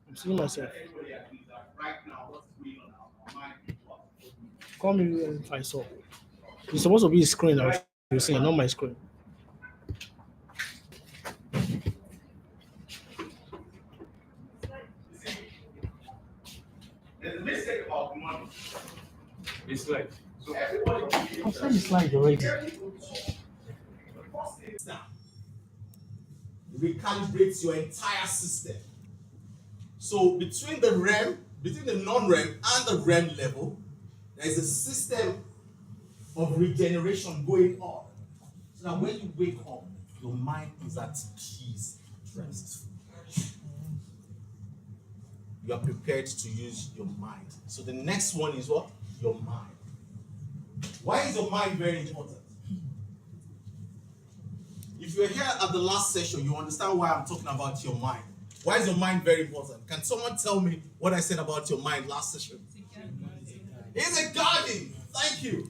I'm seeing myself. Call me if I saw. It's supposed to be a screen I was seeing, not my screen. I've sent the slide already. Recalibrates your entire system. So between the non-REM and the REM level, there is a system of regeneration going on. So that when you wake up, your mind is at peace, rest. You are prepared to use your mind. So the next one is what? Your mind. Why is your mind very important? If you're here at the last session, you understand why I'm talking about your mind. Why is your mind very important? Can someone tell me what I said about your mind last session? It's a garden. Thank you.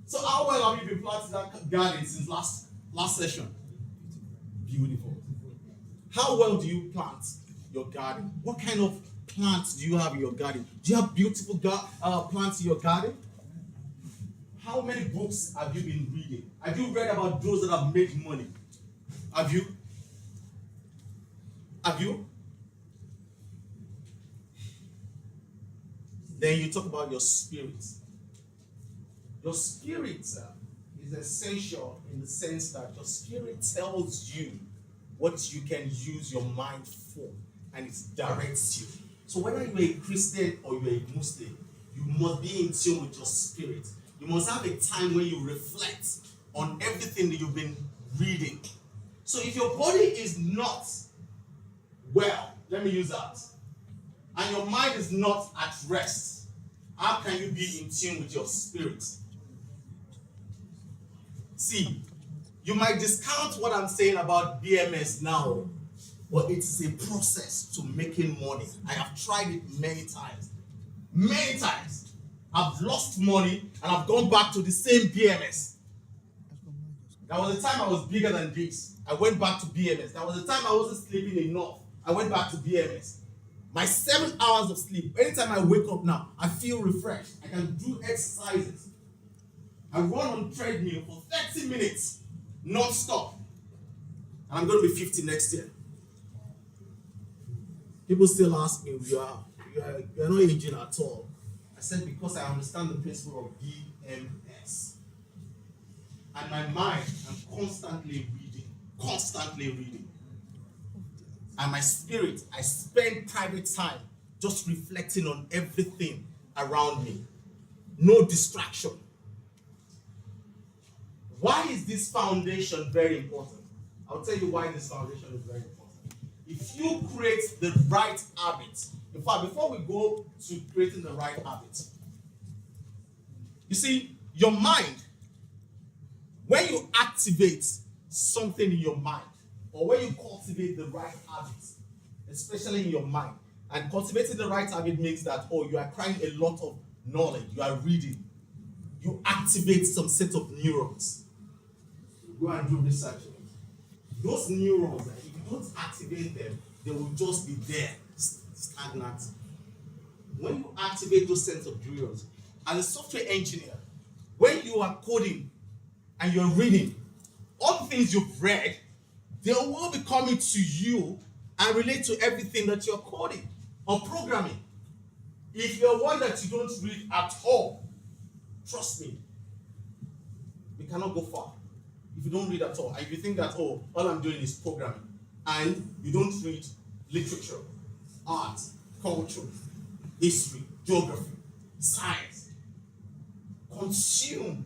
So how well have you been planting that garden since last session? Beautiful. How well do you plant your garden? What kind of plants do you have in your garden? Do you have beautiful plants in your garden? How many books have you been reading? Have you read about those that have made money? Have you? Have you? Then you talk about your spirit. Your spirit is essential in the sense that your spirit tells you what you can use your mind for, and it directs you. So whether you're a Christian or you're a Muslim, you must be in tune with your spirit. You must have a time where you reflect on everything that you've been reading. So if your body is not well, let me use that, and your mind is not at rest, how can you be in tune with your spirit? See, you might discount what I'm saying about BMS now, but it's a process to making money. I have tried it many times. Many times. I've lost money and I've gone back to the same BMS. There was a time I was bigger than this. I went back to BMS. There was a time I wasn't sleeping enough. I went back to BMS. My 7 hours of sleep, anytime I wake up now, I feel refreshed. I can do exercises. I run on treadmill for 30 minutes, non-stop. And I'm going to be 50 next year. People still ask me, you're not aging at all. I said, because I understand the principle of BMS. And my mind, I'm constantly reading. And my spirit, I spend private time just reflecting on everything around me. No distraction. Why is this foundation very important? I'll tell you why this foundation is very important. If you create the right habits, in fact, before we go to creating the right habits, you see, your mind, when you activate something in your mind, or when you cultivate the right habits, especially in your mind, and cultivating the right habit means that, you are acquiring a lot of knowledge, you are reading, you activate some set of neurons. Go and do research on it. Those neurons, if you don't activate them, they will just be there, stagnant. When you activate those sets of neurons, as a software engineer, when you are coding and you're reading, all the things you've read, they will be coming to you and relate to everything that you're coding or programming. If you're one that you don't read at all, trust me, we cannot go far. If you don't read at all, and if you think that, all I'm doing is programming, and you don't read literature, art, culture, history, geography, science, consume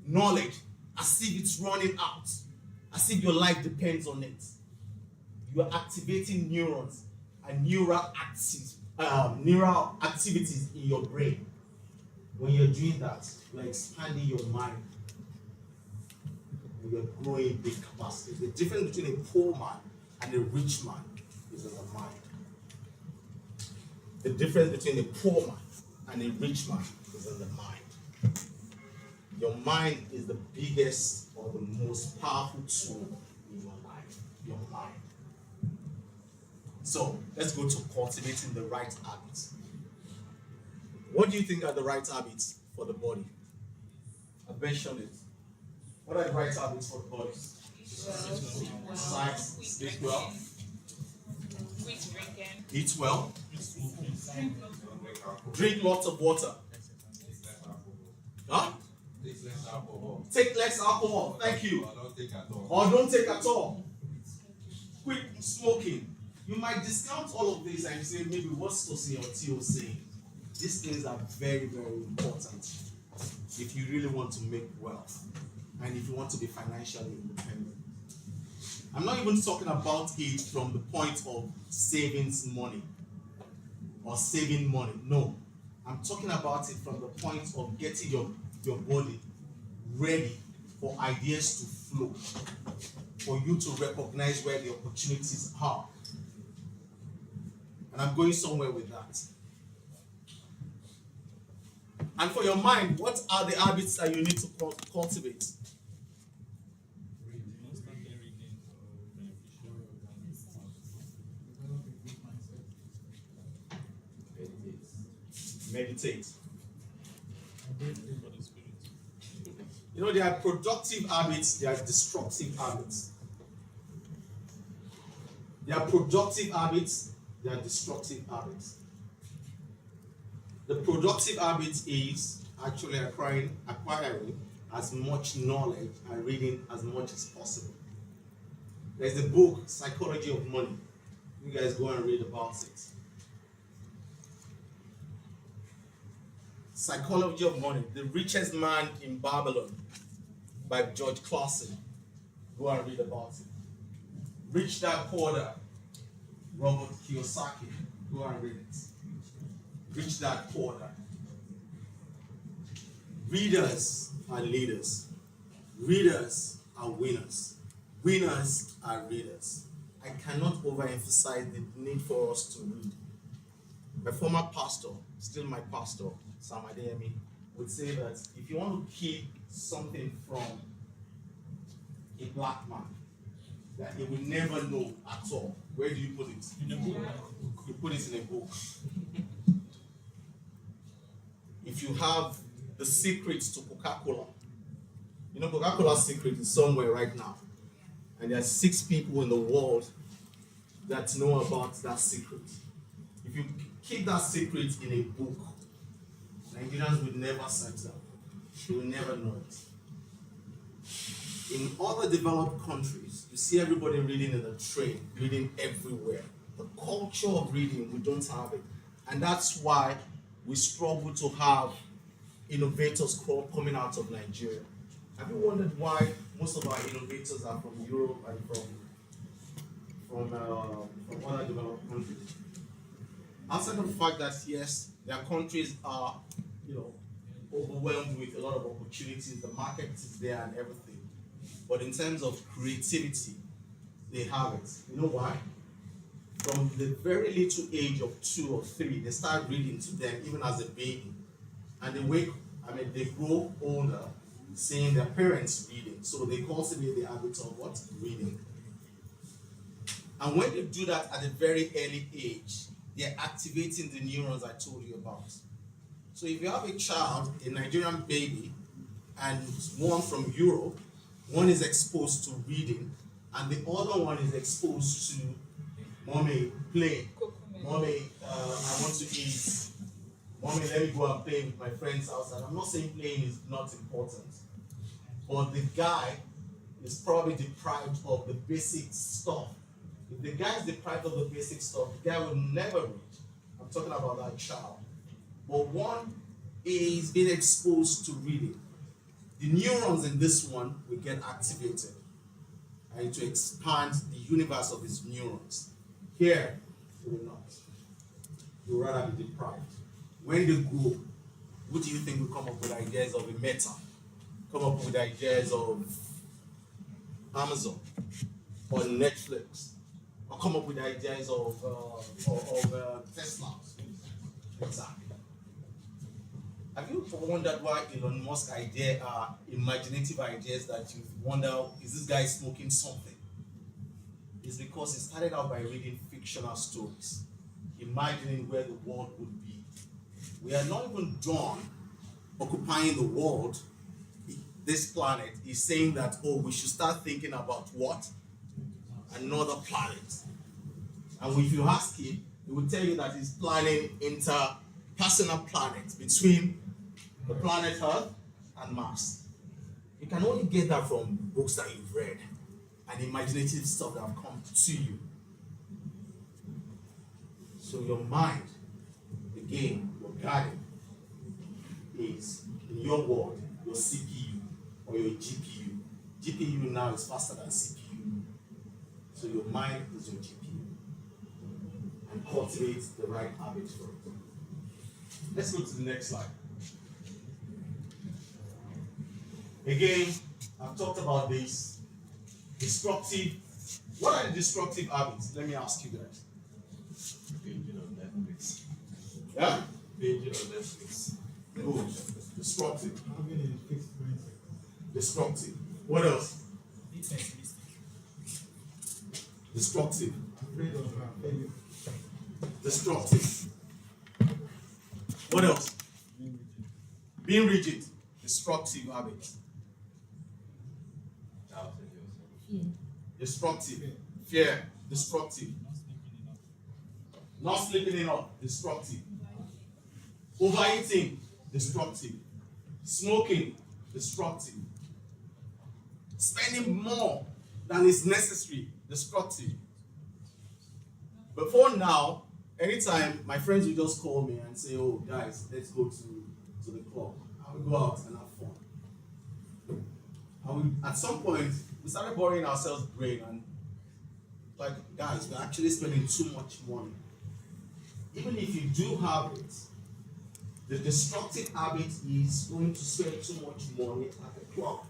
knowledge as if it's running out, as if your life depends on it. You are activating neurons and neural activities in your brain. When you're doing that, you're expanding your mind. You're growing big capacity. The difference between a poor man and a rich man is in the mind. The difference between a poor man and a rich man is in the mind. Your mind is the biggest or the most powerful tool in your life. Your mind. So let's go to cultivating the right habits. What do you think are the right habits for the body? I've mentioned it. What are the right habits for the body? Exercise, sleep well, eat well, drink lots of water. Huh? Take less alcohol. Thank you. Or don't take at all. Quit smoking. You might discount all of this and say maybe what's Tosin or Tio saying. These things are very, very important if you really want to make wealth and if you want to be financially independent. I'm not even talking about it from the point of savings money or saving money. No. I'm talking about it from the point of getting your body ready for ideas to flow, for you to recognize where the opportunities are. And I'm going somewhere with that. And for your mind, what are the habits that you need to cultivate? Meditate. You know, there are productive habits, there are destructive habits. There are productive habits, there are destructive habits. The productive habit is actually acquiring as much knowledge and reading as much as possible. There's a book, Psychology of Money. You guys go and read about it. Psychology of Money, The Richest Man in Babylon by George Clason. Go and read about it. Rich Dad Poor Dad, Robert Kiyosaki. Go and read it. Rich Dad Poor Dad. Readers are leaders. Readers are winners. Winners are readers. I cannot overemphasize the need for us to read. My former pastor, still my pastor, Sam Adeyemi, would say that if you want to keep something from a black man that he will never know at all, where do you put it? In a book. You put it in a book. If you have the secrets to Coca-Cola, you know Coca-Cola's secret is somewhere right now. And there are 6 people in the world that know about that secret. If you keep that secret in a book, Nigerians would never search that. They will never know it. In other developed countries, you see everybody reading in the train, reading everywhere. The culture of reading, we don't have it. And that's why we struggle to have innovators coming out of Nigeria. Have you wondered why most of our innovators are from Europe and from other developed countries? Outside of the fact that yes, their countries are, overwhelmed with a lot of opportunities, the market is there and everything. But in terms of creativity, they have it. You know why? From the very little age of 2 or 3, they start reading to them even as a baby. And they grow older seeing their parents reading. So they cultivate the habit of what? Reading. And when they do that at a very early age, they're activating the neurons I told you about. So if you have a child, a Nigerian baby, and one from Europe, one is exposed to reading, and the other one is exposed to mommy, play. Mommy, I want to eat. Mommy, let me go and play with my friends outside. I'm not saying playing is not important, but the guy is probably deprived of the basic stuff. If the guy is deprived of the basic stuff, the guy will never reach. I'm talking about that child. But one is being exposed to reading. The neurons in this one will get activated and to expand the universe of his neurons. Here, it will not. You will rather be deprived. When they grow, what do you think will come up with ideas of a Meta? Come up with ideas of Amazon or Netflix? Or come up with ideas of Tesla? Exactly. Have you wondered why Elon Musk ideas are imaginative ideas that you wonder, is this guy smoking something? is because he started out by reading fictional stories, imagining where the world would be. We are not even done occupying the world, this planet. He's saying that, oh, we should start thinking about what? Another planet. And if you ask him, he will tell you that he's planning interpersonal planets between the planet Earth and Mars. You can only get that from books that you've read and imaginative stuff that have come to you. So your mind, again, your guardian, is in your world, your CPU or your GPU. GPU now is faster than CPU. So your mind is your GPU. And cultivate the right habits for it. Let's go to the next slide. Again, I've talked about this. Destructive. What are the destructive habits? Let me ask you guys. Binging on Netflix. Yeah? Binging on Netflix. Good. Destructive. Having a fixed mindset. Destructive. What else? Destructive. Afraid of failure. Destructive. What else? Being rigid. Destructive habits. Doubting yourself. Destructive. Fear. Destructive. Not sleeping enough. Destructive. Overeating. Destructive. Smoking. Destructive. Spending more than is necessary. Destructive. Before now, anytime my friends will just call me and say, oh guys, let's go to the club. I will go out and have fun. And at some point, we started boring ourselves brain and like, guys, we're actually spending too much money. Even if you do have it, the destructive habit is going to spend too much money at the club.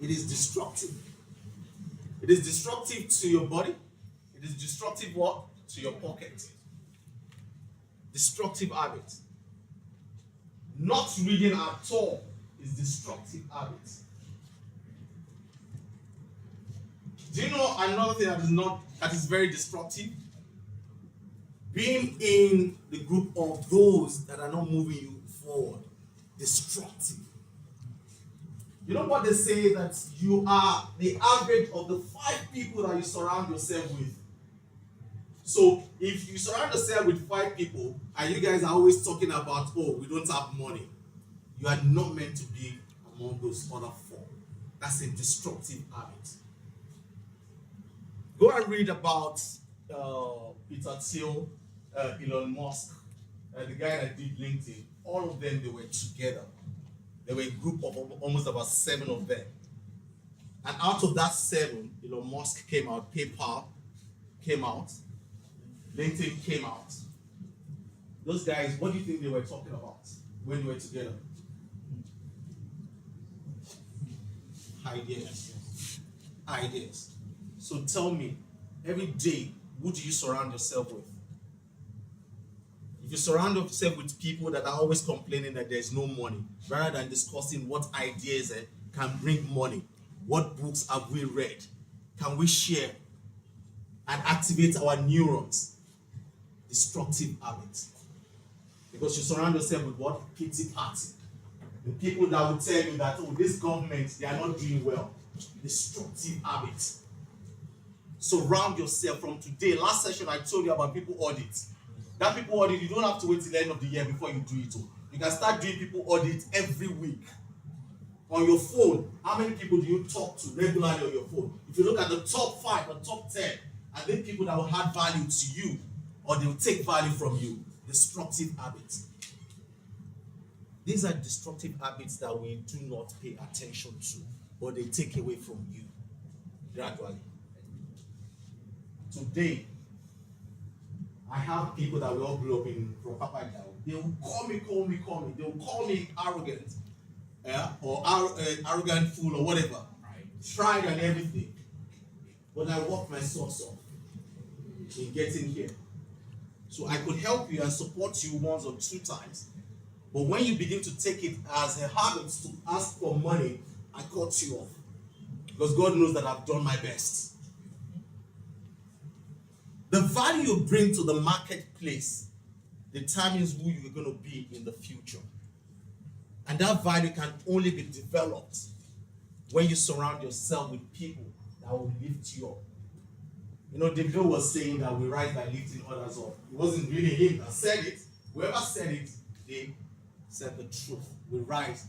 It is destructive. It is destructive to your body. It is destructive what? To your pocket. Destructive habit. Not reading at all is destructive habit. Do you know another thing that is very destructive? Being in the group of those that are not moving you forward. Destructive. You know what they say, that you are the average of the 5 people that you surround yourself with. So if you surround yourself with 5 people and you guys are always talking about, oh, we don't have money, you are not meant to be among those other 4. That's a destructive habit. Go and read about Peter Thiel, Elon Musk, the guy that did LinkedIn. All of them, they were together. They were a group of almost about 7 of them. And out of that 7, Elon Musk came out, PayPal came out, LinkedIn came out. Those guys, what do you think they were talking about when they were together? Ideas. Ideas. So tell me, every day, who do you surround yourself with? If you surround yourself with people that are always complaining that there's no money, rather than discussing what ideas can bring money, what books have we read, can we share and activate our neurons? Destructive habits. Because you surround yourself with what? Pity party. The people that will tell you that, oh, this government, they are not doing well. Destructive habits. Surround yourself from today. Last session I told you about people audit. That people audit, you don't have to wait till the end of the year before you do it. You can start doing people audit every week. On your phone, how many people do you talk to regularly on your phone? If you look at the top 5 or top 10, are they people that will add value to you, or they will take value from you? Destructive habits. These are destructive habits that we do not pay attention to, but they take away from you gradually. Today, I have people that we all grew up in from Papa Down. They will call me. They will call me arrogant, or arrogant fool or whatever. Tried and everything. But I worked my socks off in getting here. So I could help you and support you 1 or 2 times. But when you begin to take it as a habit to ask for money, I cut you off. Because God knows that I've done my best. The value you bring to the marketplace determines who you're going to be in the future. And that value can only be developed when you surround yourself with people that will lift you up. You know, David was saying that we rise by lifting others up. It wasn't really him that said it. Whoever said it, they said the truth. We rise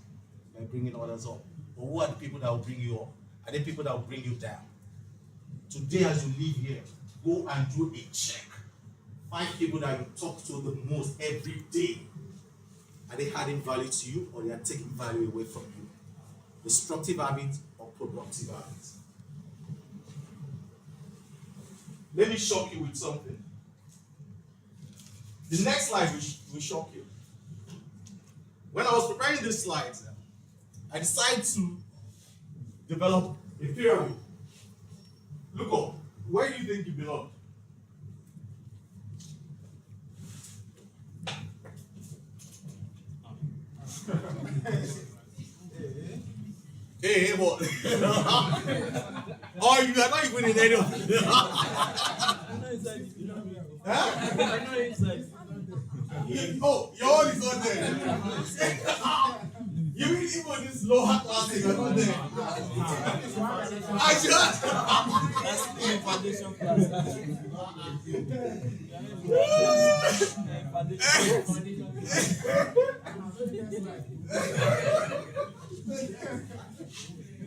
by bringing others up. But who are the people that will bring you up? Are they people that will bring you down? Today, as you leave here, go and do a check. Find people that you talk to the most every day. Are they adding value to you, or they are taking value away from you? Destructive habits or productive habits? Let me shock you with something. The next slide will shock you. When I was preparing this slide, I decided to develop a pyramid. Look up. Where do you think you belong? Hey, what? Oh, you are not even in any of it. Oh, your own is not there. You mean even this lower class thing, you're not there. I just. That's the foundation class.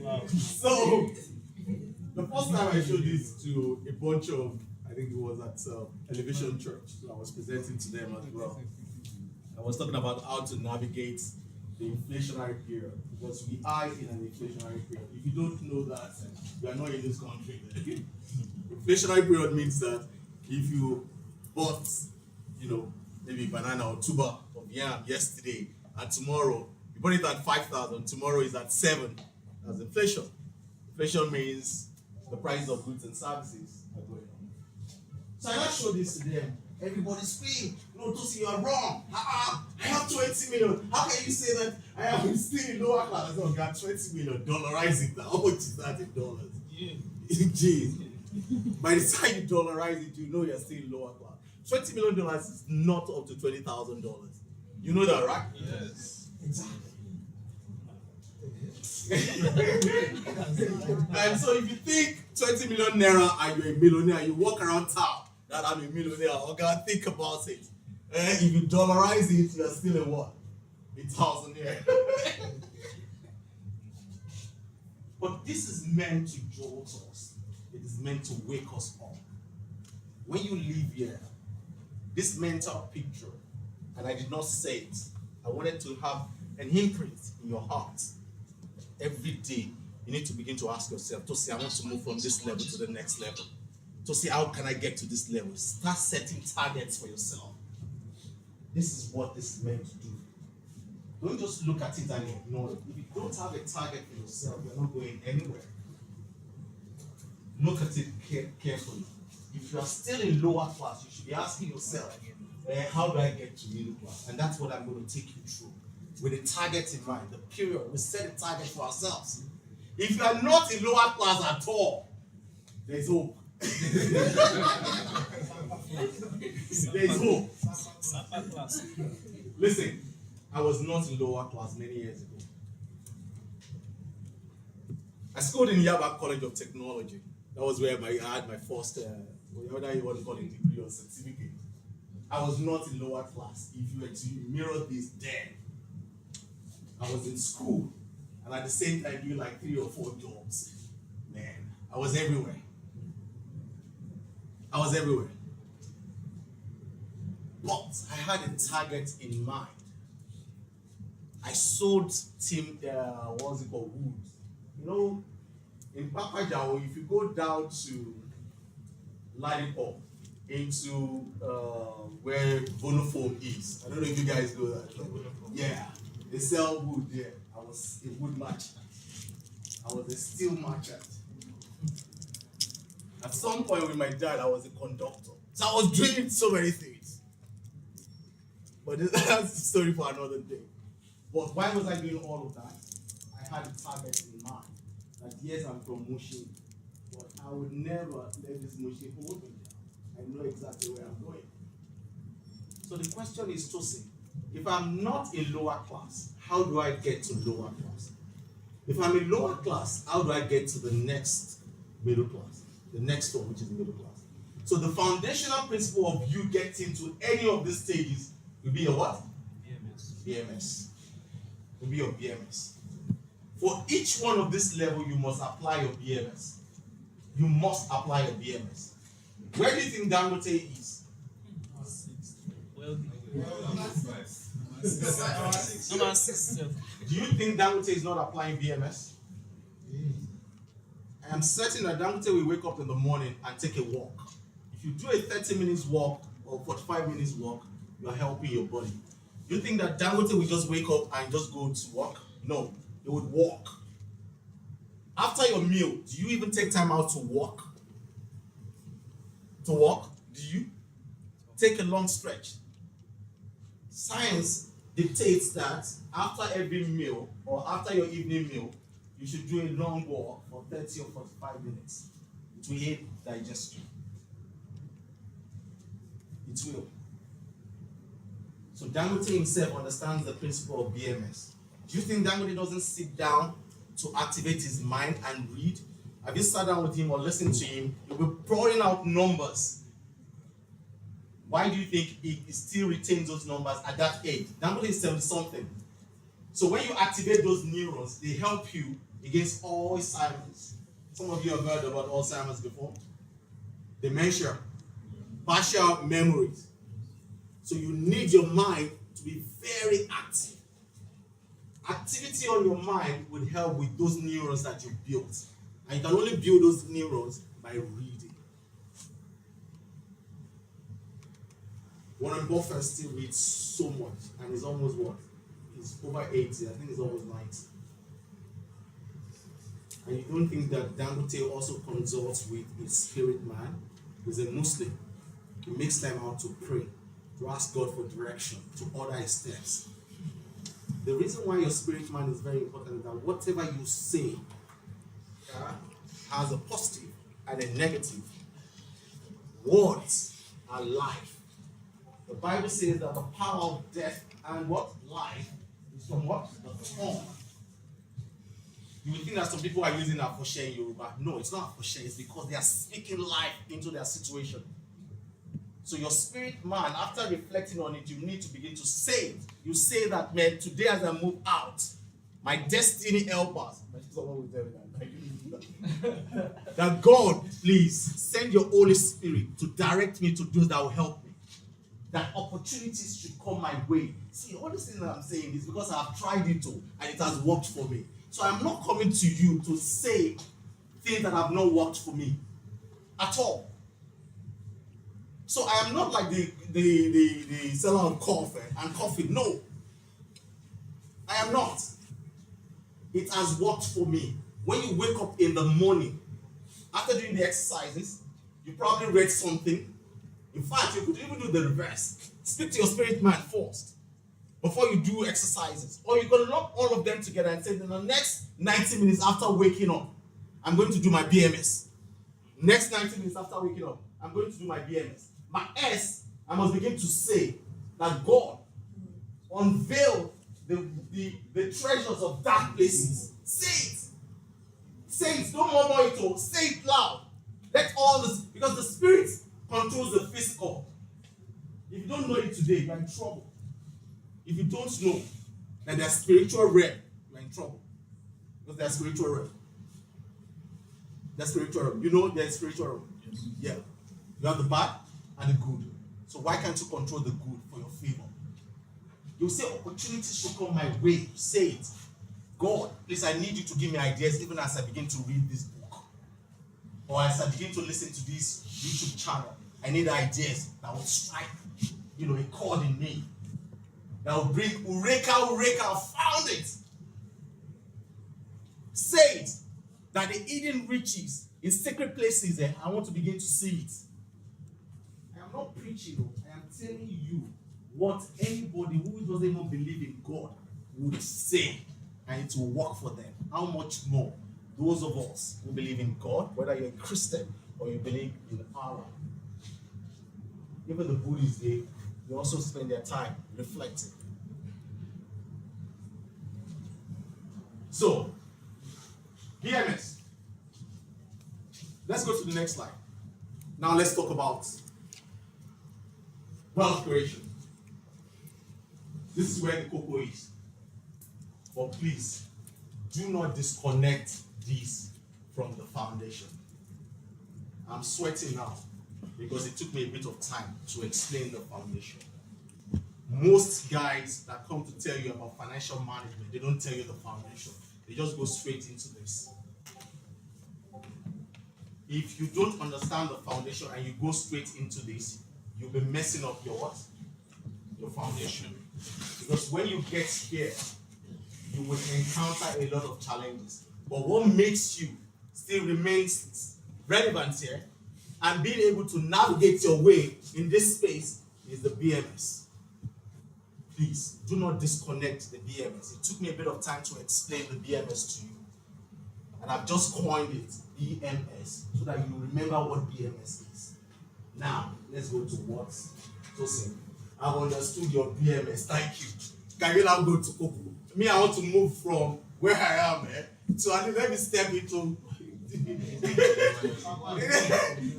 Wow. So, the first time I showed this to a bunch of, I think it was at Elevation Church, so I was presenting to them as well. I was talking about how to navigate the inflationary period, because we are in an inflationary period. If you don't know that, you are not in this country. Inflationary period means that if you bought, maybe banana or tuber of yam yesterday, and tomorrow you bought it at 5,000, tomorrow is at 7. That's inflation. Inflation means the price of goods and services are going up. So I now show this to them. Everybody scream, no, Tosin, you are wrong. I have 20 million. How can you say that I am still in lower class? I got 20 million. Dollarize it now. How much is that in dollars? Jeez. By the time you dollarize it, you know you're still in lower class. $20 million is not up to $20,000. You know that, right? Yes. Exactly. And so if you think 20 million naira and you're a millionaire, you walk around town that I'm a millionaire, okay, think about it. If you dollarize it, you're still a what? A thousandaire. But this is meant to jolt us. It is meant to wake us up. When you leave here, this mental picture, and I did not say it, I wanted to have an imprint in your heart. Every day, you need to begin to ask yourself, Tosin, I want to move from this level to the next level. Tosin, how can I get to this level? Start setting targets for yourself. This is what this is meant to do. Don't just look at it and ignore it. If you don't have a target for yourself, you're not going anywhere. Look at it carefully. If you are still in lower class, you should be asking yourself, how do I get to middle class? And that's what I'm going to take you through. With a target in mind, the period, we set a target for ourselves. If you are not in lower class at all, there's hope. There's hope. Listen, I was not in lower class many years ago. I schooled in Yaba College of Technology. That was where I had my first, whatever you want to call it, degree or certificate. I was not in lower class. If you were to mirror this then, I was in school, and at the same time doing like 3 or 4 jobs. Man, I was everywhere. I was everywhere. But I had a target in mind. I sold what's it called, wood. You know, in Papa Jawo, if you go down to Ladipo, into where Bonofoam is. I don't know if you guys know that. Yeah. They sell wood there. I was a wood merchant. I was a steel merchant. At some point with my dad, I was a conductor. So I was doing so many things. But that's a story for another day. But why was I doing all of that? I had a target in mind. That yes, I'm from Mushin, but I would never let this Mushin hold me down. I I know exactly where I'm going. So the question is, Tosin, if I'm not in lower class, how do I get to lower class? If I'm in lower class, how do I get to the next middle class? The next one, which is middle class. So the foundational principle of you getting to any of these stages will be your what? BMS. Will be your BMS. For each one of this level, you must apply your BMS. You must apply your BMS. Where do you think Dangote is? Well, Number six. number 6, sir. Do you think Dangote is not applying BMS? I am certain that Dangote will wake up in the morning and take a walk. If you do a 30 minutes walk or 45 minutes walk, you are helping your body. Do you think that Dangote will just wake up and just go to work? No, he would walk. After your meal, do you even take time out to walk? To walk? Do you? Take a long stretch. Science dictates that after every meal or after your evening meal, you should do a long walk for 30 or 45 minutes. It will aid digestion. It will. So Dangote himself understands the principle of BMS. Do you think Dangote doesn't sit down to activate his mind and read? Have you sat down with him or listened to him? He'll be pouring out numbers. Why do you think he still retains those numbers at that age? Dangote is 70 something. So when you activate those neurons, they help you against Alzheimer's. Some of you have heard about Alzheimer's before. Dementia, partial memories. So you need your mind to be very active. Activity on your mind would help with those neurons that you built. And you can only build those neurons by reading. Warren Buffett still reads so much, and he's almost what? He's over 80, I think he's almost 90. And you don't think that Dangote also consults with his spirit man? He's a Muslim. He makes time out to pray, to ask God for direction, to order his steps. The reason why your spirit man is very important is that whatever you say has a positive and a negative. Words are life. The Bible says that the power of death and what? Life is from what? The tongue. You would think that some people are using afoshe in Yoruba. No, it's not afoshe. It's because they are speaking life into their situation. So your spirit man, after reflecting on it, you need to begin to say it. You say that, man, today as I move out, my destiny helpers. That God, please send your Holy Spirit to direct me to those that will help me. That opportunities should come my way. See, all the things that I'm saying is because I've tried it too, and it has worked for me. So I'm not coming to you to say things that have not worked for me at all. So I am not like the seller of coffee and coffee. No, I am not. It has worked for me. When you wake up in the morning, after doing the exercises, you probably read something. In fact, you could even do the reverse. Speak to your spirit man first before you do exercises. Or you can lump all of them together and say, in the next 90 minutes after waking up, I'm going to do my BMS. Next 90 minutes after waking up, I'm going to do my BMS. My S, I must begin to say that God unveiled the treasures of dark places. Say it. Say it. Don't murmur it all. Say it loud. Let all this, because the spirit controls the physical. If you don't know it today, you're in trouble. If you don't know that there's spiritual realm, you're in trouble. Because there's spiritual realm. There's spiritual realm. You know there's spiritual realm? Yes. Yeah. You have the bad and the good. So why can't you control the good for your favor? You say opportunities should come my way. Say it. God, please, I need you to give me ideas even as I begin to read this book. Or as I begin to listen to this YouTube channel. I need ideas that will strike, a chord in me. That will bring Eureka, I found it. Say it. That the hidden riches in secret places, I want to begin to see it. I am not preaching, I am telling you what anybody who doesn't even believe in God would say, and it will work for them. How much more those of us who believe in God, whether you're a Christian or you believe in Allah. Even the Buddhists, they also spend their time reflecting. So, BMS. Let's go to the next slide. Now let's talk about wealth creation. This is where the cocoa is. But please, do not disconnect this from the foundation. I'm sweating now because it took me a bit of time to explain the foundation. Most guys that come to tell you about financial management, they don't tell you the foundation. They just go straight into this. If you don't understand the foundation and you go straight into this, you'll be messing up your what? Your foundation. Because when you get here, you will encounter a lot of challenges. But what makes you still remain relevant here and being able to navigate your way in this space is the BMS. Please do not disconnect the BMS. It took me a bit of time to explain the BMS to you. And I've just coined it BMS so that you remember what BMS is. Now, let's go to what? Tosin, I've understood your BMS. Thank you. Can you now go to Coco? Me, I want to move from where I am to let me step into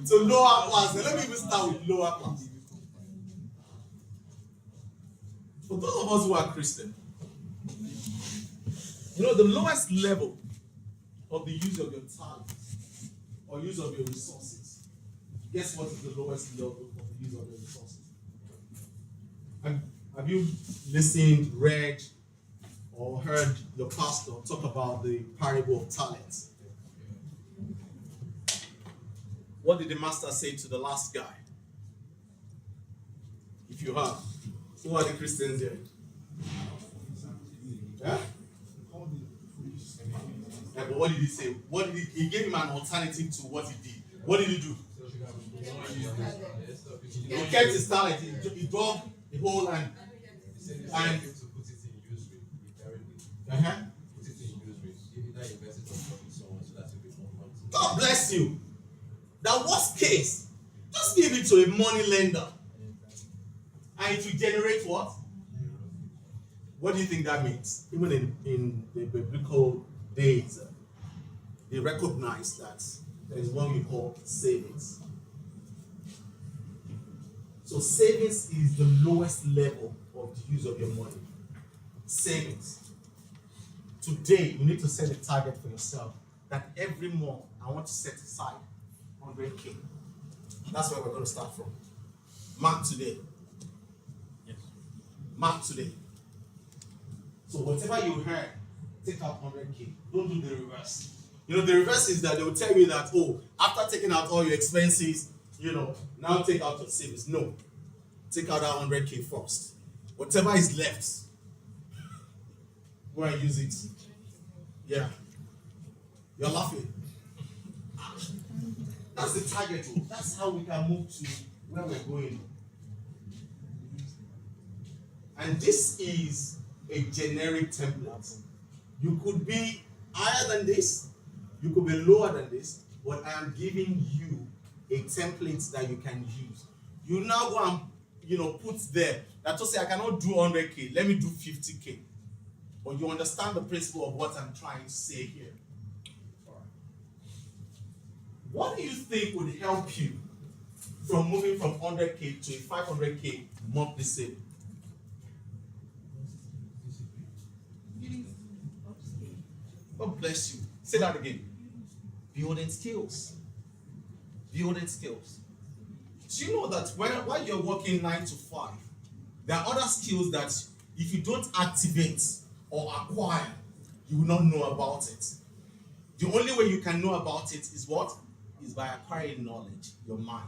to lower class. Let me even start with lower class. For those of us who are Christian, you know, the lowest level of the use of your talents or use of your resources. Guess what is the lowest level of the use of your resources? Have you listened, read, or heard your pastor talk about the parable of talents? What did the master say to the last guy? If you have, who are the Christians here? Yeah? Yeah, but what did he say? He gave him an alternative to what he did. What did he do? He kept his talent. He dug the hole and to put it in usury. Put it in usury. Give it that invest it on someone so that you get more money. God bless you. That worst case, just give it to a money lender. And it will generate what? What do you think that means? Even in the biblical days, they recognize that there is what we call savings. So savings is the lowest level of the use of your money. Savings. Today, you need to set a target for yourself that every month I want to set aside 100K. That's where we're going to start from. Mark today. Yes. Mark today. So whatever you heard, take out 100K. Don't do the reverse. You know, the reverse is that they will tell you that, oh, after taking out all your expenses, you know, now take out your savings. No. Take out that 100K first. Whatever is left, go and use it. Yeah. You're laughing. That's the target. That's how we can move to where we're going. And this is a generic template. You could be higher than this, you could be lower than this, but I am giving you a template that you can use. You now go and put there that to say I cannot do 100K, let me do 50K. But you understand the principle of what I'm trying to say here. All right. What do you think would help you from moving from 100K to a 500K monthly saving? God bless you. Say that again. Building skills. Building skills. Do you know that while you're working 9 to 5, there are other skills that if you don't activate or acquire, you will not know about it. The only way you can know about it is what? Is by acquiring knowledge, your mind.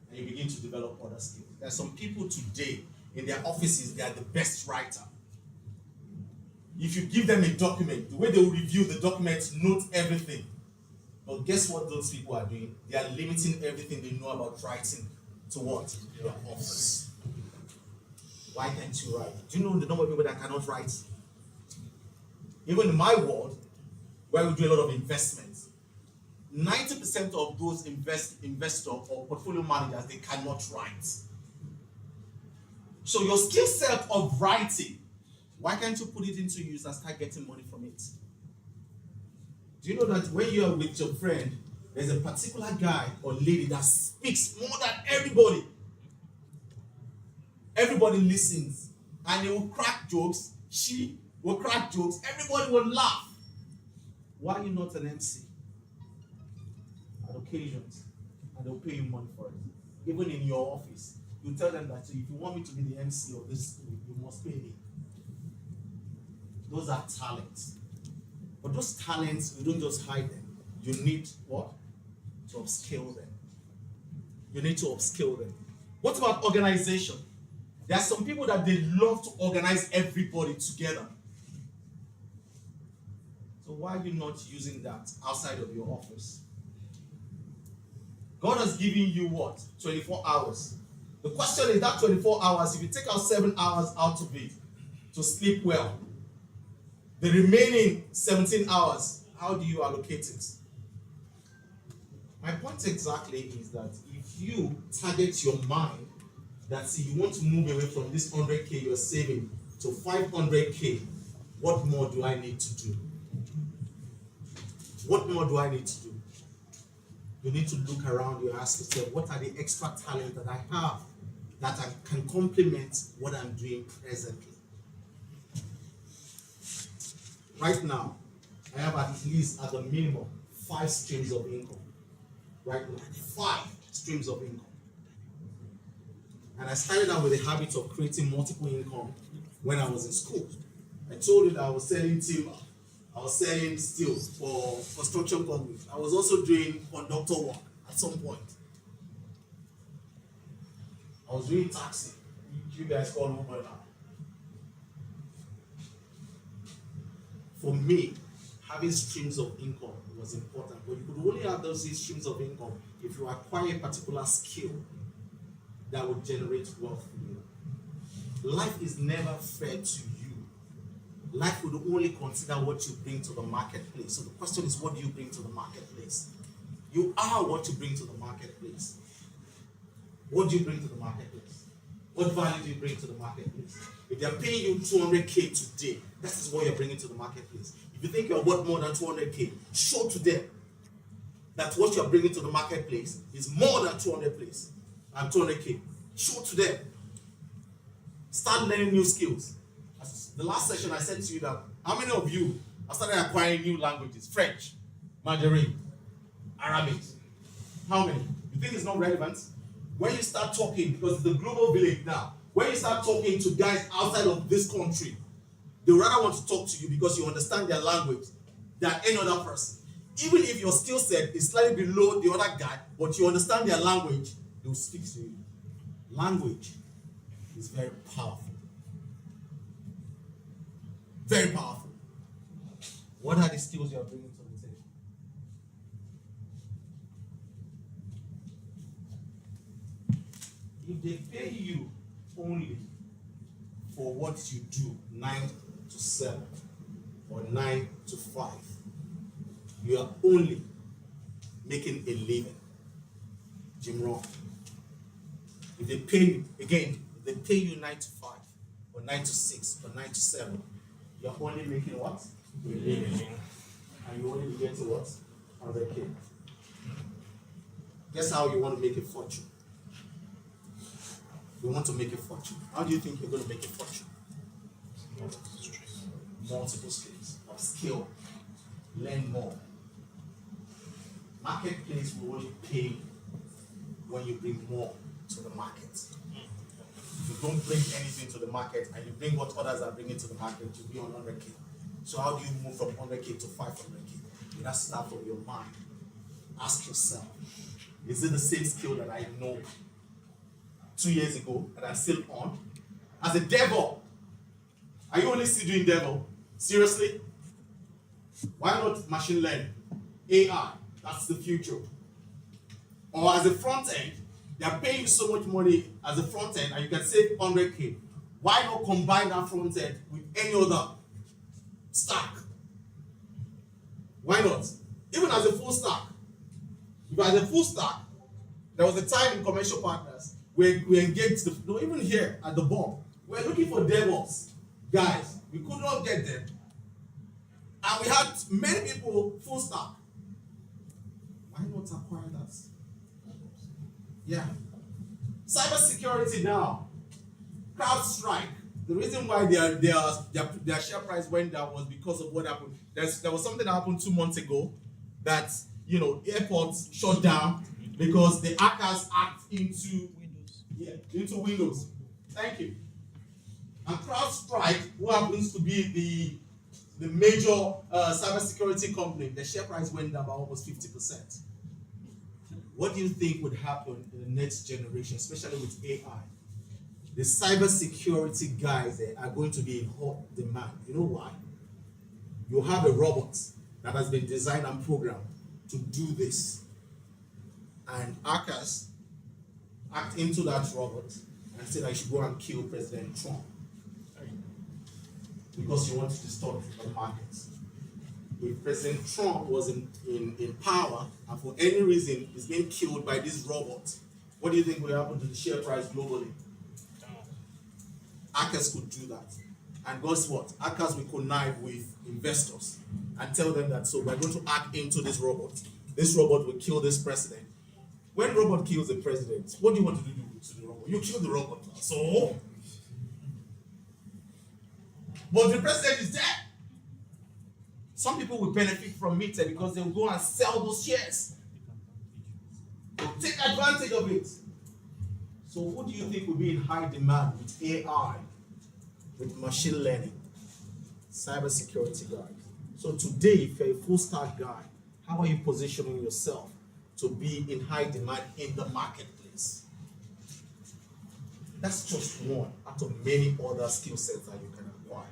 And you begin to develop other skills. There are some people today in their offices, they are the best writer. If you give them a document, the way they will review the document, note everything. But guess what those people are doing? They are limiting everything they know about writing to what? Their office. Why can't you write? Do you know the number of people that cannot write? Even in my world, where we do a lot of investments, 90% of those investor or portfolio managers, they cannot write. So your skill set of writing, why can't you put it into use and start getting money from it? Do you know that when you are with your friend, there's a particular guy or lady that speaks more than everybody? Everybody listens, and they will crack jokes. She will crack jokes. Everybody will laugh. Why are you not an MC? At occasions, and they'll pay you money for it. Even in your office, you tell them that if you want me to be the MC of this school, you must pay me. Those are talents. But those talents, you don't just hide them. You need what? To upskill them. You need to upskill them. What about organization? There are some people that they love to organize everybody together. So why are you not using that outside of your office? God has given you what? 24 hours. The question is that 24 hours, if you take out 7 hours out of it to sleep well, the remaining 17 hours, how do you allocate it? My point exactly is that if you target your mind that see you want to move away from this 100K you're saving to 500K, what more do I need to do? What more do I need to do? You need to look around you and ask yourself, what are the extra talents that I have that I can complement what I'm doing presently? Right now, I have at least at the minimum 5 streams of income. Right now, 5 streams of income. And I started out with the habit of creating multiple income when I was in school. I told you that I was selling timber. I was selling steel for construction companies. I was also doing conductor work at some point. I was doing taxi. You guys call Uber now. For me, having streams of income was important, but you could only have those streams of income if you acquire a particular skill that would generate wealth for you. Life is never fair to you. Life would only consider what you bring to the marketplace. So the question is, what do you bring to the marketplace? You are what you bring to the marketplace. What do you bring to the marketplace? What value do you bring to the marketplace? If they're paying you 200K today, that is what you're bringing to the marketplace. If you think you're worth more than 200K, show to them that what you're bringing to the marketplace is more than 200K. Show to them. Start learning new skills. As the last session I said to you that how many of you have started acquiring new languages? French, Mandarin, Arabic. How many? You think it's not relevant? When you start talking, because it's the global village now, when you start talking to guys outside of this country, they rather want to talk to you because you understand their language than any other person. Even if your skill set is slightly below the other guy, but you understand their language, they will speak to you. Language is very powerful. Very powerful. What are the skills you are bringing to the table? If they pay you only for what you do 9 to 7 or 9 to 5, you are only making a living. Jim Rohn. If they pay you, again, if they pay you 9 to 5 or 9 to 6 or 9 to 7, you're only making what? A living. And you only get to what? 100K. Guess how you want to make a fortune? You want to make a fortune. How do you think you're going to make a fortune? Multiple streams of skill. Learn more. Marketplace will only pay when you bring more to the market. If you don't bring anything to the market and you bring what others are bringing to the market, you'll be on 100K. So how do you move from 100K to 500K? You have to start from your mind. Ask yourself, is it the same skill that I know 2 years ago that I'm still on? As a devil, are you only still doing devil? Seriously? Why not machine learning? AI, that's the future. Or as a front end, they are paying you so much money as a front end and you can save 100K. Why not combine that front end with any other stack? Why not? Even as a full stack, If as a full stack, there was a time in commercial partners where we engaged no, even here at the bomb. We're looking for DevOps guys. We could not get them. And we had many people full stack. Why not acquire that? Yeah. Cybersecurity now. CrowdStrike. The reason why their share price went down was because of what happened. There was something that happened 2 months ago that airports shut down because the hackers hacked into Windows. Thank you. And CrowdStrike, who happens to be the major cybersecurity company, the share price went down by almost 50%. What do you think would happen in the next generation, especially with AI? The cybersecurity guys are going to be in hot demand. You know why? You have a robot that has been designed and programmed to do this. And hackers hacked into that robot and said I should go and kill President Trump because you want to distort the market. If President Trump was in power and for any reason is being killed by this robot, what do you think will happen to the share price globally? Hackers could do that. And guess what? Hackers will connive with investors and tell them that, so we're going to hack into this robot. This robot will kill this president. When robot kills the president, what do you want to do to the robot? You kill the robot. So? But the president is dead. Some people will benefit from it because they will go and sell those shares. They'll take advantage of it. So who do you think will be in high demand with AI, with machine learning, cybersecurity guys? So today, if you're a full stack guy, how are you positioning yourself to be in high demand in the marketplace? That's just one out of many other skill sets that you can acquire.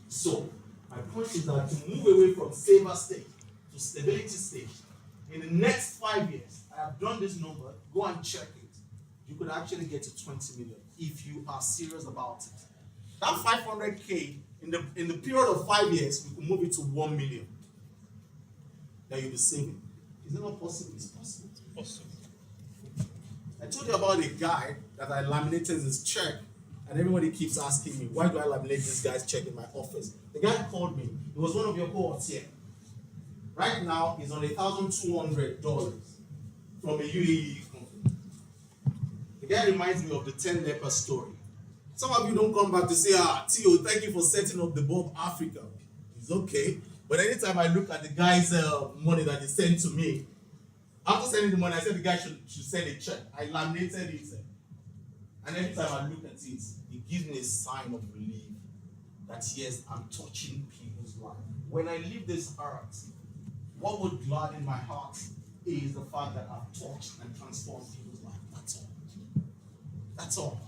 So my point is that to move away from saver stage to stability stage, in the next 5 years, I have done this number, go and check it. You could actually get to 20 million if you are serious about it. That 500K, in the period of 5 years, we could move it to 1 million that you'll be saving. Is it not possible? It's possible. It's possible. I told you about a guy that I laminated his check, and everybody keeps asking me, why do I laminate this guy's check in my office? The guy called me. He was one of your cohorts here. Right now, he's on $1,200 from a UAE company. The guy reminds me of the 10 leper story. Some of you don't come back to say, Tio, thank you for setting up the Bomb Africa. It's okay. But anytime I look at the guy's money that he sent to me, after sending the money, I said the guy should send a check. I laminated it. And every time I look at it, it gives me a sign of relief that yes, I'm touching people's life. When I leave this earth, what would gladden my heart is the fact that I've touched and transformed people's life. That's all. That's all.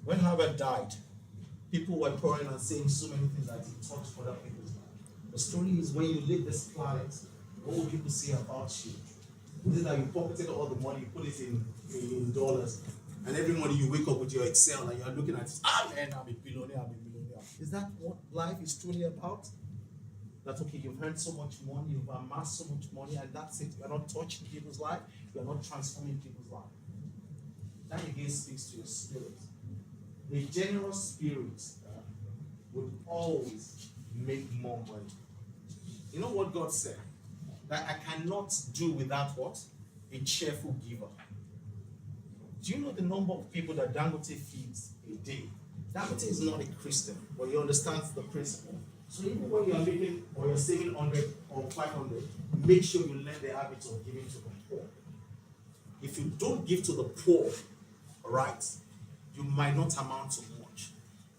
When Harvard died, people were pouring and saying so many things that he touched other people's life. The story is when you leave this planet, what will people say about you? Is it that you pocketed all the money, you put it in dollars, and every morning you wake up with your Excel and you're looking at it, man, I'll be billionaire, I'll be millionaire. Is that what life is truly about? That okay, you've earned so much money, you've amassed so much money, and that's it. You're not touching people's life, you're not transforming people's life. That again speaks to your spirit. A generous spirit would always make more money. You know what God said? That I cannot do without what? A cheerful giver. Do you know the number of people that Dangote feeds a day? Dangote is not a Christian, but he understands the principle. So even when you are making or you're saving 100 or 500, make sure you learn the habit of giving to the poor. If you don't give to the poor, right, you might not amount to much.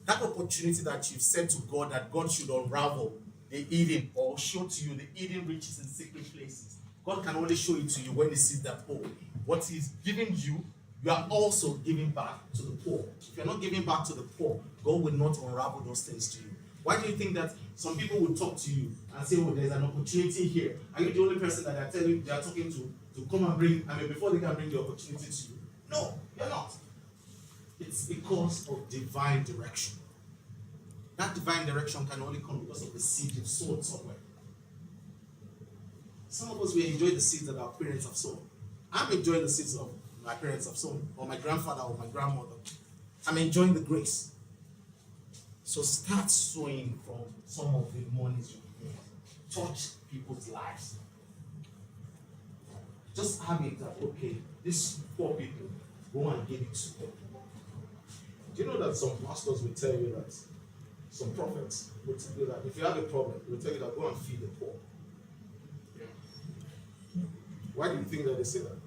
That opportunity that you've said to God that God should unravel the hidden or show to you the hidden riches in secret places. God can only show it to you when he sees that, oh, what he's giving you, you are also giving back to the poor. If you're not giving back to the poor, God will not unravel those things to you. Why do you think that some people will talk to you and say, oh, there's an opportunity here? Are you the only person that they're telling they are talking to come and bring, before they can bring the opportunity to you? No, you're not. It's because of divine direction. That divine direction can only come because of the seed you've sown somewhere. Some of us, we enjoy the seeds that our parents have sown. I'm enjoying the seeds of my parents have sown, or my grandfather or my grandmother. I'm enjoying the grace. So start sowing from some of the monies you get. Touch people's lives. Just have it that, okay, these poor people, go and give it to them. Do you know that some pastors will tell you that, some prophets will tell you that if you have a problem, they will tell you that go and feed the poor. Why do you think that they say that?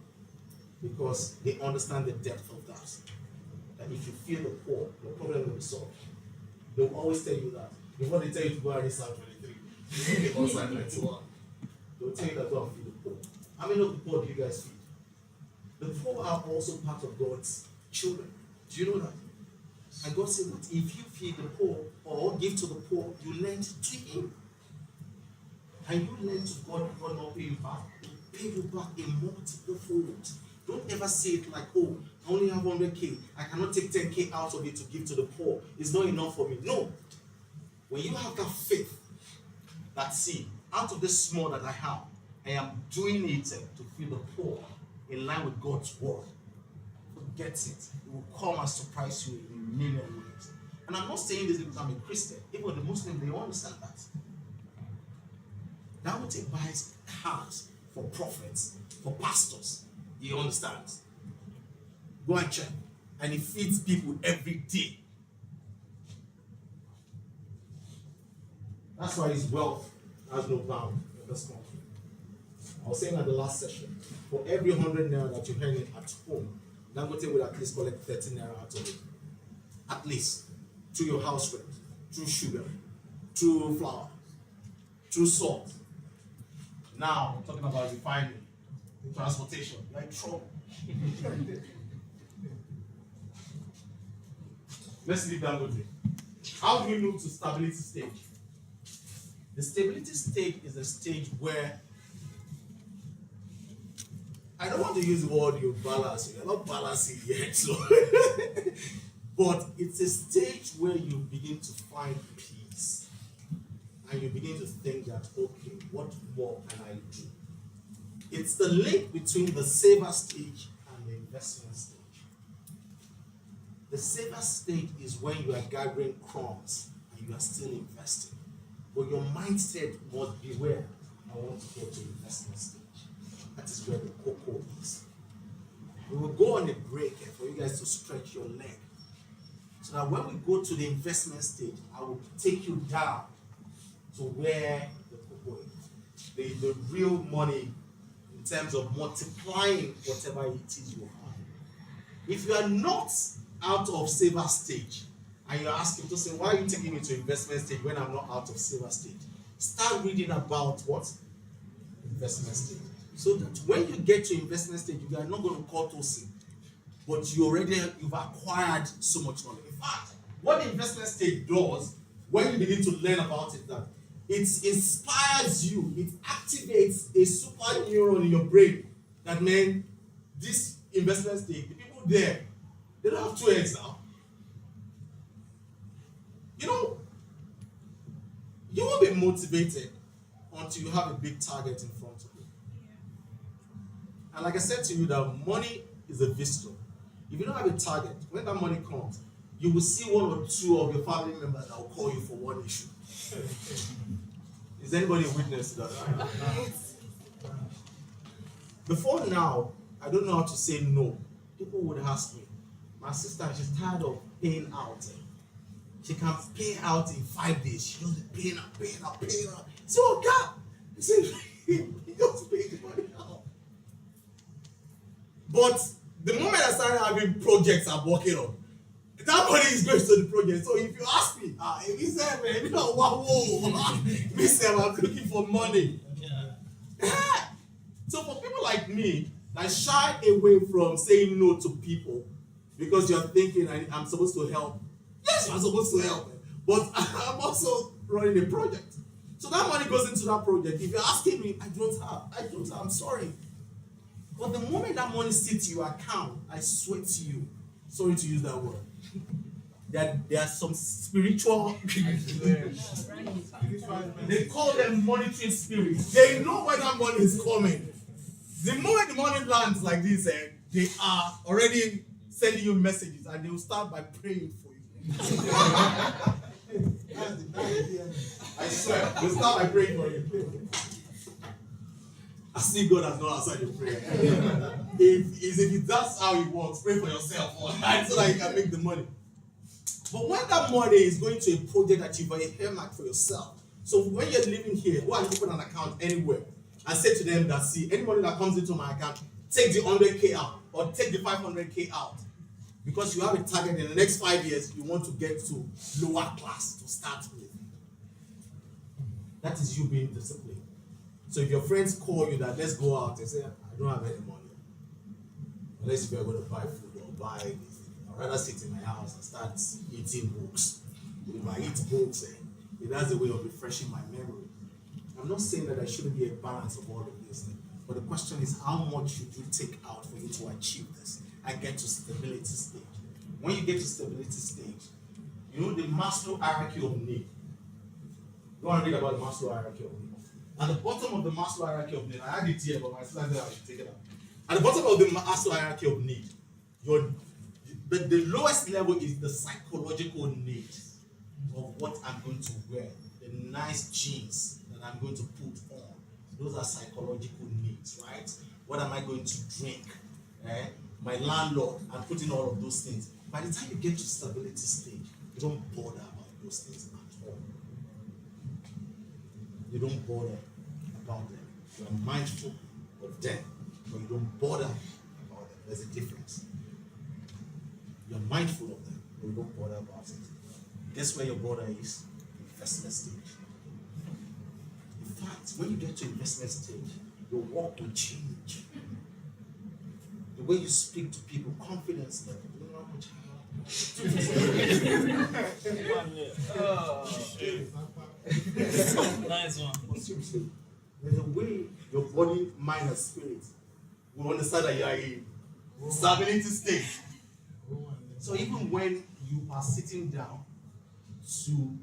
Because they understand the depth of that. That if you feed the poor, the problem will be solved. They will always tell you that. Before they tell you to go and read Psalm 23, or Psalm 91, they will tell you that go and feed the poor. How many of the poor do you guys feed? The poor are also part of God's children. Do you know that? And God said that if you feed the poor or give to the poor, you lend to Him. And you lend to God, God not pay you back. Pay you back in multiple folds. Don't ever say it like, oh, I only have 100K. I cannot take 10K out of it to give to the poor. It's not enough for me. No. When you have that faith, that see, out of this small that I have, I am doing it to feed the poor in line with God's word. Forget it. It will come and surprise you in a million ways. And I'm not saying this because I'm a Christian. Even the Muslims, they understand that. Dangote buys cars for prophets, for pastors. He understands. Go and check. And he feeds people every day. That's why his wealth has no bound in this country. I was saying at the last session, for every 100 naira that you earn at home, Dangote will at least collect 30 naira out of it. At least. Through your house rent, through sugar, through flour, through salt. Now, I'm talking about refining, transportation. You're in trouble. Let's leave Dangote. How do we move to stability stage? The stability stage is a stage where I don't want to use the word you balance. You're not balancing yet, so but it's a stage where you begin to find peace, and you begin to think that, okay, what more can I do? It's the link between the saver stage and the investment stage. The saver stage is when you are gathering crumbs and you are still investing. But your mindset must be where I want to get to investment stage. That is where the cocoa is. We will go on a break for you guys to stretch your leg. So that when we go to the investment stage, I will take you down to where the cocoa is. The real money in terms of multiplying whatever it is you have. If you are not out of saver stage, and you're asking to say, why are you taking me to investment stage when I'm not out of saver stage? Start reading about what? Investment stage. So that when you get to investment stage, you are not going to call Tosin, but you've acquired so much knowledge. In fact, what the investment stage does, when you begin to learn about it, that it inspires you, it activates a super neuron in your brain that, man, this investment stage, the people there, they don't have 2 heads now. You know, you won't be motivated until you have a big target in front of you. And like I said to you, that money is a visitor. If you don't have a target, when that money comes, you will see 1 or 2 of your family members that will call you for one issue. Is anybody a witness to that? Before now, I don't know how to say no. People would ask me, my sister, she's tired of paying out. She can pay out in 5 days. She doesn't pay out. So, oh God, he said, he doesn't pay the money out. But the moment I started having projects I'm working on, that money is going to the project. So if you ask me, if you say, man, you know, whoa, listen, I'm looking for money. Yeah. So for people like me that shy away from saying no to people because you're thinking I'm supposed to help. Yes, I'm supposed to help, but I'm also running a project. So that money goes into that project. If you're asking me, I don't have, I'm sorry. But the moment that money sits in your account, I swear to you, sorry to use that word, there are some spiritual. They call them monitoring spirits. They know when that money is coming. The moment the money lands like this, they are already sending you messages, and they will start by praying for you. I swear, they'll start by praying for you. I see God has not answered your prayer. If that's how it works, pray for yourself, right? So that you can make the money. But when that money is going to a project that you've earmarked for yourself, so when you're living here, go and open an account anywhere and say to them that, see, any money that comes into my account, take the 100K out or take the 500K out. Because you have a target in the next 5 years, you want to get to lower class to start with. That is you being disciplined. So if your friends call you that, let's go out, they say, I don't have any money. Unless if you're going to buy food or buy anything. I'd rather sit in my house and start eating books. If I eat books, that's a way of refreshing my memory. I'm not saying that there shouldn't be a balance of all of this, but the question is, how much should you take out for you to achieve this and get to stability stage? When you get to stability stage, you know the Maslow hierarchy of need. You want to read about the Maslow hierarchy of need? At the bottom of the Maslow hierarchy of need, I had it here, but my sister said I should take it out. At the bottom of the Maslow hierarchy of need, the lowest level is the psychological need of what I'm going to wear, the nice jeans that I'm going to put on. Those are psychological needs, right? What am I going to drink? My landlord, I'm putting all of those things. By the time you get to stability stage, you don't bother about those things at all. You don't bother about them. You are mindful of them, but you don't bother about them. There's a difference. You're mindful of them, but you don't bother about it. Guess where your border is? Investment stage. In fact, when you get to investment stage, your work will change. The way you speak to people, confidence level. You know how much Nice one. But seriously, there's a way your body, mind, and spirit will understand that you are in stability stage. So even when you are sitting down to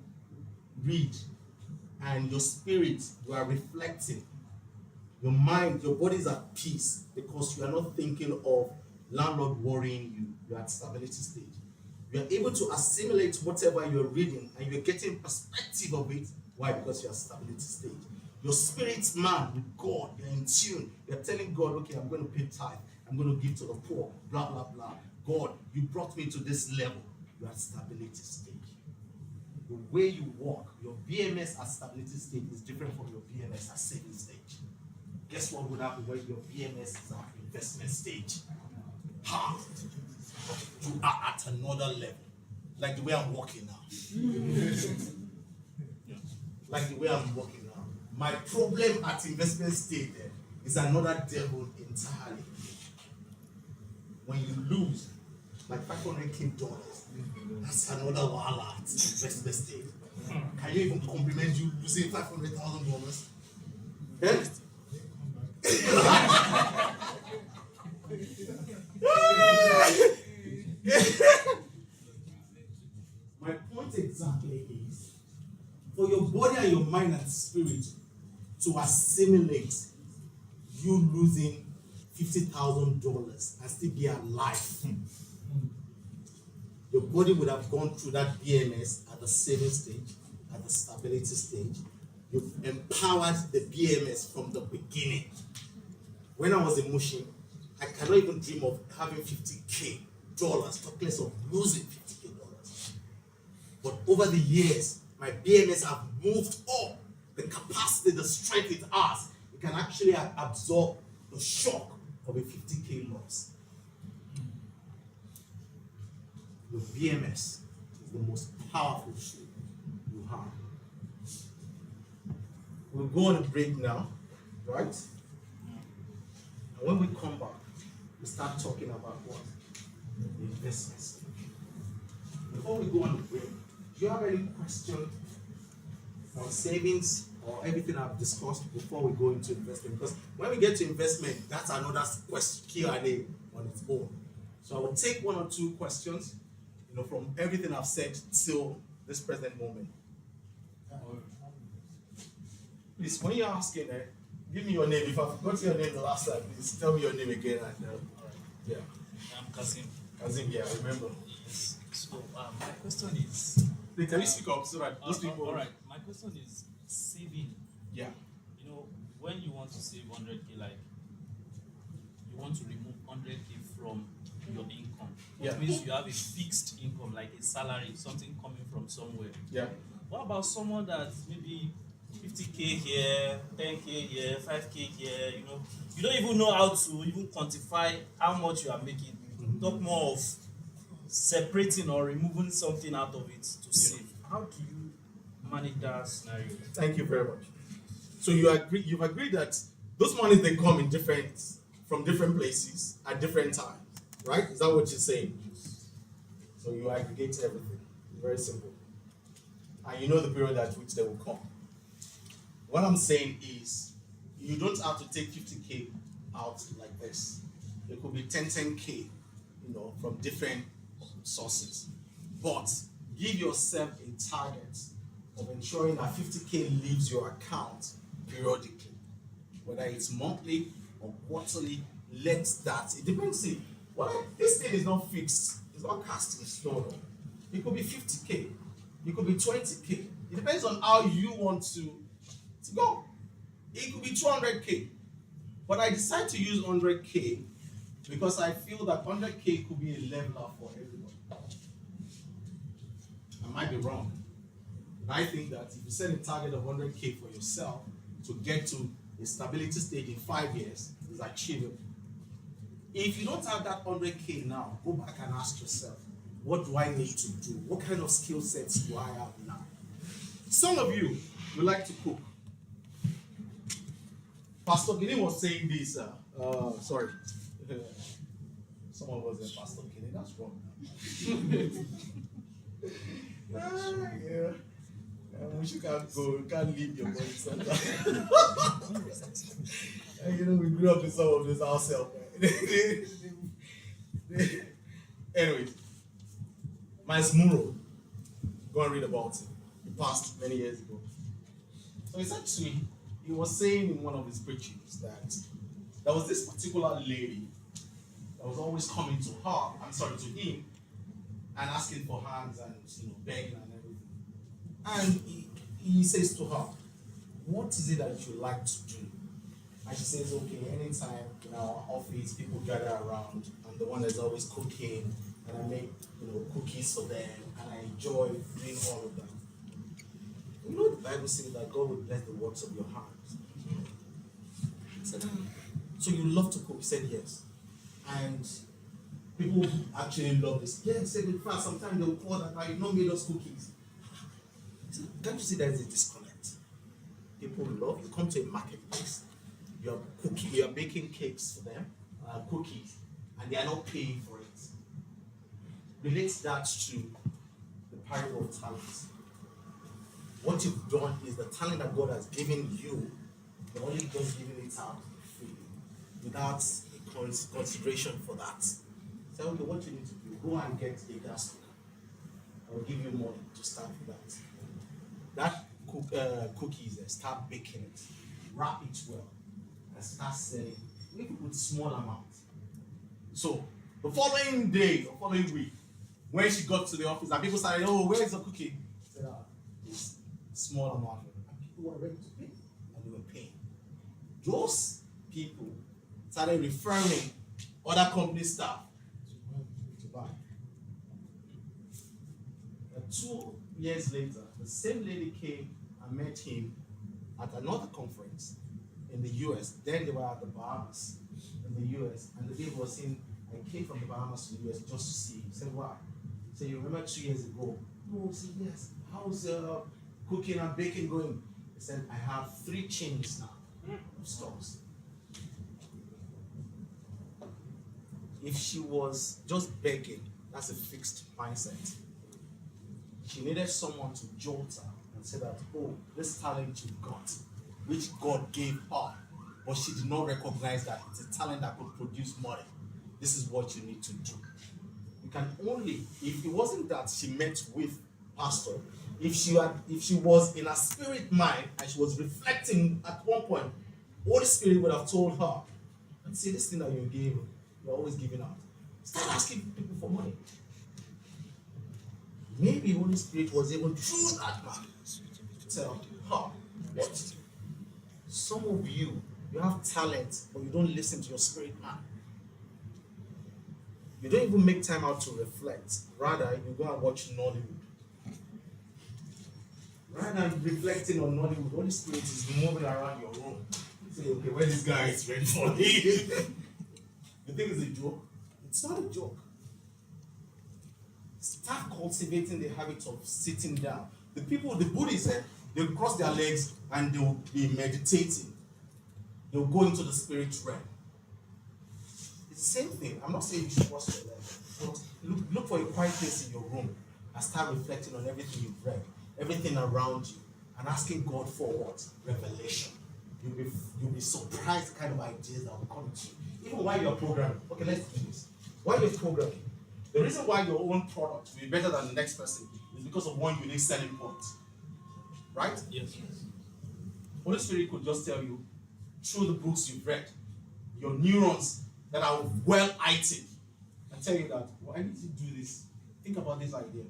read and your spirit, you are reflecting, your mind, your body is at peace because you are not thinking of landlord worrying you. You are at stability stage. You are able to assimilate whatever you're reading and you're getting perspective of it. Why? Because you're at stability stage. Your spirit's man with God, you're in tune. You're telling God, okay, I'm going to pay tithe. I'm going to give to the poor, blah, blah, blah. God, you brought me to this level. You're at stability stage. The way you walk, your BMS at stability stage is different from your BMS at saving stage. Guess what would happen when your BMS is at investment stage? Ha! You are at another level. Like the way I'm walking now. Like the way I'm walking now. My problem at investment stage is another devil entirely. When you lose like $500K, that's another wahala at investment stage. Can you even compliment you losing $500,000? Eh? My point exactly is for your body and your mind and spirit to assimilate you losing $50,000 and still be alive. Your body would have gone through that BMS at the saving stage, at the stability stage. You've empowered the BMS from the beginning. When I was in Mushin, I cannot even dream of having $50K, talk less of losing $50K. But over the years, my BMS have moved up. The capacity, the strength it has, it can actually absorb the shock of a $50K loss. Your BMS is the most powerful tool you have. We'll go on a break now, right? And when we come back, we start talking about what? The investments. Before we go on the break, do you have any question on savings or everything I've discussed before we go into investment? Because when we get to investment, that's another question, Q&A on its own. So I will take one or two questions from everything I've said till this present moment. Please, when you're asking, give me your name. If I forgot your name the last time, please tell me your name again. And yeah, I'm Kazim. Kazim, yeah, I remember. Yes. So my question is. Please, can you speak up so that those people? All right. My question is saving. Yeah. You know, when you want to save 100k, like you want to remove 100k from your income. Yeah. It means you have a fixed income, like a salary, something coming from somewhere. Yeah. What about someone that maybe 50k here, 10k here, 5k here, you don't even know how to even quantify how much you are making. Talk more of separating or removing something out of it to save. How do you manage that scenario? Thank you very much. So you've agreed that those monies they come in from different places at different times, right? Is that what you're saying? So you aggregate everything. Very simple. And you know the period at which they will come. What I'm saying is you don't have to take 50k out like this. It could be 10k, from different sources. But give yourself a target of ensuring that 50k leaves your account periodically. Whether it's monthly or quarterly, let that. It depends. See, this thing is not fixed. It's not cast in stone. It could be 50k. It could be 20k. It depends on how you want to go. It could be 200k. But I decide to use 100k because I feel that 100k could be a leveler for everybody. I might be wrong. But I think that if you set a target of 100k for yourself to get to a stability stage in 5 years, it's achievable. If you don't have that 100k now, go back and ask yourself, what do I need to do? What kind of skill sets do I have now? Some of you would like to cook. Pastor Gini was saying this. Sorry. Some of us are Pastor Gini. That's wrong. Yeah. We should can't go. We can't leave your body sometimes. We grew up in some of this ourselves. Anyways, Miles Muro. Go and read about it. He passed many years ago. So essentially, he was saying in one of his preachings that there was this particular lady that was always coming to him, and asking for hands and begging and everything. And he says to her, what is it that you like to do? And she says, okay, anytime in our office people gather around, I'm the one that's always cooking, and I make cookies for them, and I enjoy doing all of that. The Bible says that God will bless the works of your hands. I said, so you love to cook? He said, yes. And people actually love this. Yeah, he said, in fact, sometimes they'll call that you've not made us cookies. I said, can't you see there is a disconnect? People love, you come to a marketplace, you are baking cakes for them, cookies, and they are not paying for it. Relate that to the parable of talents. What you've done is the talent that God has given you, you're only just giving it out freely, without a consideration for that. Say, okay, what you need to do, go and get a gas cooker. I will give you money to start with that. That cookies, start baking it, wrap it well, and start selling, maybe with small amounts. So the following day or following week, when she got to the office and people started, oh, where's the cookie? She said, it's small amount. And people were ready to pay, and they were paying. Those people started referring other company staff to buy. And 2 years later, the same lady came and met him at another conference in the US. Then they were at the Bahamas in the US, and the lady was saying, I came from the Bahamas to the US just to see him. He said, why? He said, you remember 2 years ago? No, he said, yes. How's cooking and baking going? He said, I have 3 chains now of stores. If she was just begging, that's a fixed mindset. She needed someone to jolt her and say that, oh, this talent you got, which God gave her, but she did not recognize that it's a talent that could produce money. This is what you need to do. You can only, if it wasn't that she met with pastor, if she was in a spirit mind and she was reflecting at one point, Holy Spirit would have told her, and see this thing that you gave, you're always giving out. Start asking people for money. Maybe Holy Spirit was able through that man to tell her, what? Some of you have talent, but you don't listen to your spirit man. You don't even make time out to reflect. Rather, you go and watch Nollywood. Rather than reflecting on Nollywood, Holy Spirit is moving around your room. You say, okay, when this guy is ready for me. You think it's a joke? It's not a joke. Start cultivating the habit of sitting down. The Buddhists, they'll cross their legs and they'll be meditating. They'll go into the spirit realm. It's the same thing. I'm not saying you should cross your legs, but look for a quiet place in your room and start reflecting on everything you've read, everything around you, and asking God for what? Revelation. You'll be surprised the kind of ideas that will come to you. Even while you're programming. Okay, let's do this. While you're programming, the reason why your own product will be better than the next person is because of one unique selling point. Right? Yes. Holy Spirit could just tell you, through the books you've read, your neurons that are well heightened, and tell you that, well, I need to do this. Think about this idea.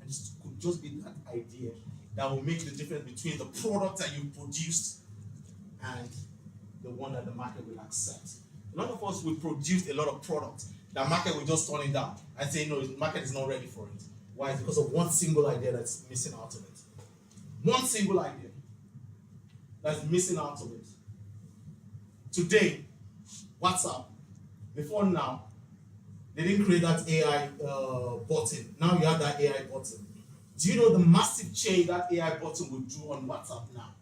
And it could just be that idea that will make the difference between the product that you produced and the one that the market will accept. A lot of us will produce a lot of products. The market will just turn it down and say, no, the market is not ready for it. Why? It's because of one single idea that's missing out of it. One single idea that's missing out of it. Today, WhatsApp, before now, they didn't create that AI button. Now you have that AI button. Do you know the massive change that AI button will do on WhatsApp now?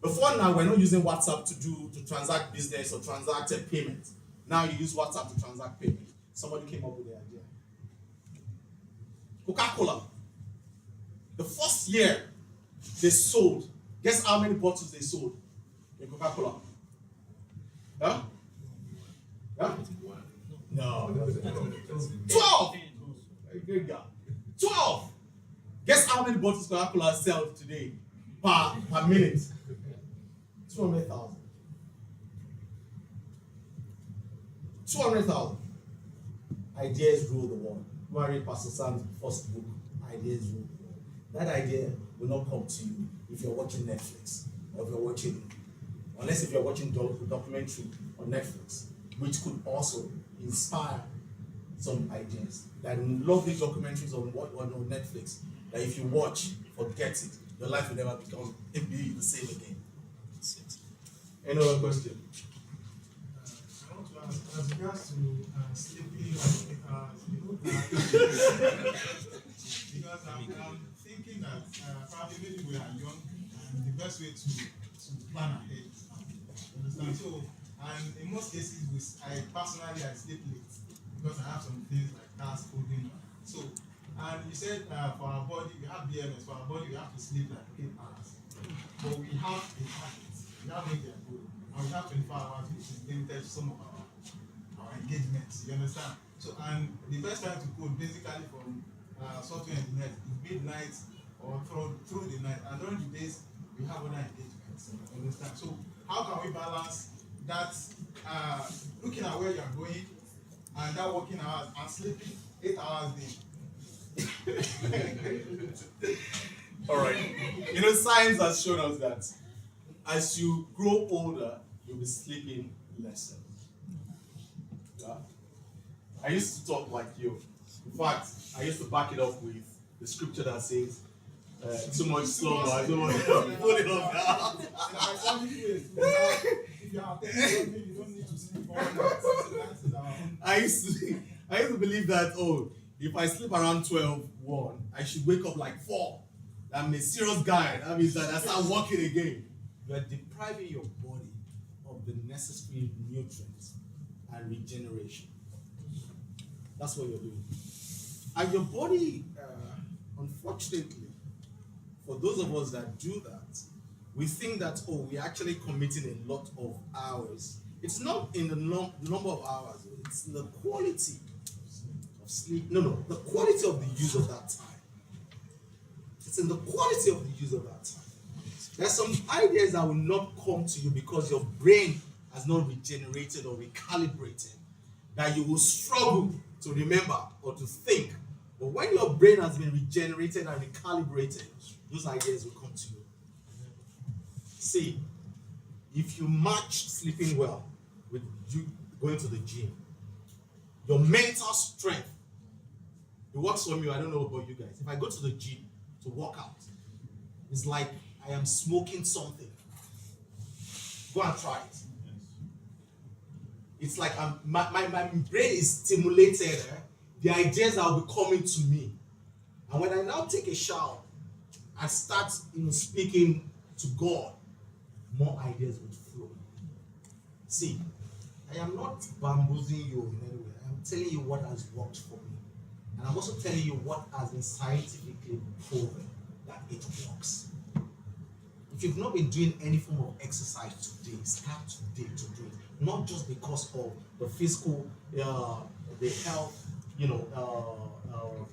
Before now, we're not using WhatsApp to transact business or transact a payment. Now you use WhatsApp to transact payment. Somebody came up with the idea. Coca-Cola. The first year they sold, guess how many bottles they sold in Coca-Cola? Huh? Huh? No. 12! Good guy. 12! Guess how many bottles Coca-Cola sells today per minute? 200,000. 200,000. Ideas rule the world. Go and read Pastor Sam's first book, Ideas Rule the World. That idea will not come to you if you're watching Netflix or if you're watching, unless if you're watching documentary on Netflix, which could also inspire some ideas. Like lovely documentaries on Netflix that if you watch, forget it. Your life will never be the same again. Any other question? I want to ask, as regards to sleeping, because I'm thinking that probably maybe we are young, and the best way to plan ahead. You understand? So, and in most cases, I personally sleep late because I have some things like tasks holding on. So, and you said for our body, we have BMS. For our body, we have to sleep like 8 hours. But we have a target. We have a goal, and we have 24 hours, which is limited to some of our engagements. You understand? So, and the best time to code basically from software engineers is midnight or through the night, and during the days we have other engagements. You understand? So, how can we balance that looking at where you are going and that working hours and sleeping 8 hours day? All right. You know, science has shown us that as you grow older, you'll be sleeping lesser. Yeah? I used to talk like you. In fact, I used to back it up with the scripture that says, too much slumber, too much put it on now. I used to believe that, if I sleep around 1, I should wake up like 4. I'm a serious guy. That means that I start working again. You are depriving your body of the necessary nutrients and regeneration. That's what you're doing. And your body, unfortunately, for those of us that do that, we think that, we're actually committing a lot of hours. It's not in the number of hours, It's in the quality of sleep. No, the quality of the use of that time. It's in the quality of the use of that time. There's some ideas that will not come to you because your brain has not regenerated or recalibrated, that you will struggle to remember or to think. But when your brain has been regenerated and recalibrated, those ideas will come to you. See, if you match sleeping well with you going to the gym, your mental strength, it works for me. I don't know about you guys. If I go to the gym to work out, it's like I am smoking something. Go and try it. It's like my brain is stimulated. The ideas that will be coming to me. And when I now take a shower and start speaking to God, more ideas would flow. See, I am not bamboozling you in any way. I am telling you what has worked for me. And I'm also telling you what has been scientifically proven that it works. If you've not been doing any form of exercise today, start today to do it. Not just because of the physical, the health,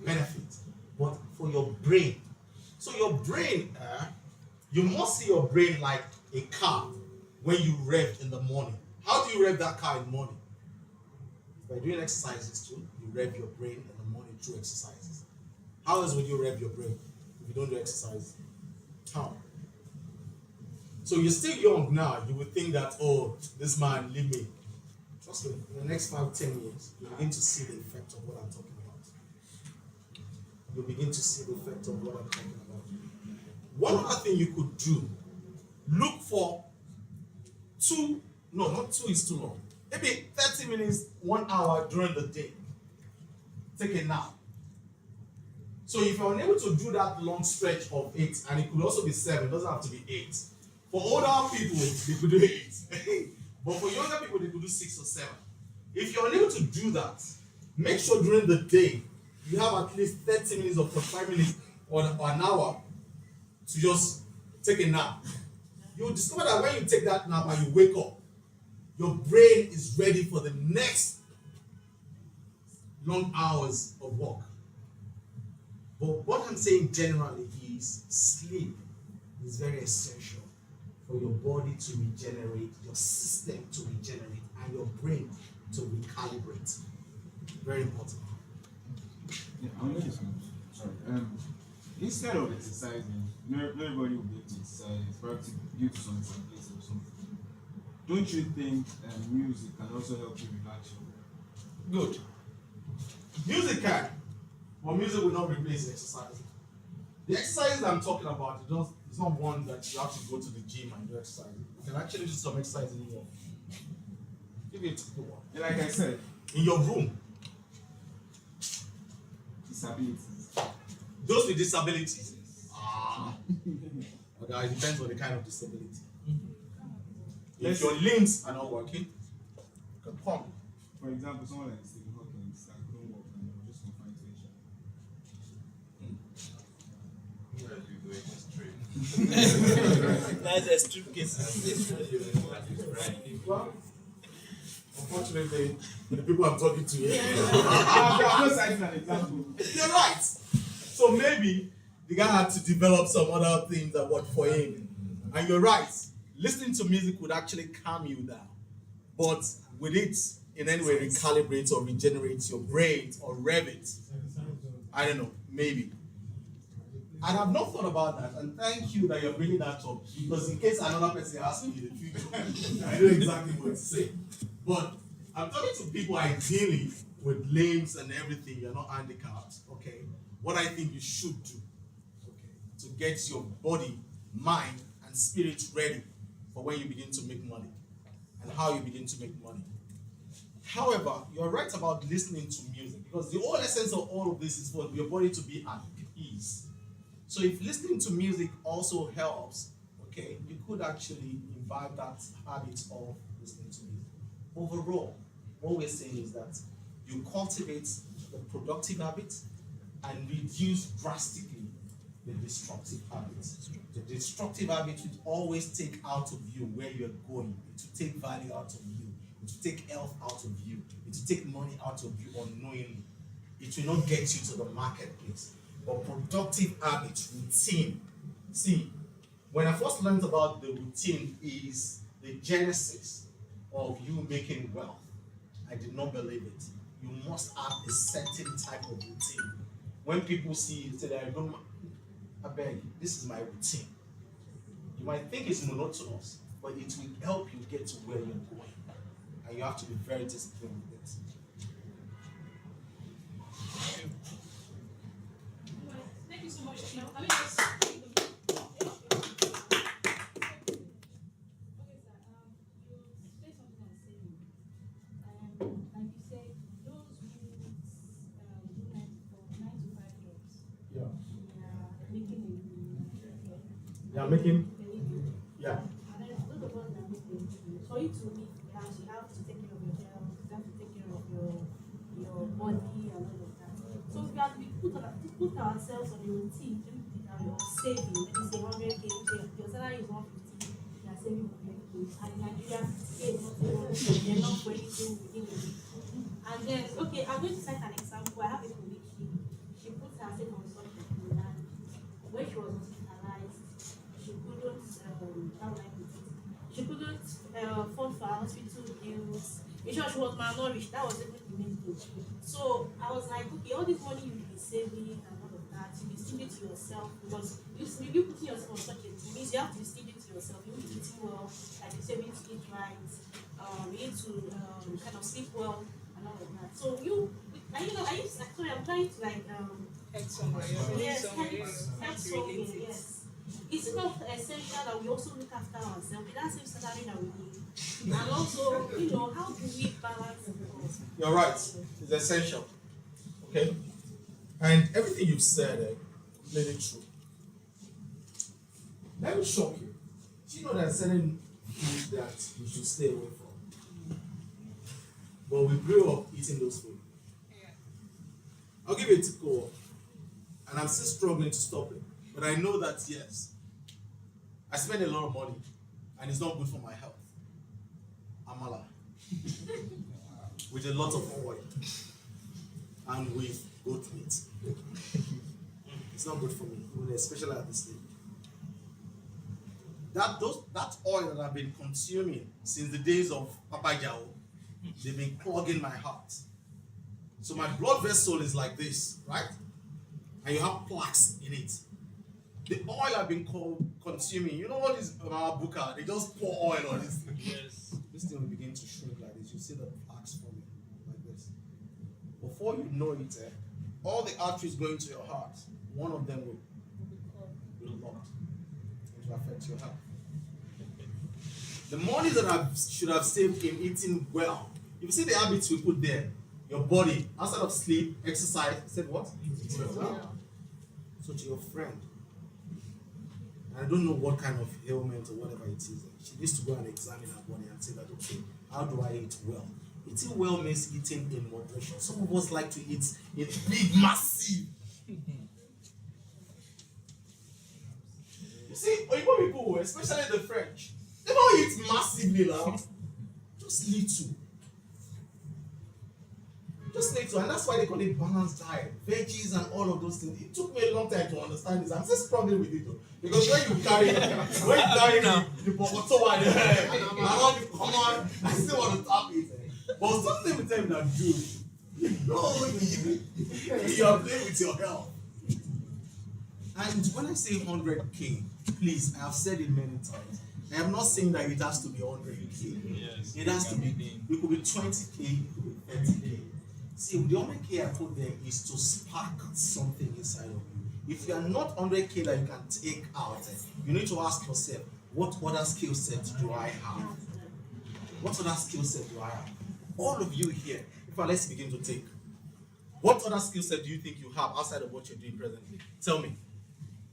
benefit, but for your brain. So your brain, you must see your brain like a car when you rev in the morning. How do you rev that car in the morning? By doing exercises too, you rev your brain in the morning through exercises. How else would you rev your brain if you don't do exercise? How? So you're still young now. You would think that, oh, this man, leave me. Trust me, in the next 5-10 years, you'll begin to see the effect of what I'm talking about. You'll begin to see the effect of what I'm talking about. One other thing you could do, look for not 2 is too long. Maybe 30 minutes, 1 hour during the day. Take a nap. So if you're unable to do that long stretch of 8, and it could also be 7, it doesn't have to be 8. For older people, they could do 8. But for younger people, they could do 6 or 7. If you're unable to do that, make sure during the day, you have at least 30 minutes or 45 minutes or an hour to just take a nap. You'll discover that when you take that nap and you wake up, your brain is ready for the next long hours of work. But what I'm saying generally is sleep is very essential for your body to regenerate, your system to regenerate, and your brain to recalibrate. Very important. Yeah, I'm going to sorry. Instead of exercising, not everybody will be able to exercise, perhaps due to some place or something. Don't you think music can also help you relax your brain? Good. Music can, but music will not replace exercise. The exercises I'm talking about, it's not one that you have to go to the gym and do exercise. You can actually do some exercise in your Give it a one. And like I said, In your room. disabilities. Those with disabilities. Okay, it depends on the kind of disability. If your limbs are not working, you can come. For example, someone like Stephen Hawking, I couldn't walk and I was just confined to a chair. That's extreme cases. Well, unfortunately, the people I'm talking to here. I'm just citing an example. You're right. So maybe the guy had to develop some other things that worked for him. And you're right. Listening to music would actually calm you down. But would it in any way recalibrate or regenerate your brain or rev it? I don't know. Maybe. And I've not thought about that. And thank you that you're bringing that up. Because in case another person asks me in the future, I know exactly what to say. But I'm talking to people ideally with limbs and everything. You're not handicapped. Okay. What I think you should do. Okay. To get your body, mind, and spirit ready for when you begin to make money and how you begin to make money. However, you're right about listening to music because the whole essence of all of this is for your body to be at peace. So if listening to music also helps, okay, you could actually imbibe that habit of listening to music. Overall, what we're saying is that you cultivate the productive habits and reduce drastically the destructive habits. The destructive habits would always take out of you where you're going. It will take value out of you. It will take health out of you. It will take money out of you unknowingly. It will not get you to the marketplace. But productive habits, routine. See, when I first learned about the routine is the genesis of you making wealth, I did not believe it. You must have a certain type of routine. When people see you, say, I beg, this is my routine. You might think it's monotonous, but it will help you get to where you're going. And you have to be very disciplined with it. Thank you so much. Now, I mean, just okay, sir. You say something on saving. Like you said, those who do 9 to 5 jobs, Yeah. making Yeah, making. Yeah. And then those of us that make the for you to live, you have to take care of your health, you have to take care of your body and all of that. So we put ourselves on a routine of saving. Let me say 100K, your salary is 150, you are saving 100K. And in Nigeria, 50K is not enough for anything within a week. And then, okay, I'm going to cite an example. I have a colleague, she put herself on something, and when she was hospitalized, she couldn't, how would I put it? She couldn't fund for her hospital bills. In short, she was malnourished. That was even the main thing. So I was like, okay, all this money you've been saving and all of that, you distribute to yourself because you putting yourself on such a thing means you have to distribute to yourself. You need to eat well, like you said, you need to eat right. You need to kind of sleep well and all of that. So I'm trying to like Head somewhere. yes, Somewhere. help solving, yes. It's not essential that we also look after ourselves with that same salary that we need. And also, how do we balance it all? You're right. It's essential. Okay? And everything you've said, completely true. Let me shock you. Do you know there are certain foods that we should stay away from? But we grew up eating those food. Yeah. I'll give you a typical, and I'm still struggling to stop it. But I know that yes, I spend a lot of money, and it's not good for my health. Amala, with a lot of oil, and with goat meat. It's not good for me, especially at this stage. That oil that I've been consuming since the days of Papa Jao, they've been clogging my heart. So my blood vessel is like this, right? And you have plaques in it. The oil I've been consuming, you know what is buka? They just pour oil on this thing. Yes. This thing will begin to shrink like this. You see the plaques forming like this. Before you know it, all the arteries going to your heart, one of them will lock. It will affect your health. The money that I should have saved in eating well, if you see the habits we put there, your body, outside of sleep, exercise, said what? Eat well. So to your friend, I don't know what kind of ailment or whatever it is, she needs to go and examine her body and say that, okay, how do I eat well? Eating well means eating in moderation. Some of us like to eat in big, massive. You see, Oyibo people, especially the French, they don't eat massively now. Just little. Just little. And that's why they call it balanced diet. Veggies and all of those things. It took me a long time to understand this. I'm still struggling with it though. Because when you carry the pokoto and the hair, and all the common, I still want to tap it. But something with them that do, you are playing with your health. And when I say 100K, please, I have said it many times. I am not saying that it has to be 100K. Yes. It has to be, it could be 20K, it could be 30K. See, the 100K I put there is to spark something inside of you. If you are not 100K that you can take out, you need to ask yourself, what other skill set do I have? What other skill set do I have? All of you here, let's begin to take. What other skill set do you think you have outside of what you're doing presently? Tell me.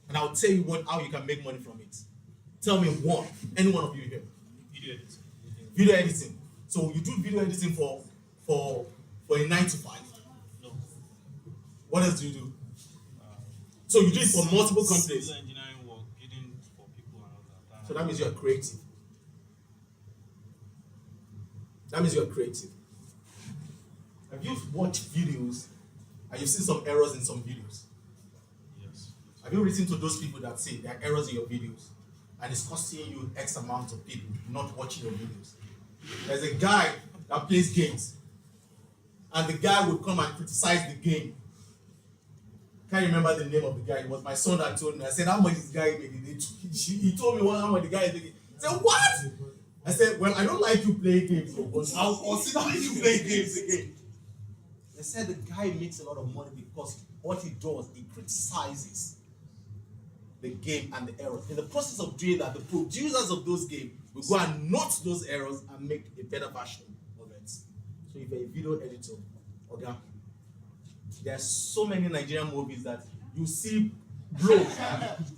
And I'll tell you how you can make money from it. Tell me one. Any one of you here. Video editing. Video editing. So you do video editing for a 9 to 5. No. What else do you do? So you do it for multiple companies. Civil engineering work, bidding for people and all that. So that means you're creative. That means you're creative. Have you watched videos and you've seen some errors in some videos? Yes. Have you written to those people that say there are errors in your videos and it's costing you X amount of people not watching your videos? There's a guy that plays games and the guy would come and criticize the game. Can't remember the name of the guy. It was my son that told me. I said, how much is the guy making? He told me how much the guy is making. I said, what? I said, well, I don't like you playing games, but I'll consider you playing games again. They said the guy makes a lot of money because what he does, he criticizes the game and the errors. In the process of doing that, the producers of those games will go and note those errors and make a better version of it. So if you're a video editor, okay, there's so many Nigerian movies that you see blow,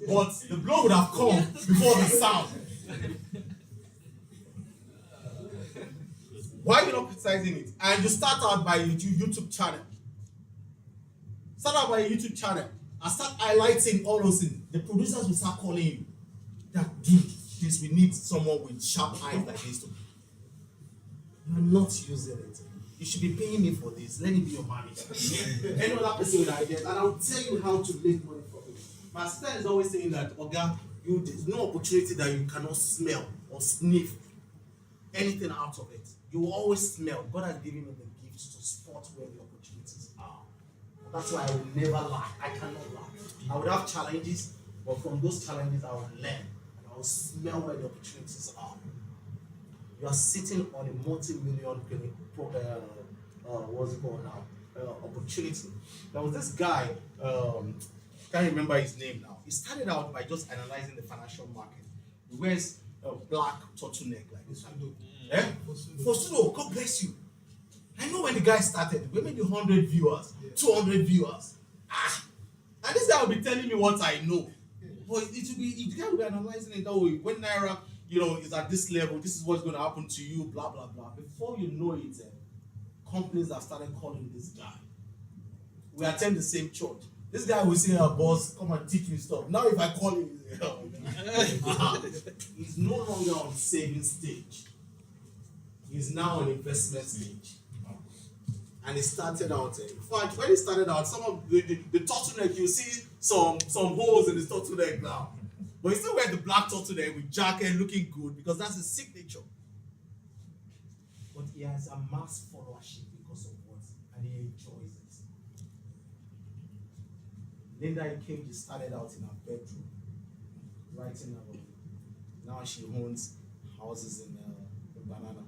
but the blow would have come before the sound. Why are you not criticizing it? And you start out by a YouTube channel. Start out by a YouTube channel and start highlighting all those things. The producers will start calling you. That dude, this we need someone with sharp eyes like this. You're not using it. You should be paying me for this. Let me be your manager. Any other person with ideas, and I'll tell you how to make money from it. My sister is always saying that, Oga, there's no opportunity that you cannot smell or sniff anything out of it. You will always smell. God has given me the gift to spot where the opportunities are. That's why I will never lack. I cannot lack. I would have challenges, but from those challenges I will learn and I will smell where the opportunities are. You are sitting on a multi-million what's it called now? Opportunity. There was this guy, can't remember his name now. He started out by just analyzing the financial market. He wears a black turtleneck like this. Eh? For Sudo, God bless you. I know when the guy started, we maybe 100 viewers, 200 viewers. And this guy will be telling me what I know. But the guy will be analyzing it that way. When Naira, is at this level, this is what's going to happen to you, blah, blah, blah. Before you know it, companies have started calling this guy. We attend the same church. This guy will say, boss, come and teach me stuff. Now if I call him, he's no longer on saving stage. He's now on investment stage. And he started out, in fact, when he started out, some of the turtleneck, you see some holes in his turtleneck now. But he still wears the black turtleneck with jacket looking good because that's his signature. But he has amassed followership because of what? And he enjoys it. Linda Ikeji started out in her bedroom, writing about it. Now she owns houses in Banana.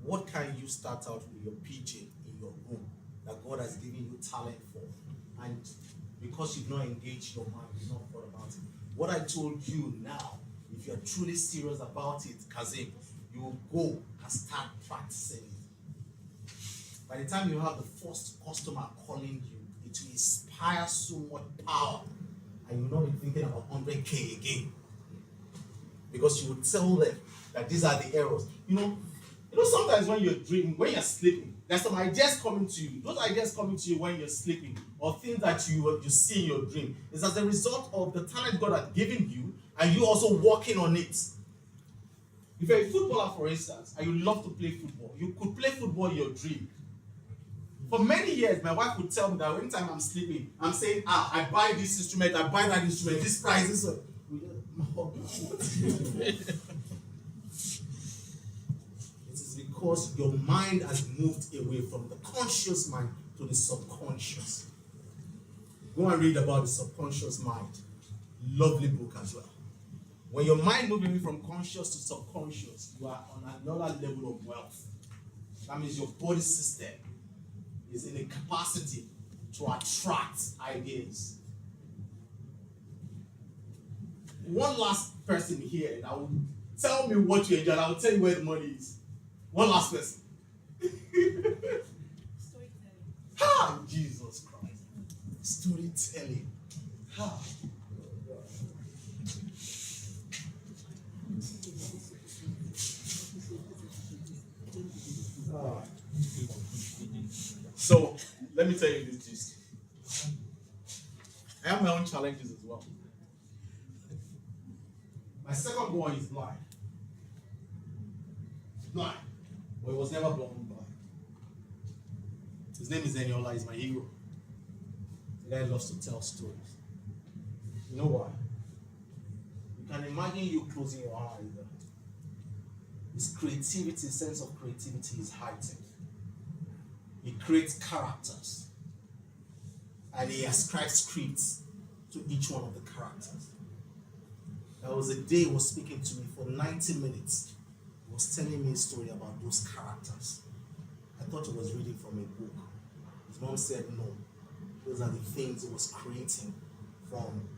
What can you start out with your PJ in your room that God has given you talent for? And because you've not engaged your mind, you've not thought about it. What I told you now, if you're truly serious about it, Kazim, you will go and start practicing it. By the time you have the first customer calling you, it will inspire so much power, and you will not be thinking about 100K again. Because you will tell them that these are the errors. Sometimes when you're dreaming, when you're sleeping, there's some ideas coming to you. Those ideas coming to you when you're sleeping, or things that you see in your dream, is as a result of the talent God has given you, and you also working on it. If you're a footballer, for instance, and you love to play football, you could play football in your dream. For many years, my wife would tell me that anytime I'm sleeping, I'm saying, I buy this instrument, I buy that instrument, this price, this one. Because your mind has moved away from the conscious mind to the subconscious. Go and read about the subconscious mind. Lovely book as well. When your mind moves away from conscious to subconscious, you are on another level of wealth. That means your body system is in a capacity to attract ideas. One last person here that will tell me what you enjoy, I will tell you where the money is. One last person. Storytelling. Jesus Christ. Storytelling. So, let me tell you this gist. I have my own challenges as well. My second boy is blind. blind, but he was never born blind. His name is Eniola, he's my hero. The guy loves to tell stories. You know why? You can imagine you closing your eyes. His creativity, sense of creativity is heightened. He creates characters and he ascribes scripts to each one of the characters. There was a day he was speaking to me for 90 minutes. He was telling me a story about those characters. I thought he was reading from a book. His mom said no. Those are the things he was creating from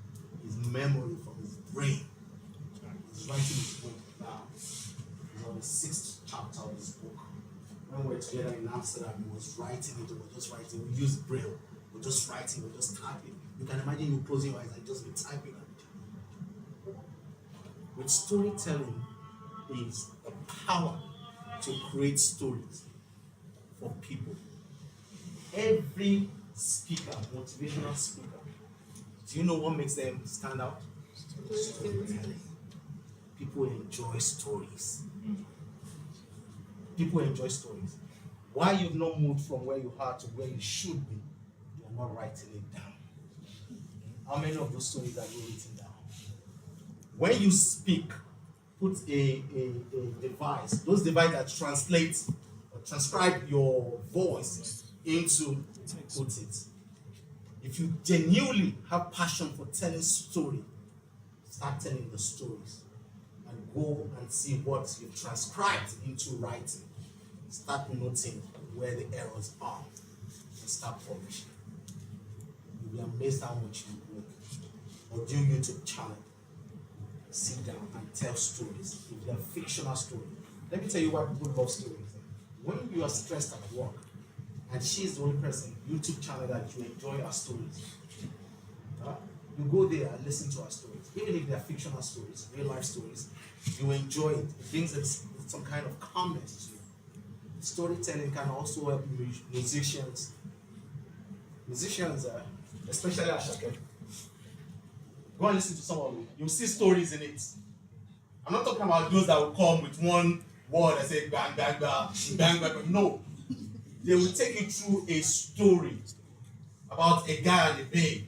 his memory, from his brain. He's writing his book now. He's on the 6th chapter of his book. When we were together in Amsterdam, he was writing it, he was just writing. We used Braille. We're just writing, we're just typing. You can imagine you closing your eyes and just be typing. With storytelling is the power to create stories for people. Every speaker, motivational speaker, do you know what makes them stand out? Storytelling. People enjoy stories. People enjoy stories. Why you've not moved from where you are to where you should be, you're not writing it down. How many of those stories are you writing down? When you speak, put a device, those devices that translate or transcribe your voice into put it. If you genuinely have passion for telling story, start telling the stories and go and see what you've transcribed into writing. Start noting where the errors are and start publishing. You'll be amazed how much you work. Or do YouTube channel. Sit down and tell stories. If they're fictional stories. Let me tell you why people love stories. When you are stressed at work, and she's the only person, YouTube channel that you enjoy her stories. You go there and listen to her stories. Even if they're fictional stories, real life stories, you enjoy it. It brings some kind of calmness to you. Storytelling can also help musicians. Musicians, especially Ashake. Go and listen to some of it. You'll see stories in it. I'm not talking about those that will come with one word and say bang, bang, bang, bang, bang, bang. No. They will take you through a story about a guy and a babe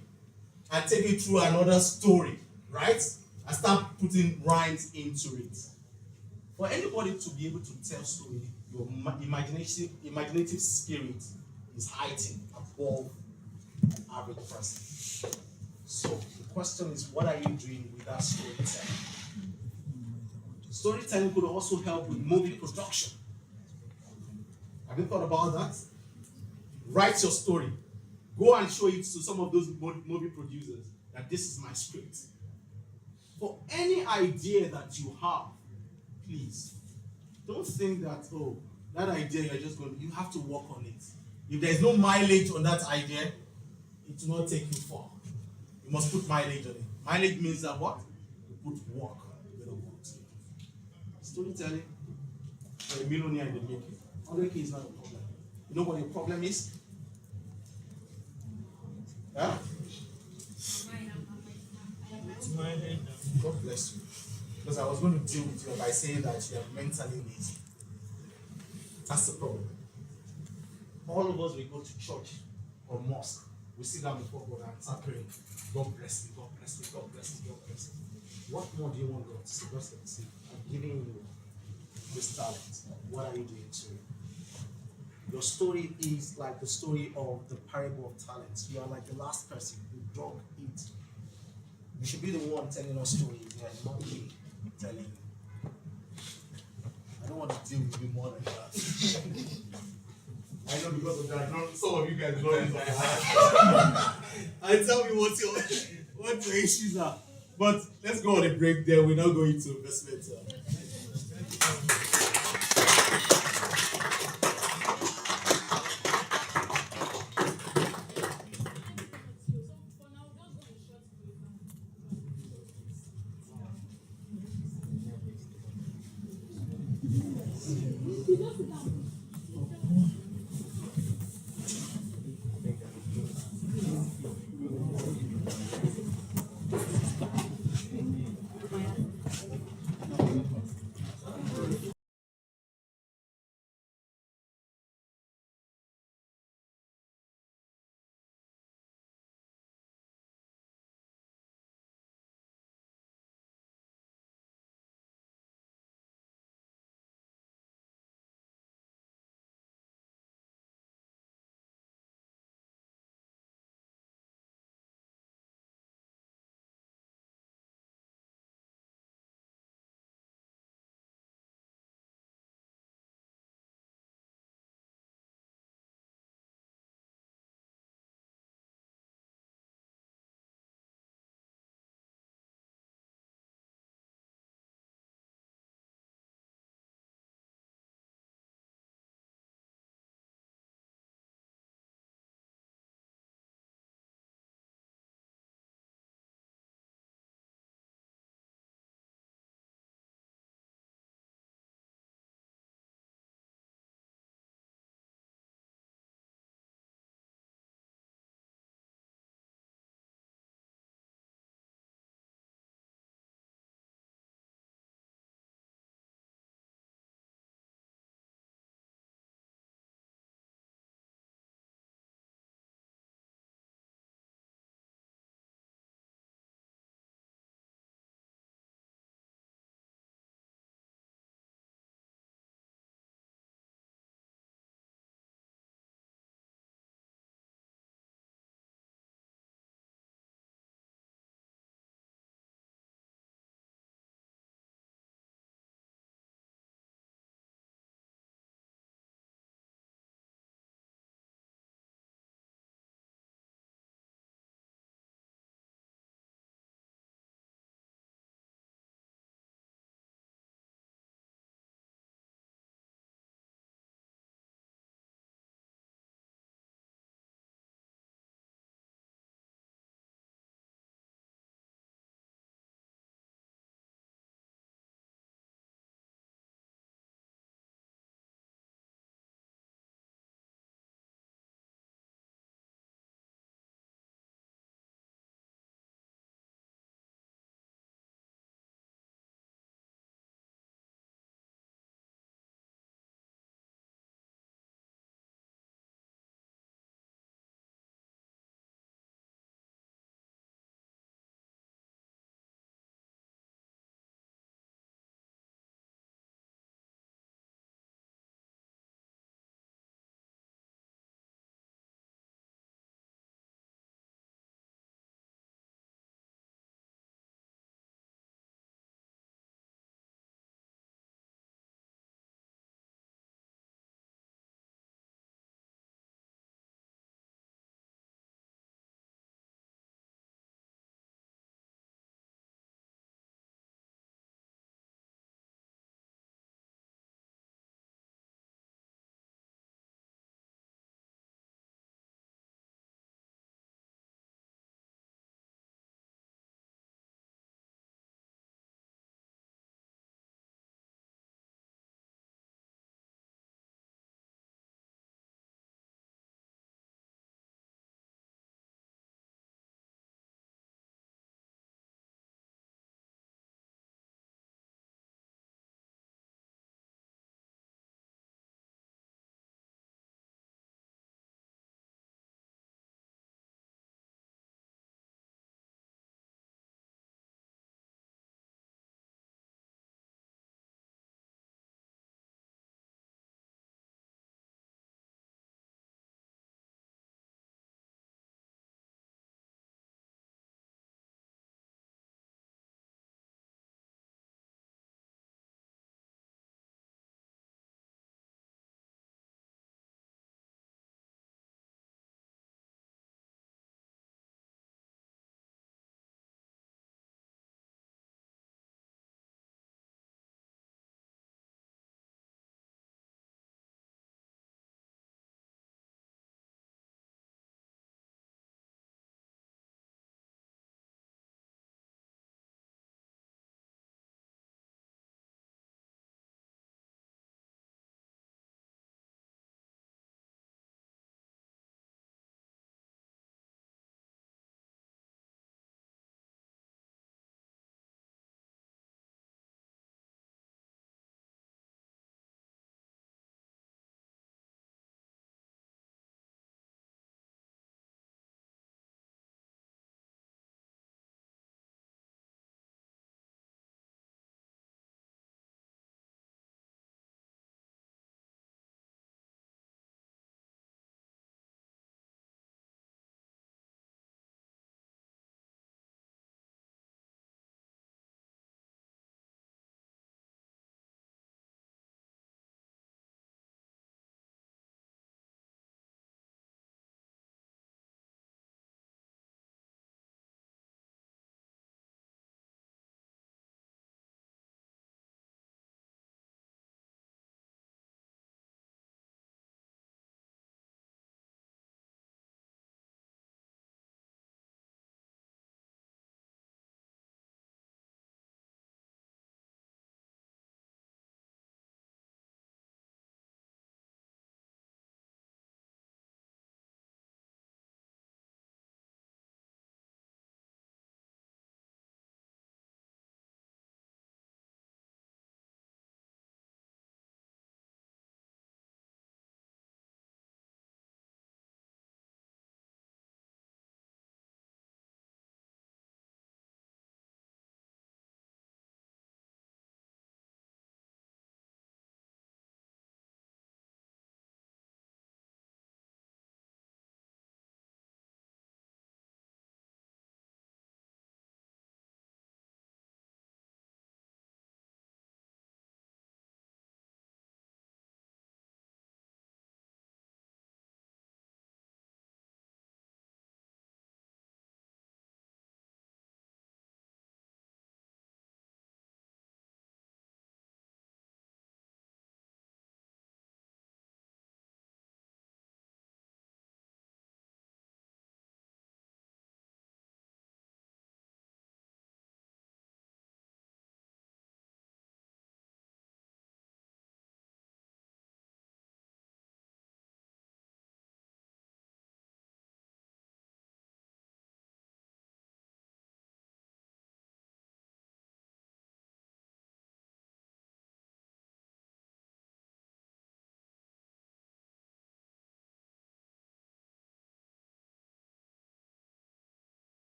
and take you through another story, right? And start putting rhymes into it. For anybody to be able to tell story, your imaginative spirit is heightened above an average person. So the question is, what are you doing with that storytelling? Storytelling could also help with movie production. Have you thought about that? Write your story. Go and show it to some of those movie producers that this is my script. For any idea that you have, please, don't think that, oh, that idea you're just going to, you have to work on it. If there's no mileage on that idea, it will not take you far. You must put mileage on it. Mileage means that what? You put work. Storytelling, you're a millionaire in the making. 100K is not a problem. You know what your problem is? Huh? God bless you. Because I was going to deal with you by saying that you are mentally lazy. That's the problem. All of us, we go to church or mosque. We sit down before God and start praying. God bless me, God bless me, God bless me, God bless me. What more do you want God to say? Just let's see. I'm giving you this talent. What are you doing to it? Your story is like the story of the parable of talents. You are like the last person who dug it. You should be the one telling us stories, not me telling you. I don't want to deal with you more than that. I know because of that. Some of you guys know it. And tell me what your issues are. But let's go on a break there. We're not going to investment.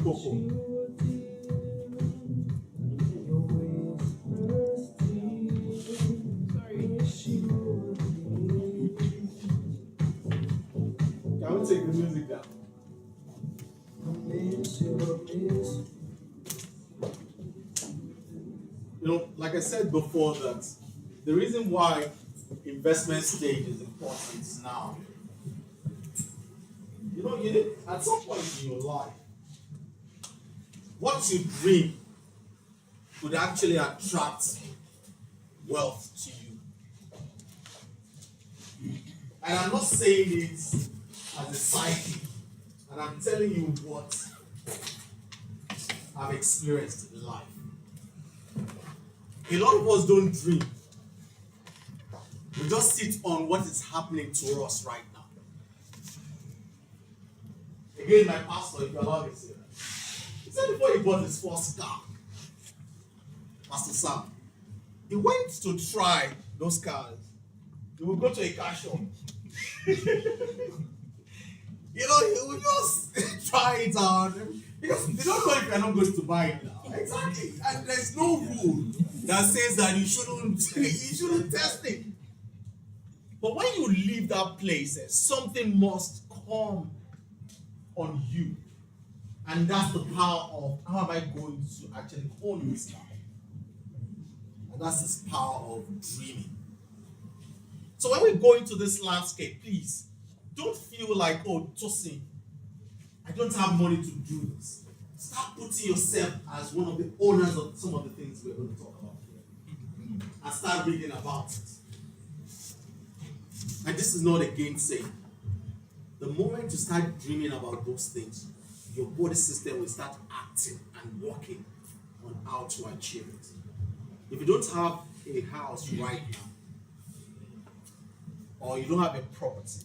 Coco. Can we take the music down? You know, like I said before, that the reason why investment stage is important now. You know, you need, at some point in your life, what you dream could actually attract wealth to you. And I'm not saying it as a psychic, and I'm telling you what I've experienced in life. A lot of us don't dream. We just sit on what is happening to us right now. Again, my pastor, if you allow me to say that, he said before he bought his first car, Pastor Sam, he went to try those cars. He would go to a car shop. You know, he would just try it out because they don't know if you're not going to buy it now. Exactly. And there's no rule that says that you shouldn't test it. But when you leave that place, something must come on you. And that's the power of how am I going to actually own this car? And that's this power of dreaming. So when we go into this landscape, please don't feel like, oh, Tosin, I don't have money to do this. Start putting yourself as one of the owners of some of the things we're going to talk about here. And start reading about it. And this is not a gainsaying. The moment you start dreaming about those things, your body system will start acting and working on how to achieve it. If you don't have a house right now, or you don't have a property,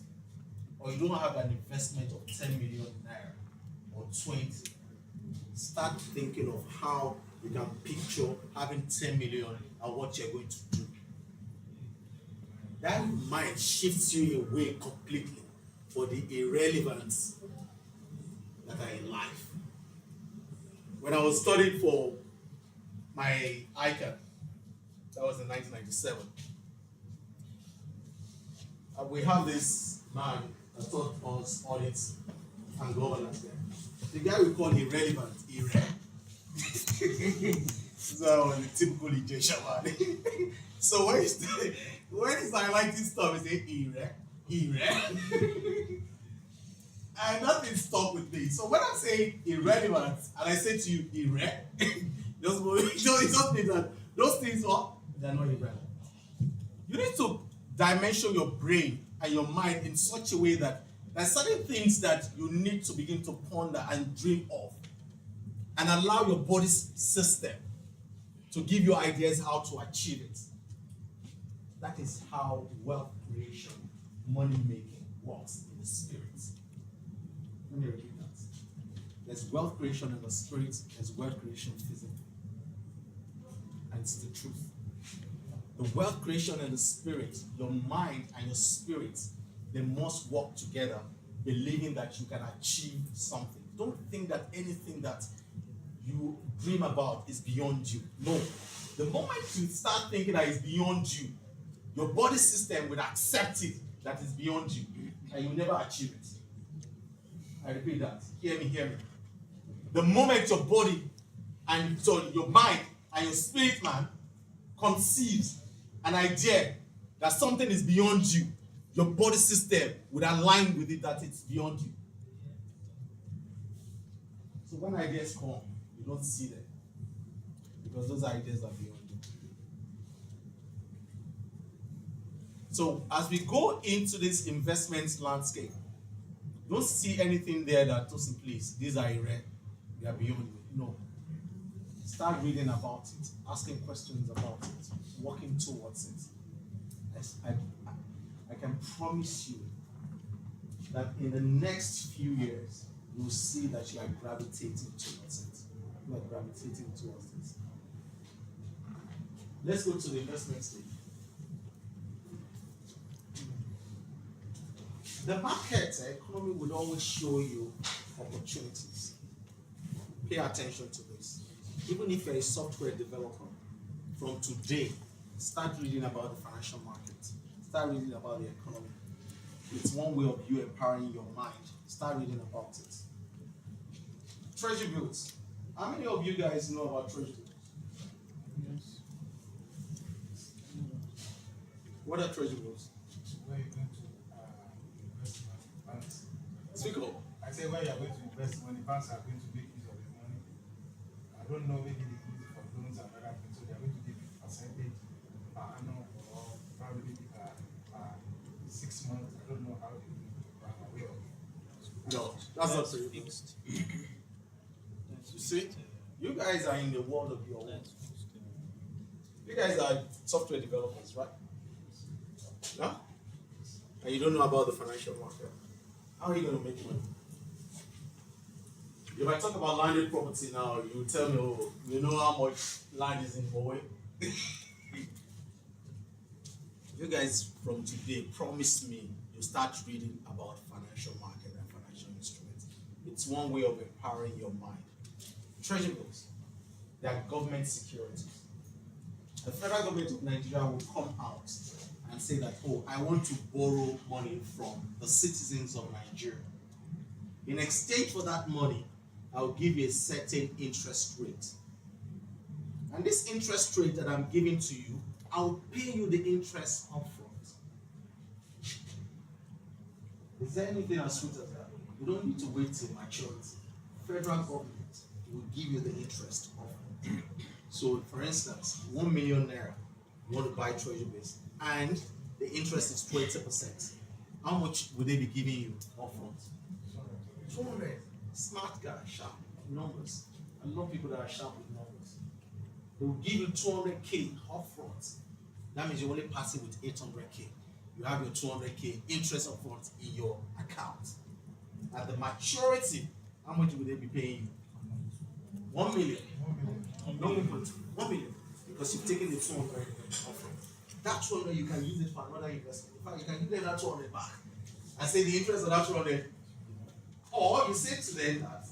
or you don't have an investment of 10 million naira or 20, start thinking of how you can picture having 10 million and what you're going to do. That mind shifts you away completely for the irrelevance that are in life. When I was studying for my ICANN, that was in 1997, we have this man that taught us audit and governance there. The guy we call irrelevant, so that was a typical Egyptian man. So when he's highlighting stuff, he say and nothing stuck with me. So when I say irrelevant and I say to you just mean that those things they're not irrelevant. You need to dimension your brain and your mind in such a way that there are certain things that you need to begin to ponder and dream of, and allow your body's system to give you ideas how to achieve it. That is how wealth creation, money making works in the spirit. Let me repeat that. There's wealth creation in the spirit, there's wealth creation physically. And it's the truth. The wealth creation in the spirit, your mind and your spirit, they must work together, believing that you can achieve something. Don't think that anything that you dream about is beyond you. No. The moment you start thinking that it's beyond you, your body system will accept it that it's beyond you, and you'll never achieve it. I repeat that. Hear me. The moment your body and your mind and your spirit man conceives an idea that something is beyond you, your body system would align with it that it's beyond you. So when ideas come, you don't see them because those ideas are beyond you. So as we go into this investment landscape, don't see anything there that Tosin, please, these are irre, they are beyond you. No. Start reading about it, asking questions about it, working towards it. I can promise you that in the next few years, you'll see that you are gravitating towards it. You are gravitating towards it. Let's go to the investment stage. The market economy would always show you opportunities. pay attention to this. Even if you're a software developer, from today, start reading about the financial market. Start reading about the economy. It's one way of you empowering your mind. Start reading about it. Treasury bills. How many of you guys know about treasury bills? What are treasury bills? Where you're going to invest money, banks. Speak up. I say where you're going to invest money, banks are going to make use of the money. I don't know, maybe they use it for loans and other things, so they're going to give you percentage per annum or probably per 6 months. I don't know how they do it, but I'm aware of it. No, that's not treasury bills. You see, you guys are in the world of your own. You guys are software developers, right? Yeah? And you don't know about the financial market. How are you going to make money? If I talk about landed property now, you tell me, oh, you know how much land is in Hawaii? You guys from today promise me you start reading about financial market and financial instruments. It's one way of empowering your mind. Treasury bills, they are government securities. The federal government of Nigeria will come out and say that, oh, I want to borrow money from the citizens of Nigeria. In exchange for that money, I'll give you a certain interest rate. And this interest rate that I'm giving to you, I'll pay you the interest upfront. Is there anything as sweet as that? You don't need to wait till maturity. Federal government will give you the interest upfront. So, for instance, 1 million naira, you want to buy treasury bills, and the interest is 20%. How much would they be giving you upfront? 200. Smart guy, sharp numbers. I love people that are sharp with numbers. They will give you 200k upfront. That means you're only passing with 800k. You have your 200k interest upfront in your account. At the maturity, how much will they be paying you? 1 million. 1 million. Because you've taken the 200 upfront. That 200 you can use it for another investment. In fact, you can give them that 200 back and say the interest of that 200. Or you say to them that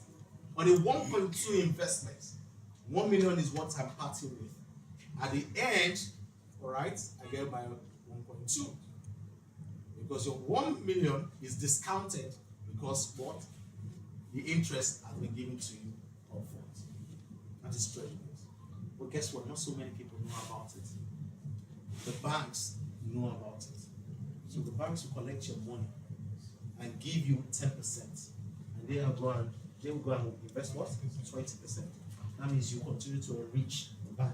on a 1.2 investment, 1 million is what I'm parting with. At the end, all right, I get my 1.2. Because your 1 million is discounted because what? The interest has been given to you upfront. That is treasury bills. But guess what? Not so many people know about it. The banks know about it. So the banks will collect your money and give you 10%. And they will go and invest what? 20%. That means you continue to enrich the bank.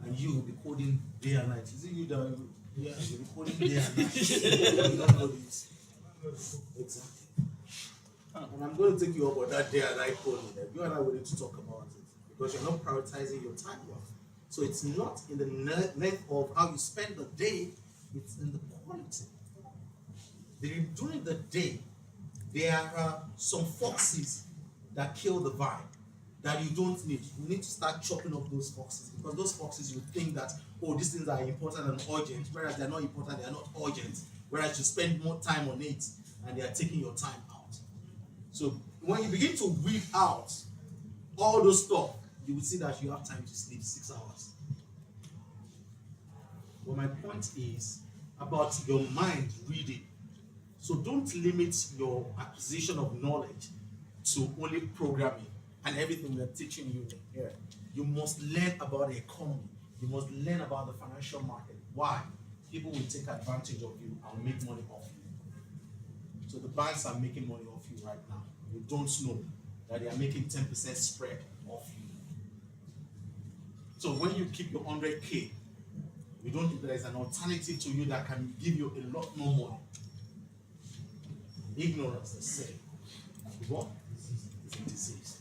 And you will be coding day and night. Is it you that you'll be coding day and night? You don't know this. Exactly. And I'm going to take you up on that day and night coding. You and I will need to talk about it because you're not prioritizing your time well. So it's not in the length of how you spend the day, it's in the quality. During the day, there are some foxes that kill the vine that you don't need. You need to start chopping off those foxes because those foxes you think that, oh, these things are important and urgent, whereas they're not important, they are not urgent, whereas you spend more time on it and they are taking your time out. So when you begin to weed out all those stuff, you will see that you have time to sleep 6 hours. But my point is about your mind reading. So don't limit your acquisition of knowledge to only programming and everything we're teaching you here. You must learn about the economy. You must learn about the financial market. Why? People will take advantage of you and make money off you. So the banks are making money off you right now. You don't know that they are making 10% spread off you. So when you keep your 100k, you don't think there is an alternative to you that can give you a lot more money. Ignorance, they say. What? It's a disease.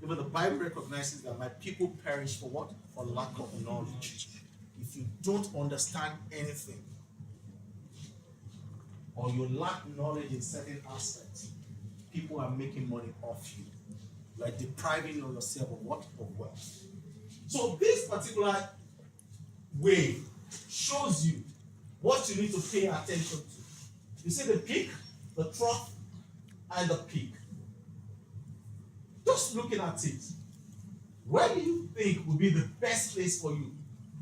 Even the Bible recognizes that my people perish for what? For lack of knowledge. If you don't understand anything, or you lack knowledge in certain aspects, people are making money off you. Like depriving yourself of what? Of wealth. So this particular way shows you what you need to pay attention to. You see the peak, the trough, and the peak. Just looking at it, where do you think would be the best place for you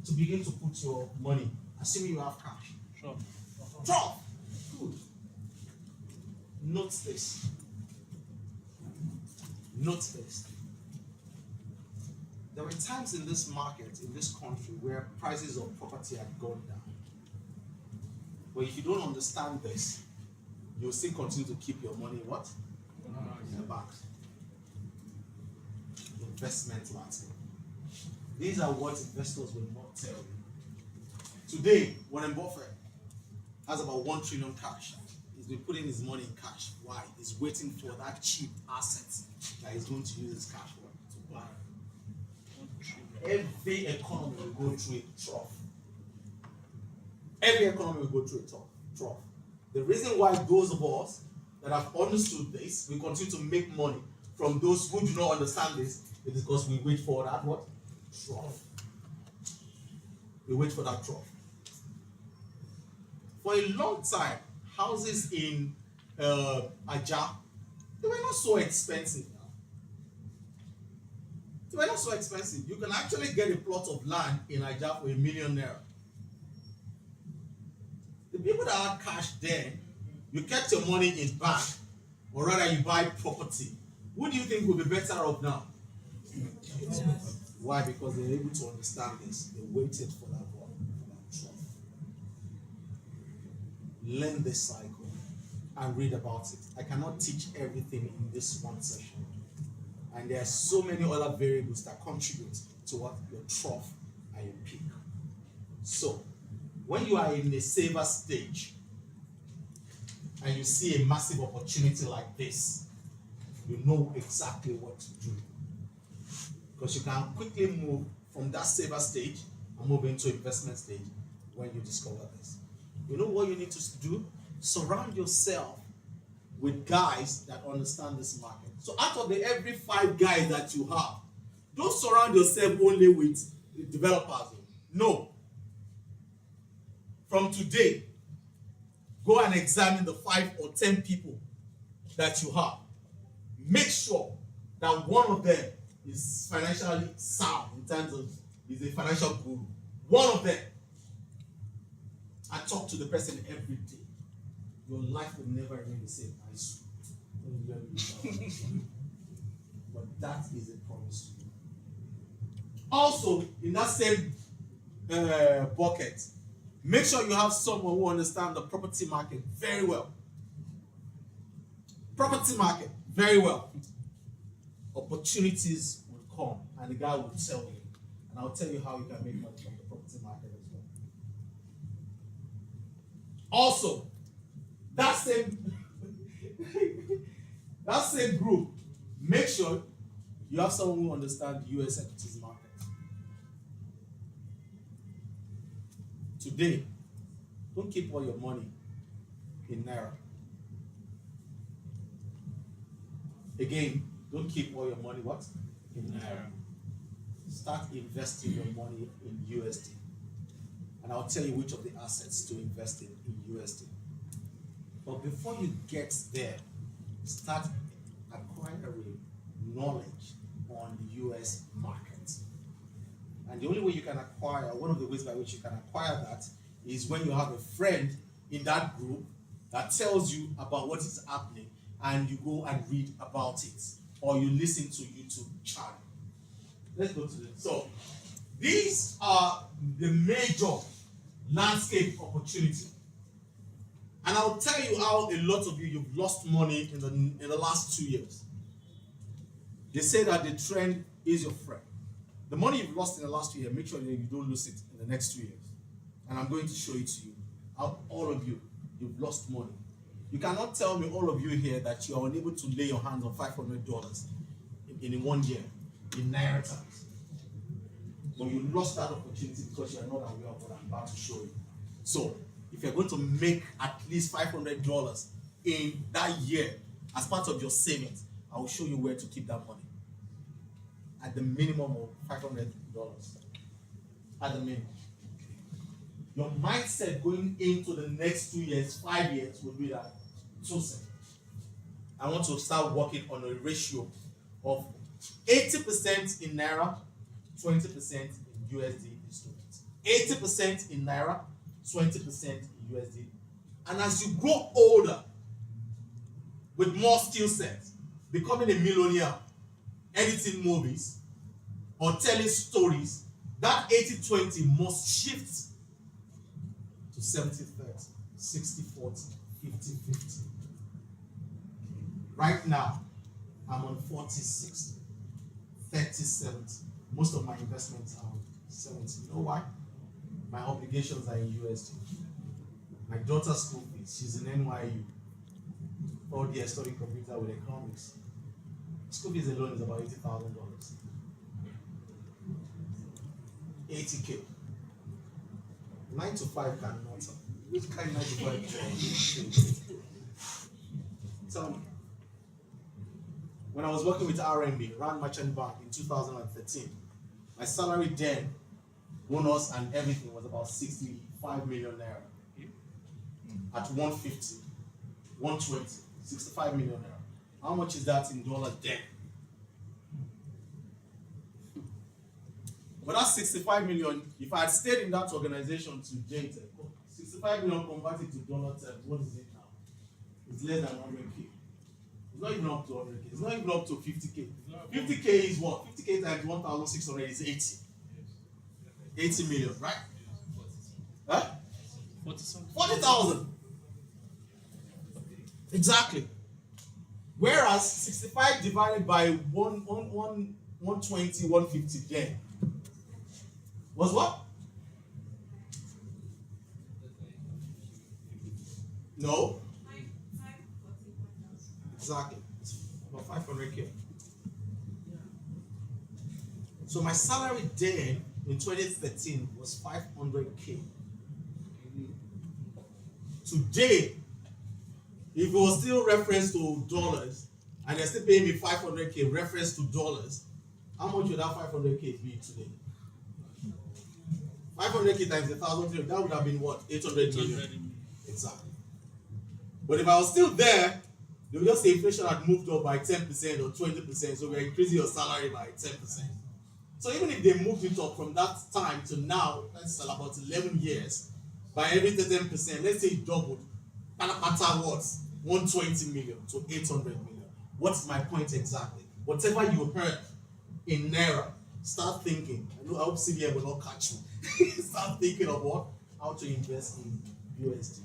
to begin to put your money, assuming you have cash? Sure. Drop. Good. Note this. Note this. There were times in this market, in this country, where prices of property had gone down. But if you don't understand this, you'll still continue to keep your money what? In the bank. Investment landscape. These are what investors will not tell you. Today, Warren Buffett has about 1 trillion cash. He's been putting his money in cash. Why? He's waiting for that cheap asset that he's going to use his cash for to buy. Every economy will go through a trough. Every economy will go through a trough. The reason why those of us that have understood this, we continue to make money from those who do not understand this, is because we wait for that what? Trough. We wait for that trough. For a long time, houses in Aja, they were not so expensive now. They were not so expensive. You can actually get a plot of land in Aja for ₦1 million. The people that had cash then, you kept your money in bank, or rather you buy property. Who do you think will be better off now? Why? Because they're able to understand this. They waited for that one, for that trough. Learn this cycle and read about it. I cannot teach everything in this one session. And there are so many other variables that contribute to what your trough and your peak. So, when you are in a saver stage and you see a massive opportunity like this, you know exactly what to do. Because you can quickly move from that saver stage and move into investment stage when you discover this. You know what you need to do? Surround yourself with guys that understand this market. So out of the every 5 guys that you have, don't surround yourself only with developers. No. From today, go and examine the 5 or 10 people that you have. Make sure that one of them is financially sound in terms of is a financial guru. One of them. I talk to the person every day. Your life will never remain the same. I swear. But that is a promise to you. Also, in that same bucket, make sure you have someone who understands the property market very well. Property market very well. Opportunities will come and the guy will tell you. And I'll tell you how you can make money from the property market as well. Also, that same group, make sure you have someone who understands the US equities market. Today, don't keep all your money in Naira. Again, don't keep all your money what? In Naira. Start investing your money in USD. And I'll tell you which of the assets to invest in USD. But before you get there, start acquiring knowledge on the US market. And the only way you can acquire, one of the ways by which you can acquire that is when you have a friend in that group that tells you about what is happening and you go and read about it or you listen to YouTube channel. Let's go to this. So, these are the major landscape opportunity. And I'll tell you how a lot of you've lost money in the last 2 years. They say that the trend is your friend. The money you've lost in the last 2 years, make sure that you don't lose it in the next 2 years. And I'm going to show it to you. How all of you've lost money. You cannot tell me, all of you here, that you are unable to lay your hands on $500 in 1 year, in Naira terms. But you lost that opportunity because you are not aware of what I'm about to show you. So, if you're going to make at least $500 in that year as part of your savings, I will show you where to keep that money. At the minimum of $500. At the minimum. Your mindset going into the next 2 years, 5 years will be that Tosin, I want to start working on a ratio of 80% in Naira, 20% in USD instruments. 80% in Naira, 20% in USD. And as you grow older, with more skill sets, becoming a millionaire, editing movies, or telling stories, that 80-20 must shift to 70-30, 60-40, 50-50. Right now, I'm on 40-60, 30-70. Most of my investments are on 70. You know why? My obligations are in USD. My daughter's school fees, she's in NYU. All year studying computer with economics. School fees alone is about $80,000. 80K. 9 to 5 cannot. Which kind of 9 to 5 job? Tell me. When I was working with RMB, Rand Merchant Bank in 2013, my salary then, bonus and everything, was about 65 million naira. At 150, 120, 65 million naira. How much is that in dollar then? But that's 65 million. If I had stayed in that organization today, 65 million converted to dollar terms, what is it now? It's less than 100K. It's not even up to 100K. It's not even up to 50K. 50K is what? 50K times 1,600 is 80. 80 million, right? Huh? 40,000. Exactly. Whereas 65 divided by 120, 150 then was what? No. Exactly. About 500K. So my salary then in 2013 was 500K. Today, if it was still reference to dollars and they're still paying me 500K reference to dollars, how much would that 500K be today? 500K times 1,000, that would have been what? 800 million. Exactly. But if I was still there, they would just say inflation had moved up by 10% or 20%, so we're increasing your salary by 10%. So even if they moved it up from that time to now, that's about 11 years, by every 10%, let's say it doubled, matter what? 120 million to 800 million. What's my point exactly? Whatever you heard in Naira, start thinking. I know I hope CBN will not catch you. Start thinking of what? How to invest in USD.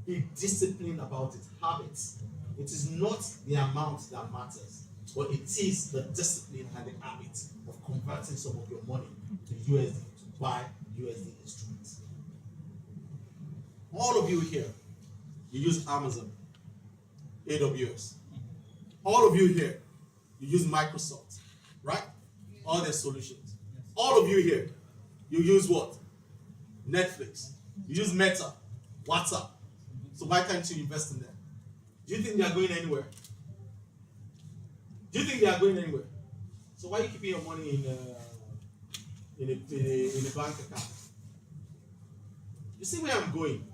Be disciplined about it. Habits. It is not the amount that matters, but it is the discipline and the habit of converting some of your money to USD to buy USD instruments. All of you here, you use Amazon, AWS. All of you here, you use Microsoft, right? All their solutions. All of you here, you use what? Netflix. You use Meta, WhatsApp. So why can't you invest in them? Do you think they are going anywhere? Do you think they are going anywhere? So why are you keeping your money in a bank account? You see where I'm going?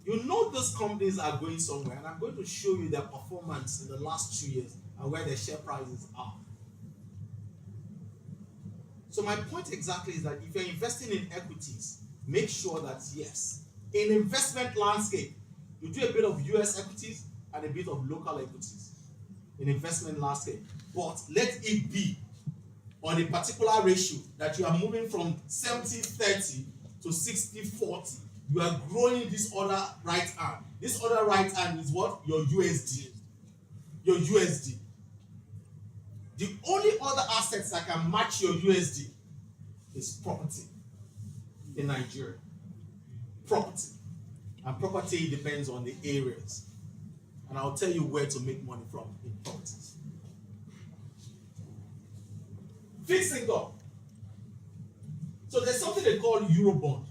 You know those companies are going somewhere, and I'm going to show you their performance in the last 2 years and where their share prices are. So my point exactly is that if you're investing in equities, make sure that yes, in investment landscape, you do a bit of US equities and a bit of local equities in investment landscape. But let it be on a particular ratio that you are moving from 70-30 to 60-40. You are growing this other right arm. This other right arm is what? Your USD. Your USD. The only other assets that can match your USD is property in Nigeria. Property. And property depends on the areas. And I'll tell you where to make money from in properties. Fixed income. So there's something they call Eurobond.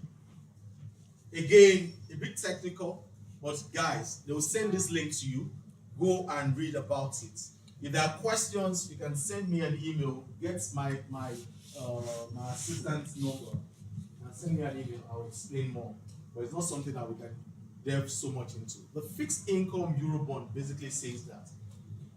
Again, a bit technical, but guys, they will send this link to you. Go and read about it. If there are questions, you can send me an email. Get my assistant's number and send me an email. I'll explain more. But it's not something that we can delve so much into. The fixed income Eurobond basically says that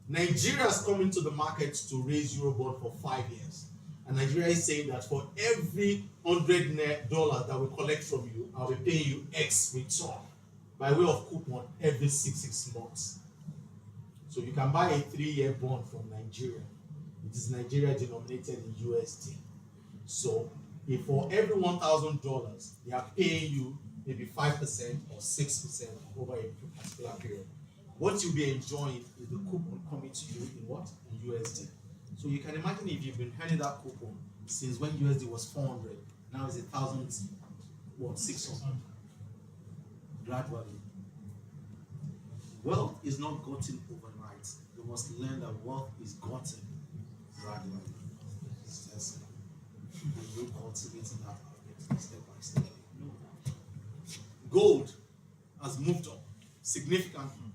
Nigeria has come into the market to raise Eurobond for 5 years. And Nigeria is saying that for every $100 that we collect from you, I'll be paying you X return by way of coupon every six months. So you can buy a 3-year bond from Nigeria. It is Nigeria denominated in USD. So if for every $1,000, they are paying you maybe 5% or 6% over a particular period, what you'll be enjoying is the coupon coming to you in what? In USD. So you can imagine if you've been handing that coupon since when USD was 400, now it's 1,600. Gradually. Wealth is not gotten overnight. You must learn that wealth is gotten gradually. It's just and you cultivating that habit step by step. Gold has moved up significantly.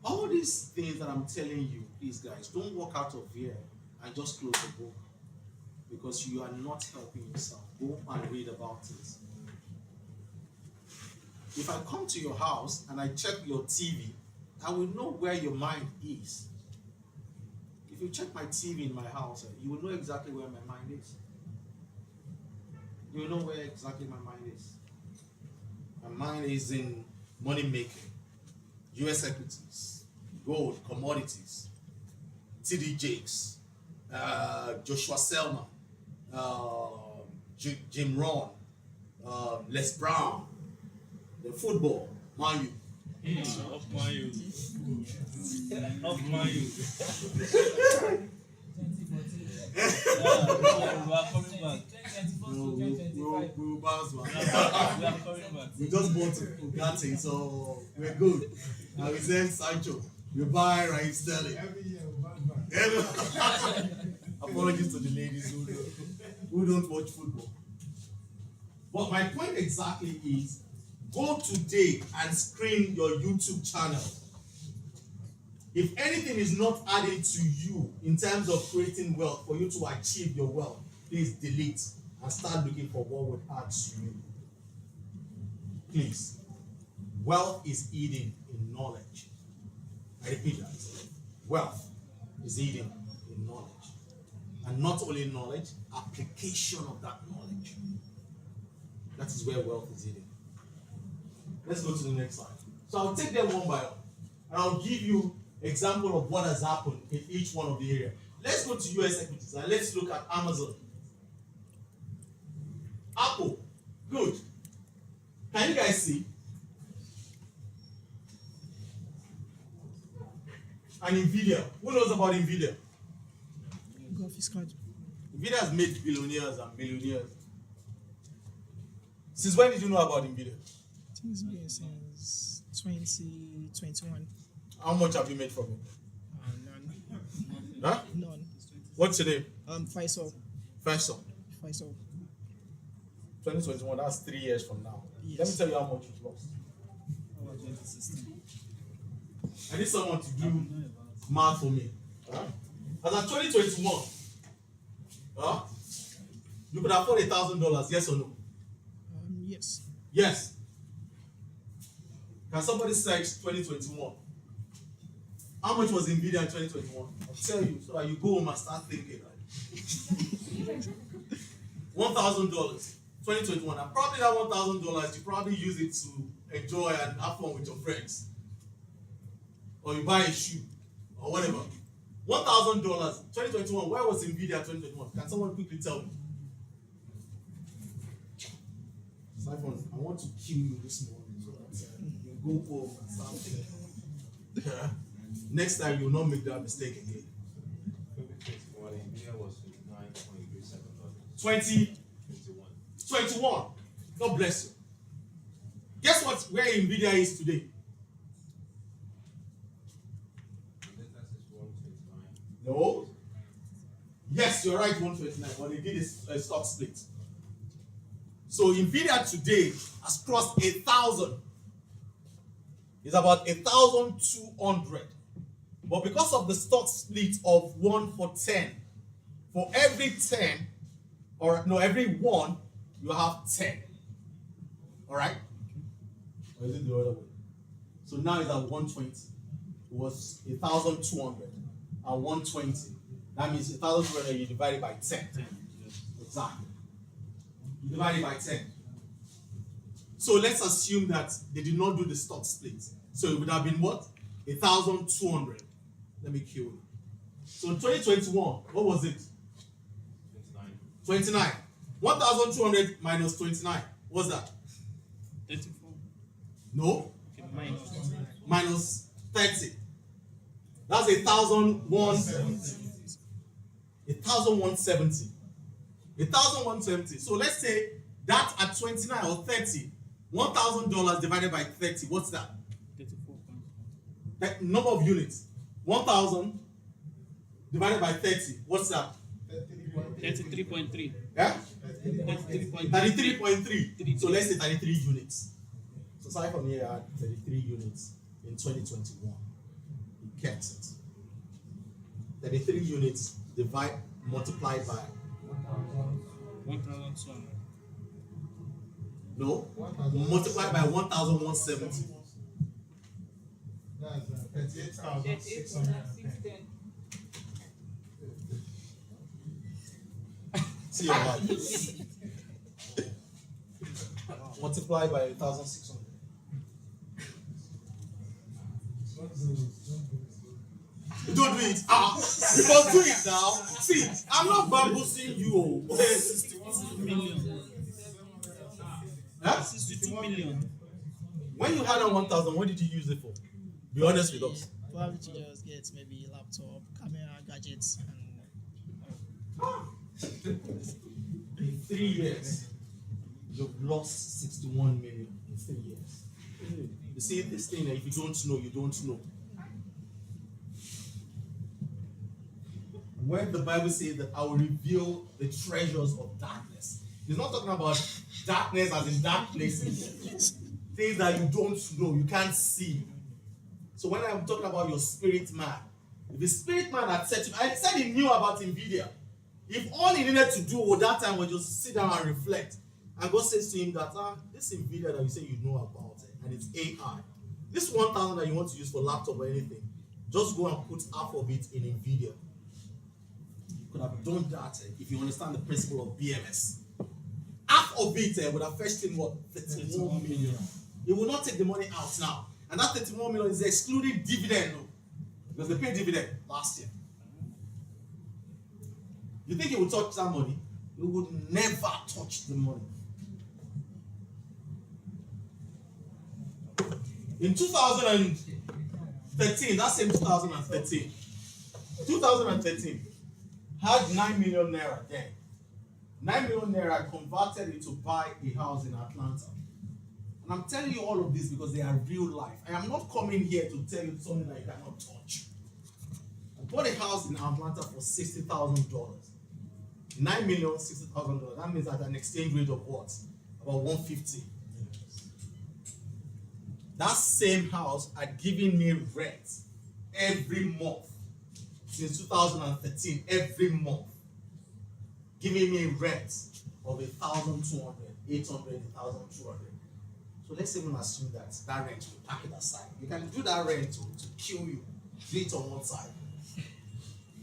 All these things that I'm telling you, please guys, don't walk out of here and just close the book because you are not helping yourself. Go and read about it. If I come to your house and I check your TV, I will know where your mind is. If you check my TV in my house, you will know exactly where my mind is. You will know where exactly my mind is. My mind is in money making, US equities, gold, commodities, TD Jakes, Joshua Selman, Jim Rohn, Les Brown, the football, Man U. Of my youth. Of my youth. We are coming back. We'll bounce back. We are coming back. We just bought Bugatti, so we're good. And we send Sancho. We buy Raheem Sterling. Every year we bounce back. Apologies to the ladies who don't watch football. But my point exactly is, go today and screen your YouTube channel. If anything is not adding to you in terms of creating wealth for you to achieve your wealth, please delete and start looking for what would add to you. Please. Wealth is hidden in knowledge. I repeat that. Wealth is hidden in knowledge. And not only knowledge, application of that knowledge. That is where wealth is hidden. Let's go to the next slide. So I'll take them one by one. And I'll give you example of what has happened in each one of the area. Let's go to US equities and let's look at Amazon. Apple. Good. Can you guys see? And Nvidia. Who knows about Nvidia? Graphics card. Nvidia has made billionaires and millionaires. Since when did you know about Nvidia? I think it's been since 2021. How much have you made from it? None. Huh? None. What's today? Faisal. Faisal. 2021, that's 3 years from now. Yes. Let me tell you how much you've lost. I need someone to do math for me. As of 2021, you could afford $1,000, yes or no? Yes. Yes. Can somebody search 2021? How much was Nvidia in 2021? I'll tell you so that you go home and start thinking. Right? $1,000, 2021. And probably that $1,000, you probably use it to enjoy and have fun with your friends. Or you buy a shoe or whatever. $1,000, 2021. Where was Nvidia 2021? Can someone quickly tell me? Simon, I want to kill you this morning so that you go home and start thinking. Next time you will not make that mistake again. 2021, India was $9.37. 2021. God bless you. Guess what? Where Nvidia is today? No. Yes, you're right, 129. But they did a stock split. So Nvidia today has crossed 1,000. It's about 1,200. But because of the stock split of 1 for 10, for every 10, or no, every 1, you have 10. All right? Or is it the other way? So now it's at 120. was 1,200 and 120. That means 1,200 you divide it by 10. Exactly. You divide it by 10. So let's assume that they did not do the stock split. So it would have been what? 1,200. Let me kill you. So in 2021, what was it? 29. 1,200 minus 29. What's that? 34. No. Okay, minus. Minus 30. That's 1,170. 1,170. 1,170. So let's say that at 29 or 30, $1,000 divided by 30, what's that? 34. That number of units. 1,000 divided by 30, what's that? 33.3. Yeah? 33.3. 33.3. So let's say 33 units. So starting from here, I had 33 units in 2021. He kept it. 33 units multiplied by 1,200. no, multiplied by 1,170. That's 38,610. See your life. Multiplied by 1,600. You don't do it. You must do it now. See, I'm not bamboozling you. 62 million. Huh? 62 million. When you had on 1,000, what did you use it for? Be honest with us. Probably to just get maybe a laptop, camera, gadgets, and In 3 years, you've lost 61 million in 3 years. You see this thing, if you don't know, you don't know. When the Bible says that I will reveal the treasures of darkness, it's not talking about darkness as in dark places, things that you don't know, you can't see. So when I'm talking about your spirit man, if the spirit man had said to me, I said he knew about NVIDIA. If all he needed to do at that time was just sit down and reflect, and God says to him that this NVIDIA that you say you know about it, and it's AI, this 1,000 that you want to use for laptop or anything, just go and put half of it in NVIDIA. You could have done that if you understand the principle of BMS. Half of it would have fetched him what? 31 million. He will not take the money out now. And that 31 million is excluding dividend, no? Because they paid dividend last year. You think he would touch that money? He would never touch the money. In 2013, that same 2013 had 9 million naira then. 9 million naira converted it to buy a house in Atlanta. And I'm telling you all of this because they are real life. I am not coming here to tell you something that you cannot touch. I bought a house in Atlanta for $60,000. 9 million, $60,000. That means at an exchange rate of what? About 150. That same house had given me rent every month since 2013. Every month, giving me rent of 1,200, 800, 1,200. So let's even assume that rent, we pack it aside. You can do that rent to kill you, do it on one side.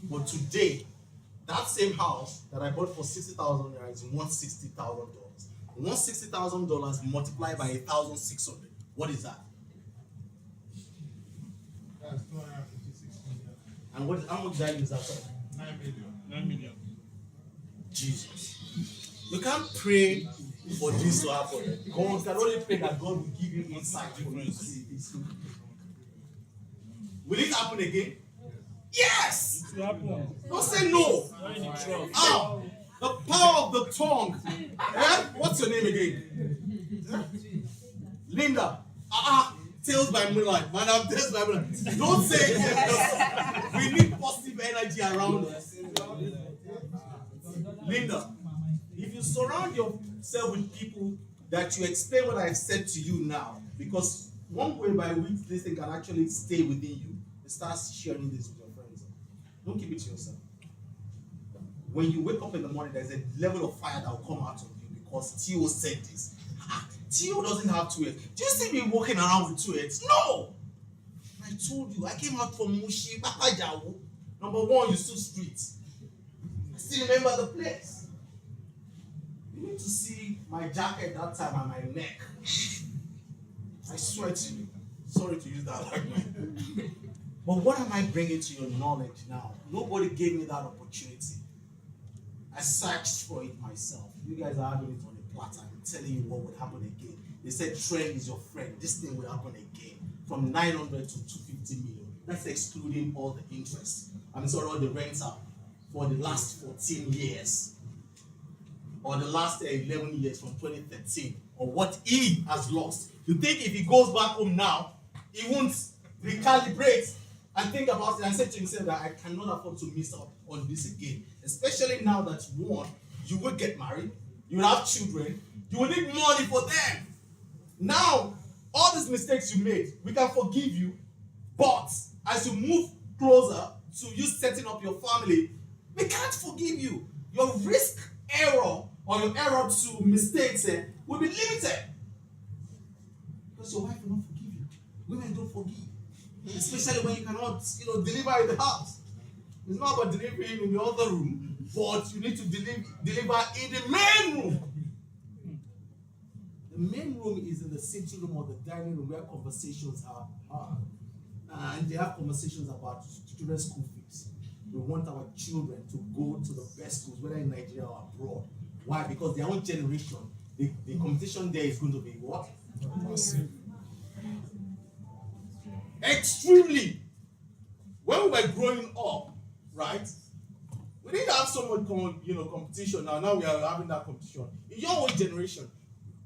But today, that same house that I bought for $60,000 is $160,000. $160,000 multiplied by 1,600. What is that? That's 256 million. And how much did I use that for? 9 million. 9 million. Jesus. You can't pray for this to happen. God can only pray that God will give you insight for you to see this. Will it happen again? Yes! It will happen. Don't say no. You're in the trouble. The power of the tongue. What's your name again? Linda. Tales by moonlight. Madam, tales by moonlight. Don't say it. We need positive energy around us. Linda, if you surround yourself with people that you explain what I said to you now, because one way by which this thing can actually stay within you, it starts sharing this with your friends. Don't keep it to yourself. When you wake up in the morning, there's a level of fire that will come out of you because Tio said this. Tio doesn't have 2 heads. Do you see me walking around with 2 heads? No! My told you, I came out from Mushi, Bapajawu. Number one, you stood street. I still remember the place. You need to see my jacket that time and my neck. I swear to you. Sorry to use that language. But what am I bringing to your knowledge now? Nobody gave me that opportunity. I searched for it myself. You guys are having it on a platter. I'm telling you what would happen again. They said trend is your friend. This thing will happen again. From 900 to 250 million. That's excluding all the interest. I'm sorry, all the rental for the last 14 years. Or the last 11 years from 2013. Or what he has lost. You think if he goes back home now, he won't recalibrate and think about it and say to himself that I cannot afford to miss out on this again. Especially now that one, you will get married, you will have children, you will need money for them. Now, all these mistakes you made, we can forgive you, but as you move closer to you setting up your family, we can't forgive you. Your risk error or your error to mistakes will be limited. Because your wife will not forgive you. Women don't forgive. Especially when you cannot, deliver in the house. It's not about delivering in the other room, but you need to deliver in the main room. The main room is in the sitting room or the dining room where conversations are. And they have conversations about children's school fees. We want our children to go to the best schools, whether in Nigeria or abroad. Why? Because their own generation, the competition there is going to be what? Massive. Extremely. When we were growing up, right? We didn't have so much competition. Now we are having that competition. In your own generation,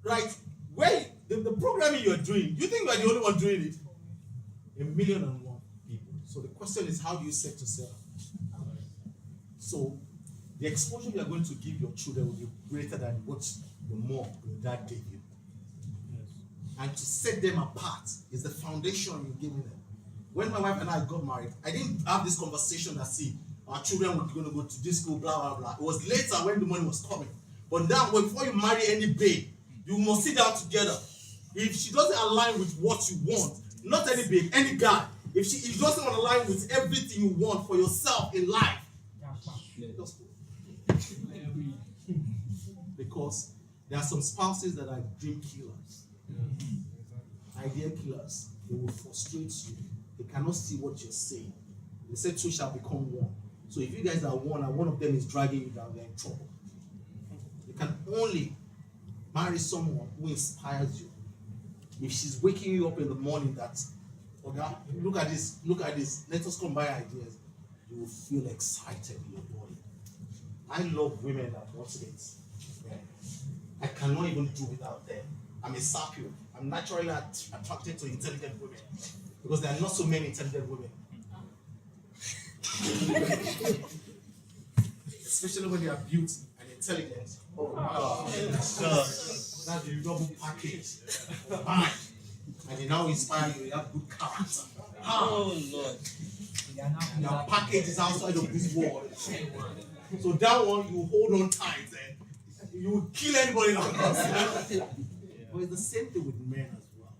right? Where the programming you're doing, you think you're the only one doing it? 1,000,001 people. So the question is, how do you set yourself? So the exposure you are going to give your children will be greater than what your mom or dad gave you. And to set them apart is the foundation you're giving them. When my wife and I got married, I didn't have this conversation that, see, our children were going to go to this school, blah, blah, blah. It was later when the money was coming. But now, before you marry any babe, you must sit down together. If she doesn't align with what you want, not any babe, any guy, if it doesn't align with everything you want for yourself in life, just go. Because there are some spouses that are dream killers, idea killers. They will frustrate you. They cannot see what you're saying. They say two shall become one. So if you guys are one and one of them is dragging you down, they're in trouble. You can only marry someone who inspires you. If she's waking you up in the morning that, okay, look at this, let us combine ideas, you will feel excited in your body. I love women that motivate. Yeah. I cannot even do without them. I'm a sapio. I'm naturally attracted to intelligent women because there are not so many intelligent women. Especially when they are beauty and intelligent. Oh, that's the double package. Fine. And they now inspire you, you have good character. Oh Lord. Your package is outside of this world. So that one you hold on tight and you will kill anybody like us. But it's the same thing with men as well.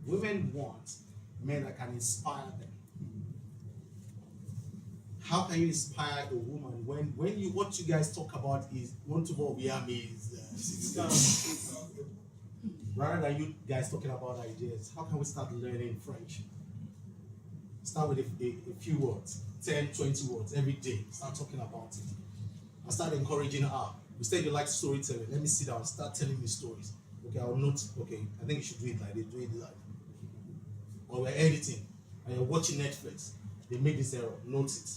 Women want men that can inspire them. How can you inspire a woman when you what you guys talk about is want to what we are is rather than you guys talking about ideas? How can we start learning French? Start with a few words, 10, 20 words every day. Start talking about it. I start encouraging her. You said you like storytelling. Let me sit down and start telling me stories. Okay, I'll note. Okay, I think you should do it like they do it like. Or we're editing and you're watching Netflix. They made this error. Note it.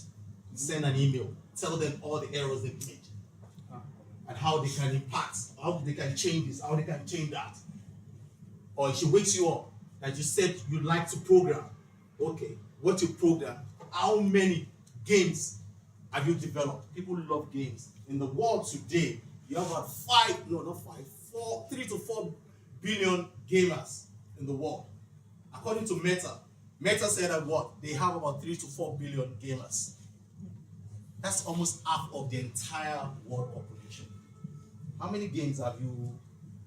Send an email. Tell them all the errors they made and how they can impact, how they can change this, how they can change that. Or if she wakes you up that you said you like to program. Okay, what you program? How many games have you developed? People love games. In the world today, you have about 3 to 4 billion gamers in the world. According to Meta said that what? They have about 3 to 4 billion gamers. That's almost half of the entire world population. How many games have you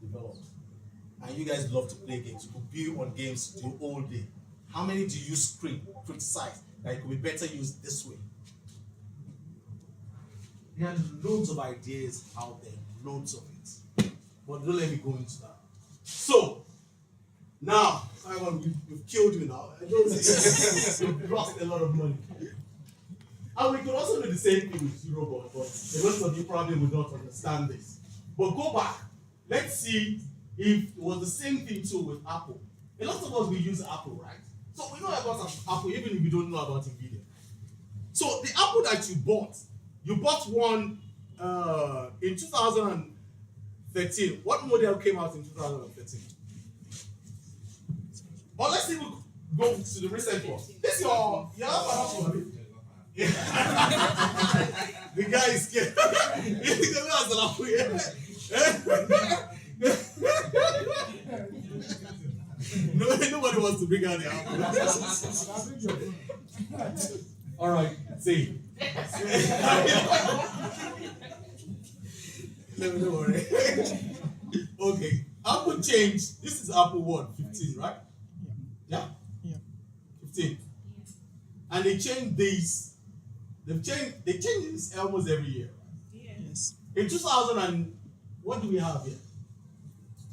developed? And you guys love to play games. You could be on games the whole day. How many do you criticize that it could be better used this way? There are loads of ideas out there, loads of it. But don't let me go into that. So, now, Simon, we've killed you now. I don't see you've lost a lot of money. And we could also do the same thing with Eurobond, but the rest of you probably would not understand this. But go back. Let's see if it was the same thing too with Apple. A lot of us we use Apple, right? So we know about Apple even if we don't know about Nvidia. So the Apple that you bought one in 2013. What model came out in 2013? Or let's see we go to the recent one. This is your Apple, right? The guy is scared. Nobody wants to bring out the apple. All right, see. Don't worry. Okay, Apple changed. This is Apple what? 15, right? Yeah. 15. And they changed these. They change this almost every year. Yes. In 2000 and what do we have here?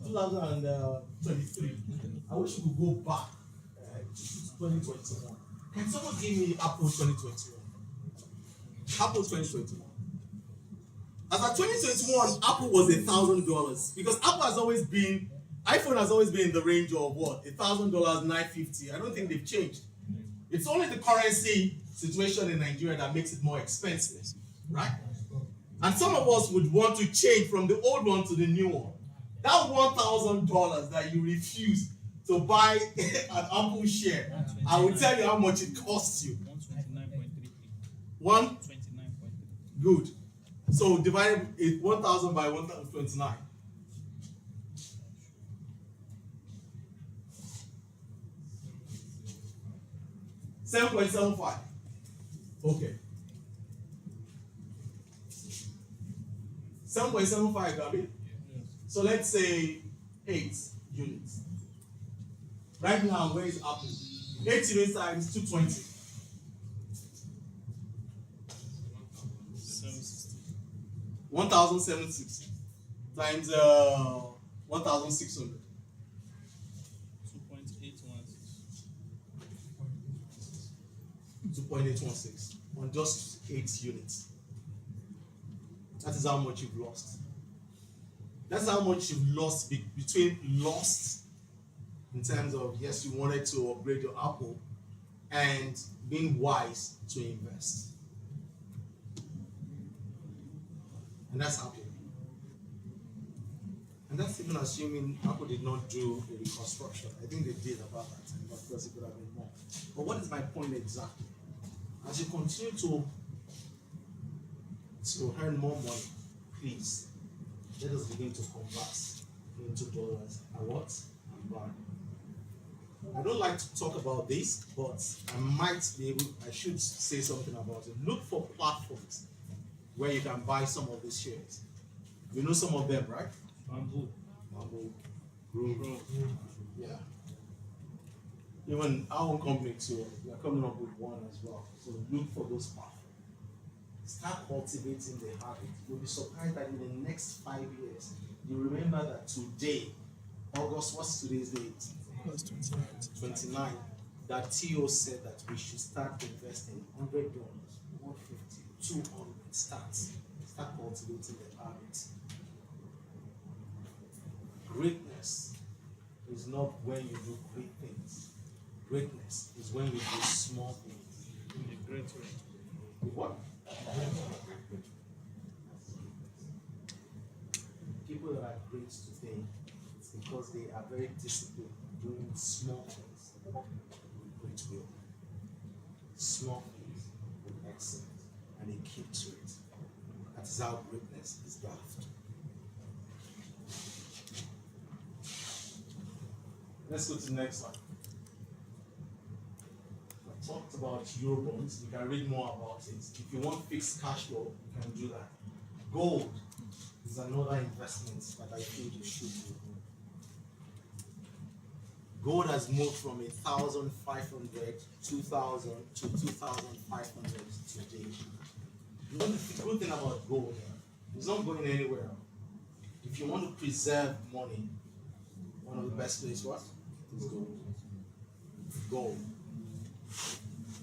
2023. I wish we could go back to 2021. Can someone give me Apple 2021? Apple 2021. As of 2021, Apple was $1,000 because Apple has always been, iPhone has always been in the range of what? $1,000, $950. I don't think they've changed. It's only the currency situation in Nigeria that makes it more expensive, right? And some of us would want to change from the old one to the new one. That $1,000 that you refuse to buy an Apple share, I will tell you how much it costs you. 129.33. One? 29.3. Good. So divide it 1,000 by 1,029. $7.75. Okay. 7.75, Gabby. So let's say 8 units. Right now, where is Apple? 8 units times 220. 1,760 times 1,600. 2.816 on just 8 units. That is how much you've lost. That's how much you've lost between lost in terms of yes, you wanted to upgrade your Apple and being wise to invest. And that's Apple. And that's even assuming Apple did not do a reconstruction. I think they did about that time, but of course it could have been more. But what is my point exactly? As you continue to earn more money, please let us begin to convert into dollars and what? And buy. I don't like to talk about this, but I should say something about it. Look for platforms where you can buy some of these shares. You know some of them, right? Bamboo, Groove. Yeah. Even our own company too, we are coming up with one as well. So look for those platforms. Start cultivating the habit. You'll be surprised that in the next 5 years, you remember that today, August, what's today's date? August 29. That TO said that we should start investing $100, $150, $200. Start cultivating the habit. Greatness is not when you do great things. Greatness is when you do small things. In a great way. What? People that are great today, it's because they are very disciplined, doing small things with great will. Small things with excellence, and they keep to it. That is how greatness is birthed. Let's go to the next one. I talked about Eurobonds. You can read more about it. If you want fixed cash flow, you can do that. Gold is another investment that I think you should do. Gold has moved from 1,500, 2,000 to 2,500 today. The good thing about gold, it's not going anywhere. If you want to preserve money, one of the best places what is gold. Gold.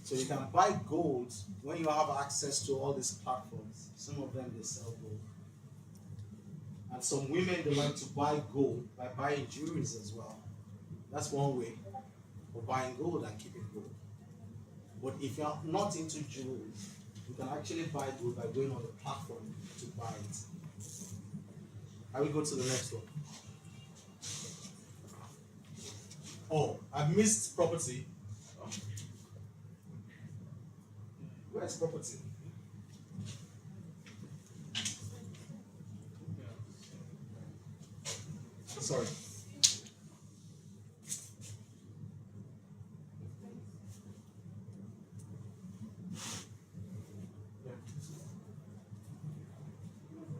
So you can buy gold when you have access to all these platforms. Some of them they sell gold. And some women they like to buy gold by buying jewelries as well. That's one way of buying gold and keeping gold. But if you're not into jewelry, you can actually buy gold by going on the platform to buy it. I will go to the next one. Oh, I missed property. Oh. Where's property? Sorry.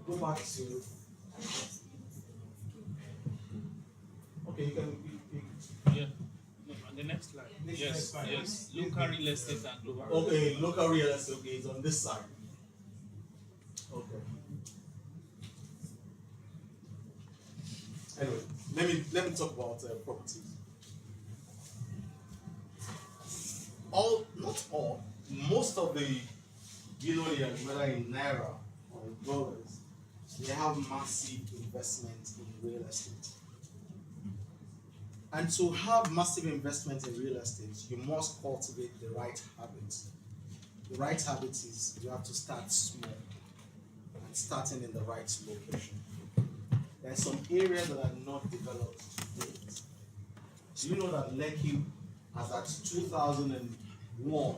Go back to. Okay, you can. Yeah. No, on the next slide. Yes, slide. yes. Local real estate and global. Okay, local real estate. Okay, it's on this side. Okay. Anyway, let me talk about properties. Not all, most of the billionaires, whether in naira or in dollars, they have massive investment in real estate. And to have massive investment in real estate, you must cultivate the right habits. The right habit is you have to start small and starting in the right location. There are some areas that are not developed yet. Do you know that Lekki, as at 2001,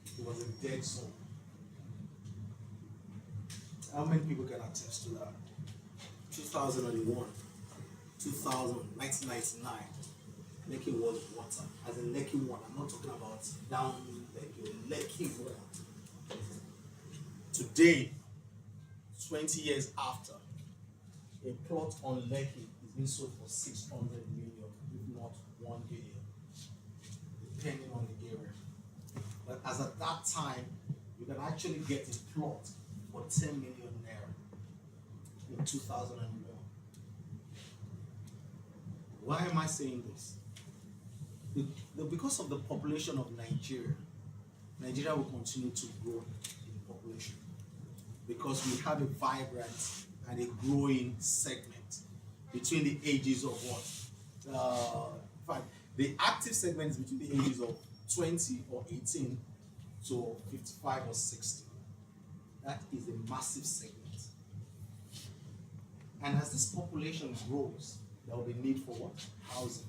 it was a dead zone? How many people can attest to that? 2001, 2000, 1999, Lekki was water. As in Lekki 1, I'm not talking about down Lekki, Lekki 1. Today, 20 years after, a plot on Lekki is being sold for 600 million, if not 1 billion, depending on the area. But as at that time, you can actually get a plot for 10 million naira in 2001. Why am I saying this? Because of the population of Nigeria, Nigeria will continue to grow in population because we have a vibrant and a growing segment between the ages of what? The active segment is between the ages of 20 or 18 to 55 or 60. That is a massive segment. And as this population grows, there will be need for what? Housing.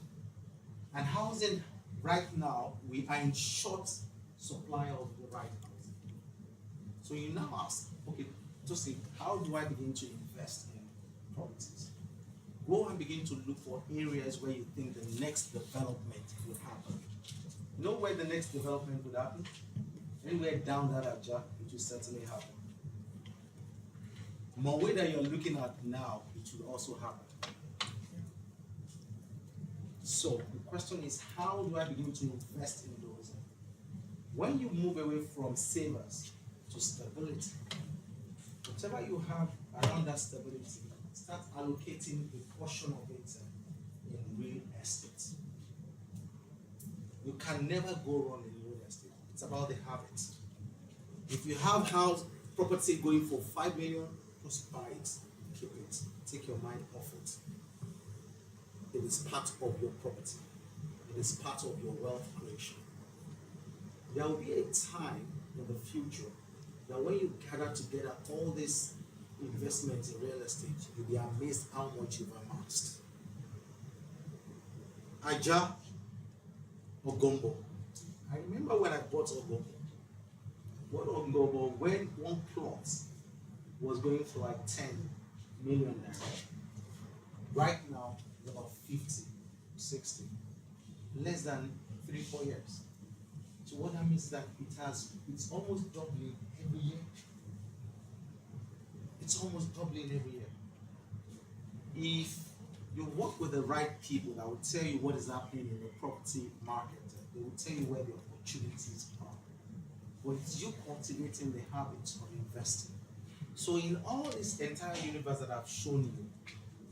And housing, right now, we are in short supply of the right housing. So you now ask, okay, Tosin, how do I begin to invest in properties? Go and begin to look for areas where you think the next development will happen. You know where the next development would happen? Anywhere down that Aja, it will certainly happen. More that you're looking at now, it will also happen. So the question is, how do I begin to invest in those? When you move away from savers to stability, whatever you have around that stability, start allocating a portion of it in real estate. You can never go wrong in real estate. It's about the habit. If you have house property going for 5 million, just buy it, keep it, take your mind off it. It is part of your property. It is part of your wealth creation. There will be a time in the future that when you gather together all this investment in real estate, you'll be amazed how much you've amassed. Aja Ogombo. I remember when I bought Ogombo. What Ogombo, when one plot was going for like 10 million naira. Right now, it's about 50, 60. Less than 3-4 years. So what that means is that it's almost doubling every year. It's almost doubling every year. If you work with the right people that will tell you what is happening in the property market. They will tell you where the opportunities are. But it's you cultivating the habits of investing. So in all this entire universe that I've shown you,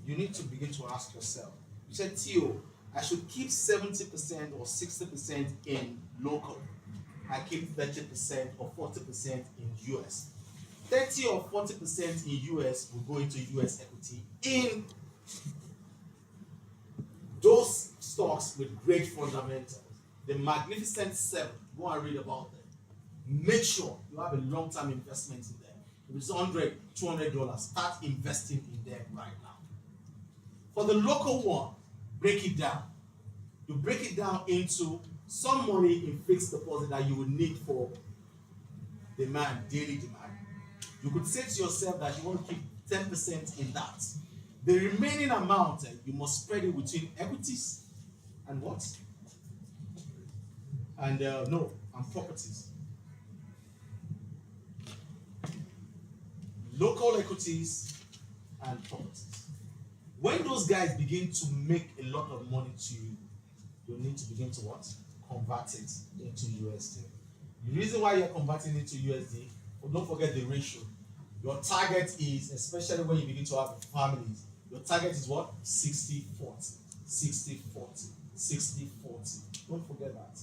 you need to begin to ask yourself. You said, Theo, I should keep 70% or 60% in local. I keep 30% or 40% in US. 30 or 40% in US will go into US equity in those stocks with great fundamentals. The Magnificent Seven, go and read about them. Make sure you have a long-term investment in them. If it's $100, $200, start investing in them right now. For the local one, break it down. You break it down into some money in fixed deposit that you will need for demand, daily demand. You could say to yourself that you want to keep 10% in that. The remaining amount, you must spread it between equities and what? And and properties. Local equities and properties. When those guys begin to make a lot of money to you, you need to begin to what? Convert it into USD. The reason why you're converting it to USD, don't forget the ratio. Your target is, especially when you begin to have families, your target is what? 60-40. 60-40. 60-40. Don't forget that.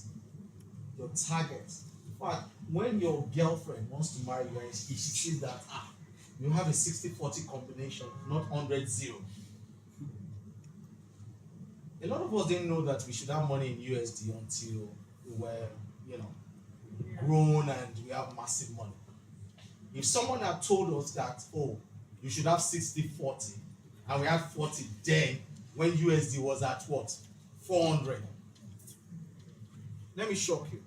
Your target. In fact, when your girlfriend wants to marry you and she sees that, you have a 60-40 combination, not 100-0. A lot of us didn't know that we should have money in USD until we were, grown and we have massive money. If someone had told us that, you should have 60-40, and we had 40 then, when USD was at what? 400. Let me shock you.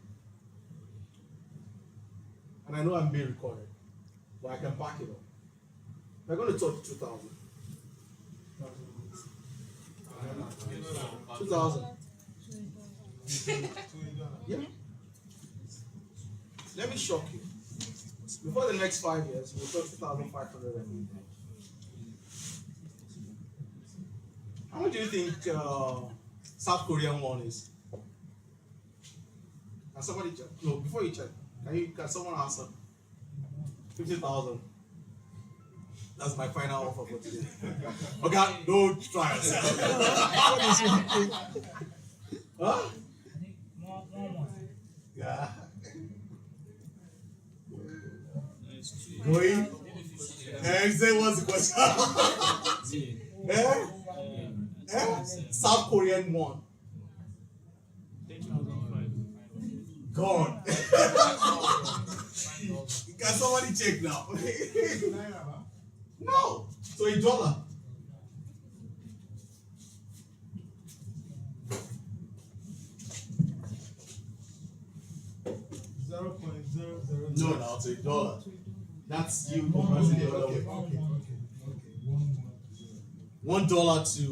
And I know I'm being recorded, but I can back it up. We're going to touch 2000. 2000. Yeah. Let me shock you. Before the next 5 years, we'll touch 2,500 every day. How much do you think South Korean won is? Can somebody check? No, before you check, can someone answer? 50,000. That's my final offer for today. Okay, don't try yourself. Huh? Yeah. Going? Say what's the question? South Korean won. Gone. Can somebody check now? No. So $1. No, now it's $1. That's you converting the other way. Okay. $1 to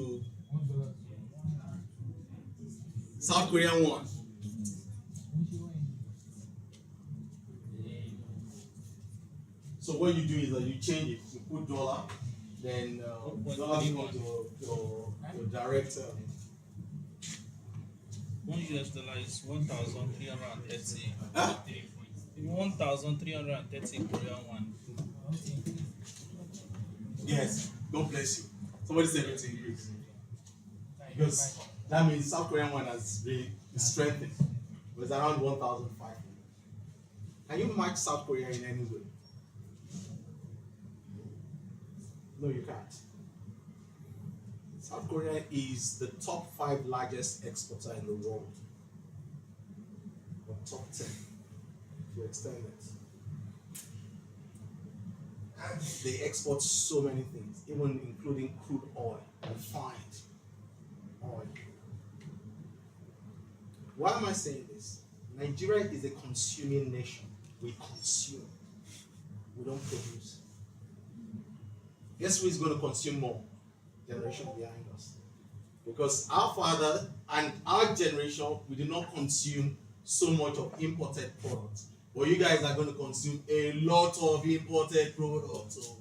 South Korean won. So what you do is that you change it. You put dollar, then dollar becomes your direct. $1 is 1,330. 1,330 Korean won. Yes, God bless you. Somebody said it in Greek. Because that means South Korean one has really strengthened. It was around 1,500. Can you match South Korea in any way? No, you can't. South Korea is the top 5 largest exporter in the world. Or top 10, to extend it. They export so many things, even including crude oil, refined oil. Why am I saying this? Nigeria is a consuming nation. We consume. We don't produce. Guess who is going to consume more? Generation behind us. Because our father and our generation, we did not consume so much of imported products. But you guys are going to consume a lot of imported products. Oh,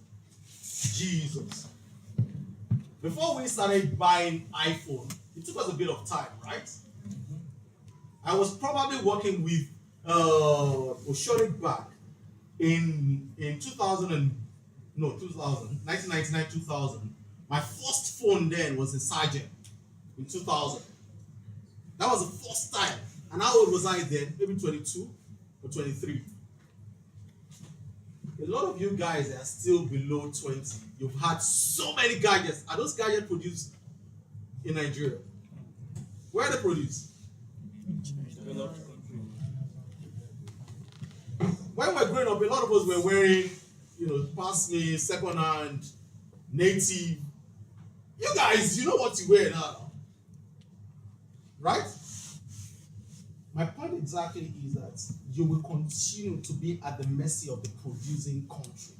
Jesus. before we started buying iPhone, it took us a bit of time, right? I was probably working with Oshoric back in 2000 and no 2000 1999 2000. My first phone then was a Sergeant in 2000. That was the first time. And how old was I then? Maybe 22 or 23. A lot of you guys are still below 20. You've had so many gadgets. Are those gadgets produced in Nigeria? Where are they produced? When we were growing up, a lot of us were wearing, pass me, second hand, native. You guys, you know what you wear now. Right? My point exactly is that you will continue to be at the mercy of the producing country.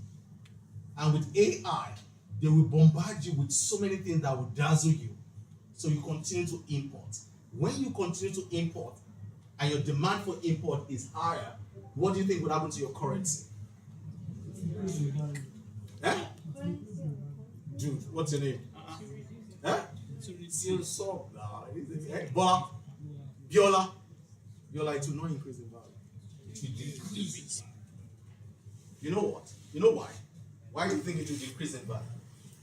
And with AI, they will bombard you with so many things that will dazzle you. So you continue to import. When you continue to import and your demand for import is higher, what do you think would happen to your currency? Eh? Dude, what's your name? Eh? Bola, Biola, it will not increase in value. It will decrease. You know what? You know why? Why do you think it will decrease in value?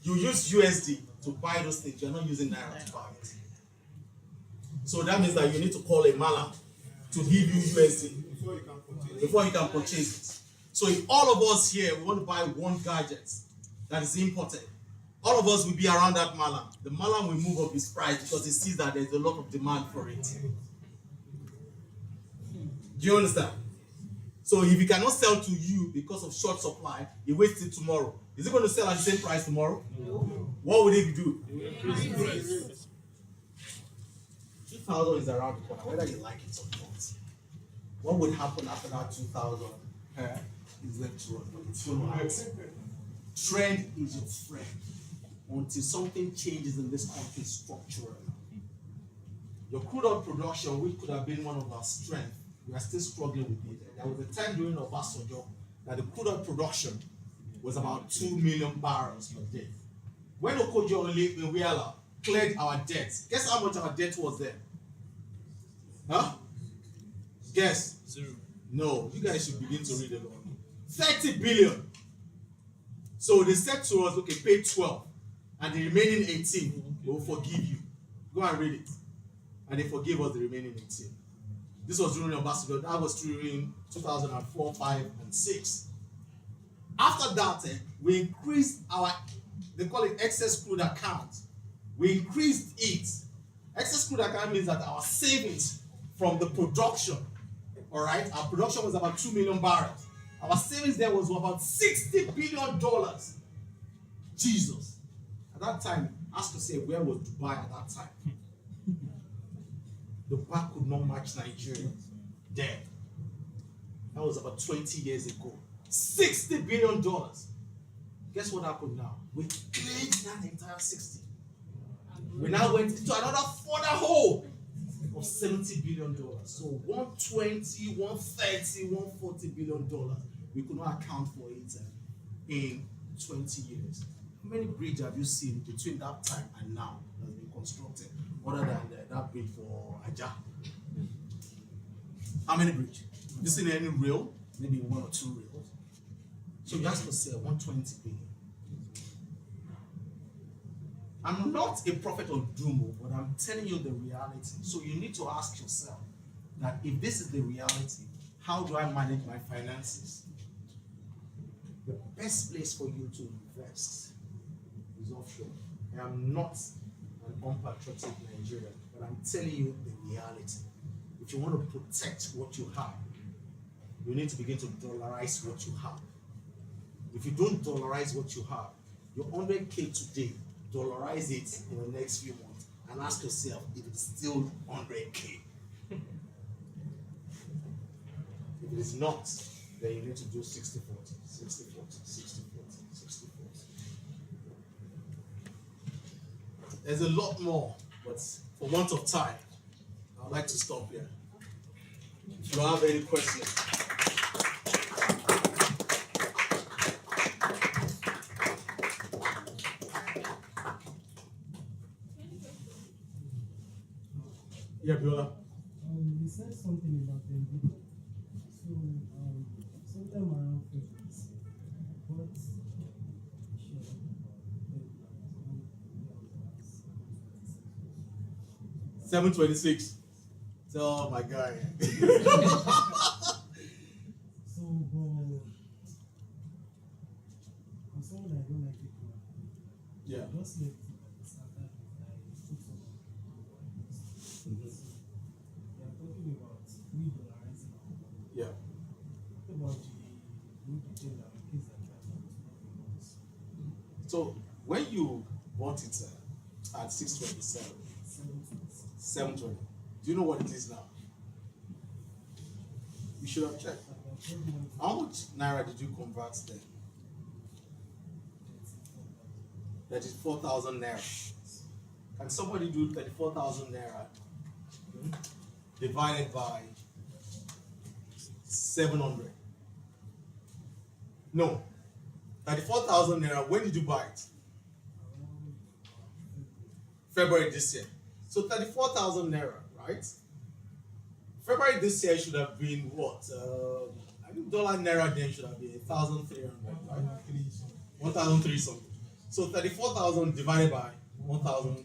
You use USD to buy those things. You're not using Naira to buy it. So that means that you need to call a Malam to give you USD before you can purchase it. So if all of us here we want to buy one gadget that is imported, all of us will be around that Malam. The Malam will move up his price because he sees that there's a lot of demand for it. Do you understand? So if he cannot sell to you because of short supply, he waits it tomorrow. Is he going to sell at the same price tomorrow? No. What would he do? 2000 is around the corner, whether you like it or not. What would happen after that 2000 is left to us, but it's your right. Trend is your friend until something changes in this country structurally. Your crude oil production, which could have been one of our strengths, we are still struggling with it. There was a time during Obasanjo that the crude oil production was about 2 million barrels per day. When Okojo Only cleared our debts, guess how much our debt was then? Huh? Guess? 0. No, you guys should begin to read along. 30 billion. So they said to us, okay, pay 12, and the remaining 18 will forgive you. Go and read it. And they forgave us the remaining 18. This was during Obasanjo. That was during 2004, 5, and 6. After that, we increased our, they call it excess crude account. We increased it. Excess crude account means that our savings from the production, all right, our production was about 2 million barrels. Our savings there was about $60 billion. Jesus. At that time, ask yourself, where was Dubai at that time? Dubai could not match Nigeria then. That was about 20 years ago. $60 billion. Guess what happened now? We cleared that entire 60. We now went into another further hole of $70 billion. So 120, 130, 140 billion dollars. We could not account for it in 20 years. How many bridges have you seen between that time and now that has been constructed, other than that bridge for Aja? How many bridges? Have you seen any rail? Maybe 1 or 2 rails. So you ask yourself, 120 billion. I'm not a prophet of doom, but I'm telling you the reality. So you need to ask yourself that if this is the reality, how do I manage my finances? The best place for you to invest is offshore. I am not an unpatriotic Nigerian, but I'm telling you the reality. If you want to protect what you have, you need to begin to dollarize what you have. If you don't dollarize what you have, your 100K today, dollarize it in the next few months and ask yourself if it's still 100K. If it is not, then you need to do 60-40, 60-40, 60-40, 60-40. There's a lot more, but for want of time, I'd like to stop here. If you have any questions. Yeah, Biola. You said something about the video. So, sometime around February, but sure, then 726. Oh my guy. so, but I'm someone that I don't like it. Yeah. Just left it at the start that I put some of it. So, we are talking about $3 now. Yeah. What about the new detail that in case I try to nothing else? So when you bought it at 627, 720, do you know what it is now? You should have checked. How much naira did you convert then? That is 4,000 naira. Can somebody do 34,000 naira divided by 700? No. 34,000 naira, when did you buy it? February this year. So 34,000 naira, right? February this year should have been what? I think dollar naira then should have been 1,300, right? 1,003 something. So 34,000 divided by 1,000.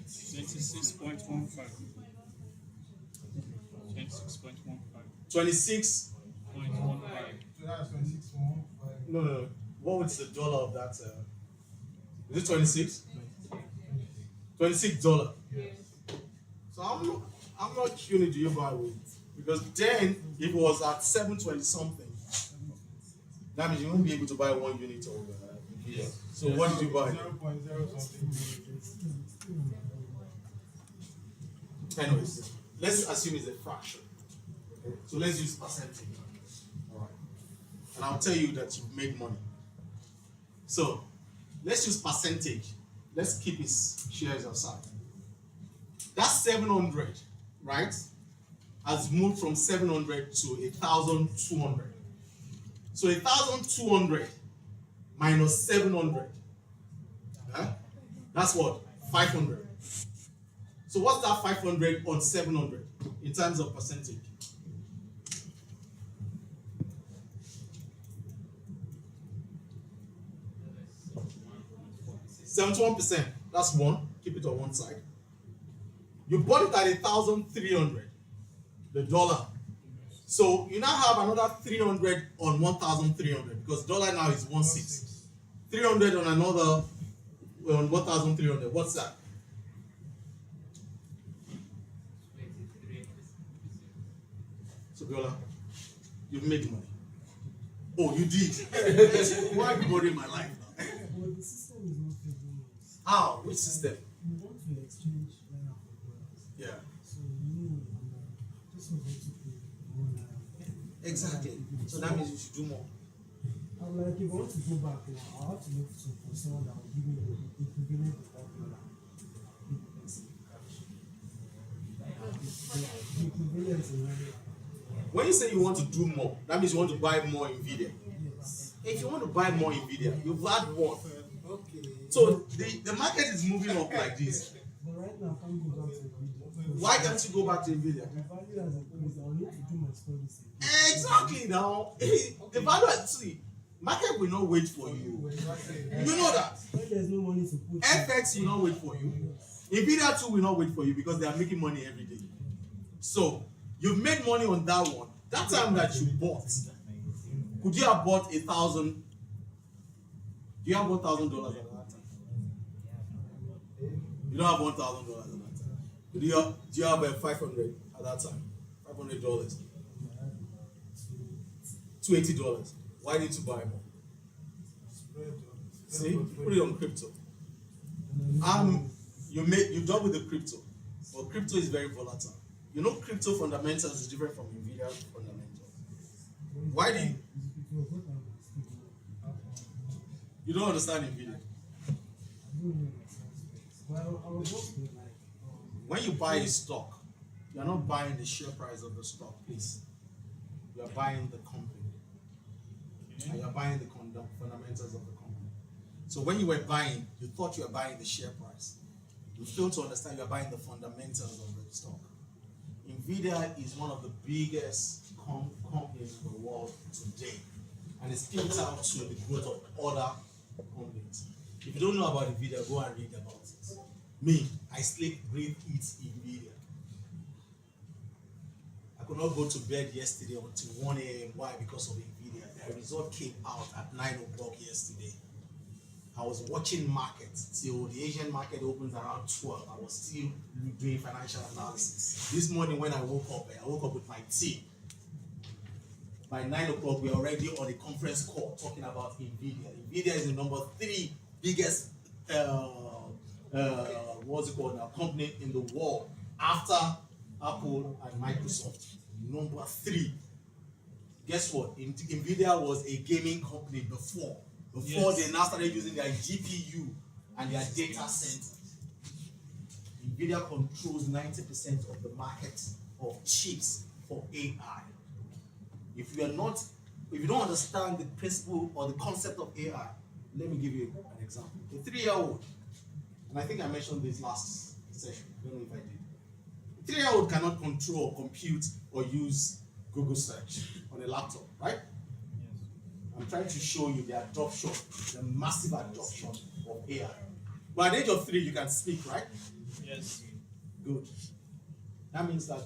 26.15. 26.15. 26. 0.15. So that's 26.15. No. What was the dollar of that? Is it 26? $26. So how much unit do you buy with? Because then if it was at 720 something, that means you won't be able to buy 1 unit of Nvidia. So what did you buy? 0.0 something. Anyways, let's assume it's a fraction. Okay? So let's use percentage. Alright. And I'll tell you that you've made money. So let's use percentage. Let's keep his shares aside. That's 700, right? Has moved from 700 to 1,200. So 1,200 minus 700. That's what? 500. So what's that 500 on 700 in terms of percentage? %. That's one. Keep it on one side. You bought it at 1,300, the dollar. So you now have another 300 on 1,300 because dollar now is 1.6. 300 on another on 1,300. What's that? So Biola, you've made money. Oh, you did. Why are you bothering my life now? But the system is not favoring us. How? Which system? We want to exchange naira for dollars. Yeah. So just want to pay more naira. Exactly. So that means you should do more. I'm like, if I want to go back now, I have to look for someone that will give me the equivalent of that dollar. Give the person cash. The equivalent in naira. When you say you want to do more, that means you want to buy more Nvidia. Yes. If you want to buy more Nvidia, you've had one. Okay. So the market is moving up like this. But right now, I can't go back to Nvidia. Why can't you go back to Nvidia? The value as a whole is I will need to do my studies again. Exactly now. The value, see, market will not wait for you. You know that. When there's no money to put FX will not wait for you. Nvidia too will not wait for you because they are making money every day. So you've made money on that one. That time that you bought, could you have bought 1,000? Do you have $1,000 at that time? You don't have $1,000 at that time. Do you have 500 at that time? $500. $280. Why didn't you buy more? See, put it on crypto. You double the crypto, but crypto is very volatile. You know, crypto fundamentals is different from Nvidia fundamentals. Why do you don't understand Nvidia? When you buy a stock, you are not buying the share price of the stock, please. You are buying the company, and you are buying the fundamentals of the company. So when you were buying, you thought you were buying the share price. You fail to understand you are buying the fundamentals of the stock. Nvidia is one of the biggest companies in the world today, and it's pivotal to the growth of other companies. If you don't know about Nvidia, go and read about it. Me, I sleep, breathe, eat Nvidia. I could not go to bed yesterday until 1 a.m. Why? Because of Nvidia. The result came out at 9 o'clock yesterday. I was watching markets till the Asian market opens around 12. I was still doing financial analysis. This morning when I woke up with my tea. By 9 o'clock, we are already on a conference call talking about Nvidia. Nvidia is the number 3 biggest what's it called now, company in the world after Apple and Microsoft. Number 3. Guess what? Nvidia was a gaming company before. Before they now started using their GPU and their data centers. Nvidia controls 90% of the market of chips for AI. If you don't understand the principle or the concept of AI, let me give you an example. A 3-year-old, and I think I mentioned this last session, I don't know if I did. A 3-year-old cannot control, compute, or use Google search on a laptop, right? I'm trying to show you the adoption, the massive adoption of AI. But at the age of 3, you can speak, right? Yes. Good. That means that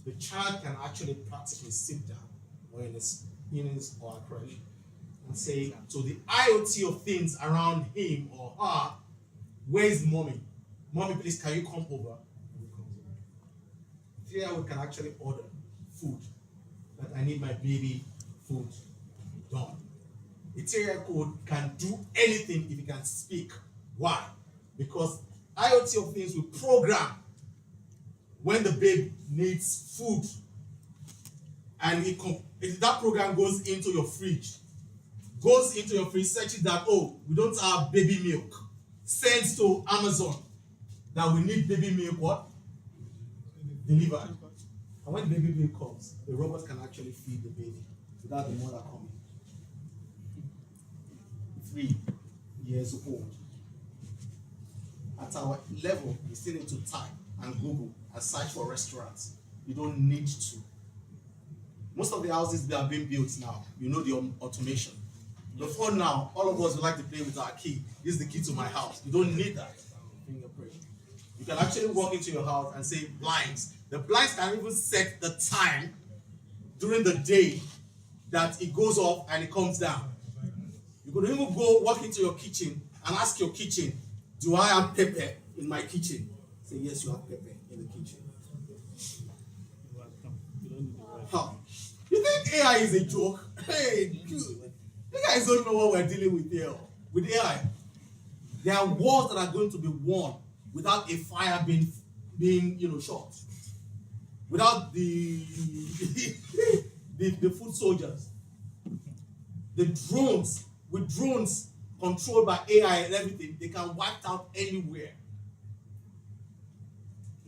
the child can actually practically sit down or in his or her crèche and say to the IoT of things around him or her, where's mommy? Mommy, please, can you come over? And he comes over. 3-year-old can actually order food, that I need my baby food done. A 3-year-old can do anything if he can speak. Why? Because IoT of things will program when the babe needs food, and that program goes into your fridge, searches that, oh, we don't have baby milk, sends to Amazon that we need baby milk, what? Delivered. And when the baby milk comes, the robot can actually feed the baby without the mother coming. 3 years old. At our level, you still need to type and Google and search for restaurants. You don't need to. Most of the houses that are being built now, you know the automation. Before now, all of us would like to play with our key. This is the key to my house. You don't need that. Fingerprint. You can actually walk into your house and say blinds. The blinds can even set the time during the day that it goes off and it comes down. You could even walk into your kitchen and ask your kitchen, do I have pepper in my kitchen? Say, yes, you have pepper in the kitchen. Huh. You think AI is a joke? Hey, you guys don't know what we're dealing with here. With AI, there are wars that are going to be won without a fire being shot. Without the foot soldiers. The drones, with drones controlled by AI and everything, they can wipe out anywhere.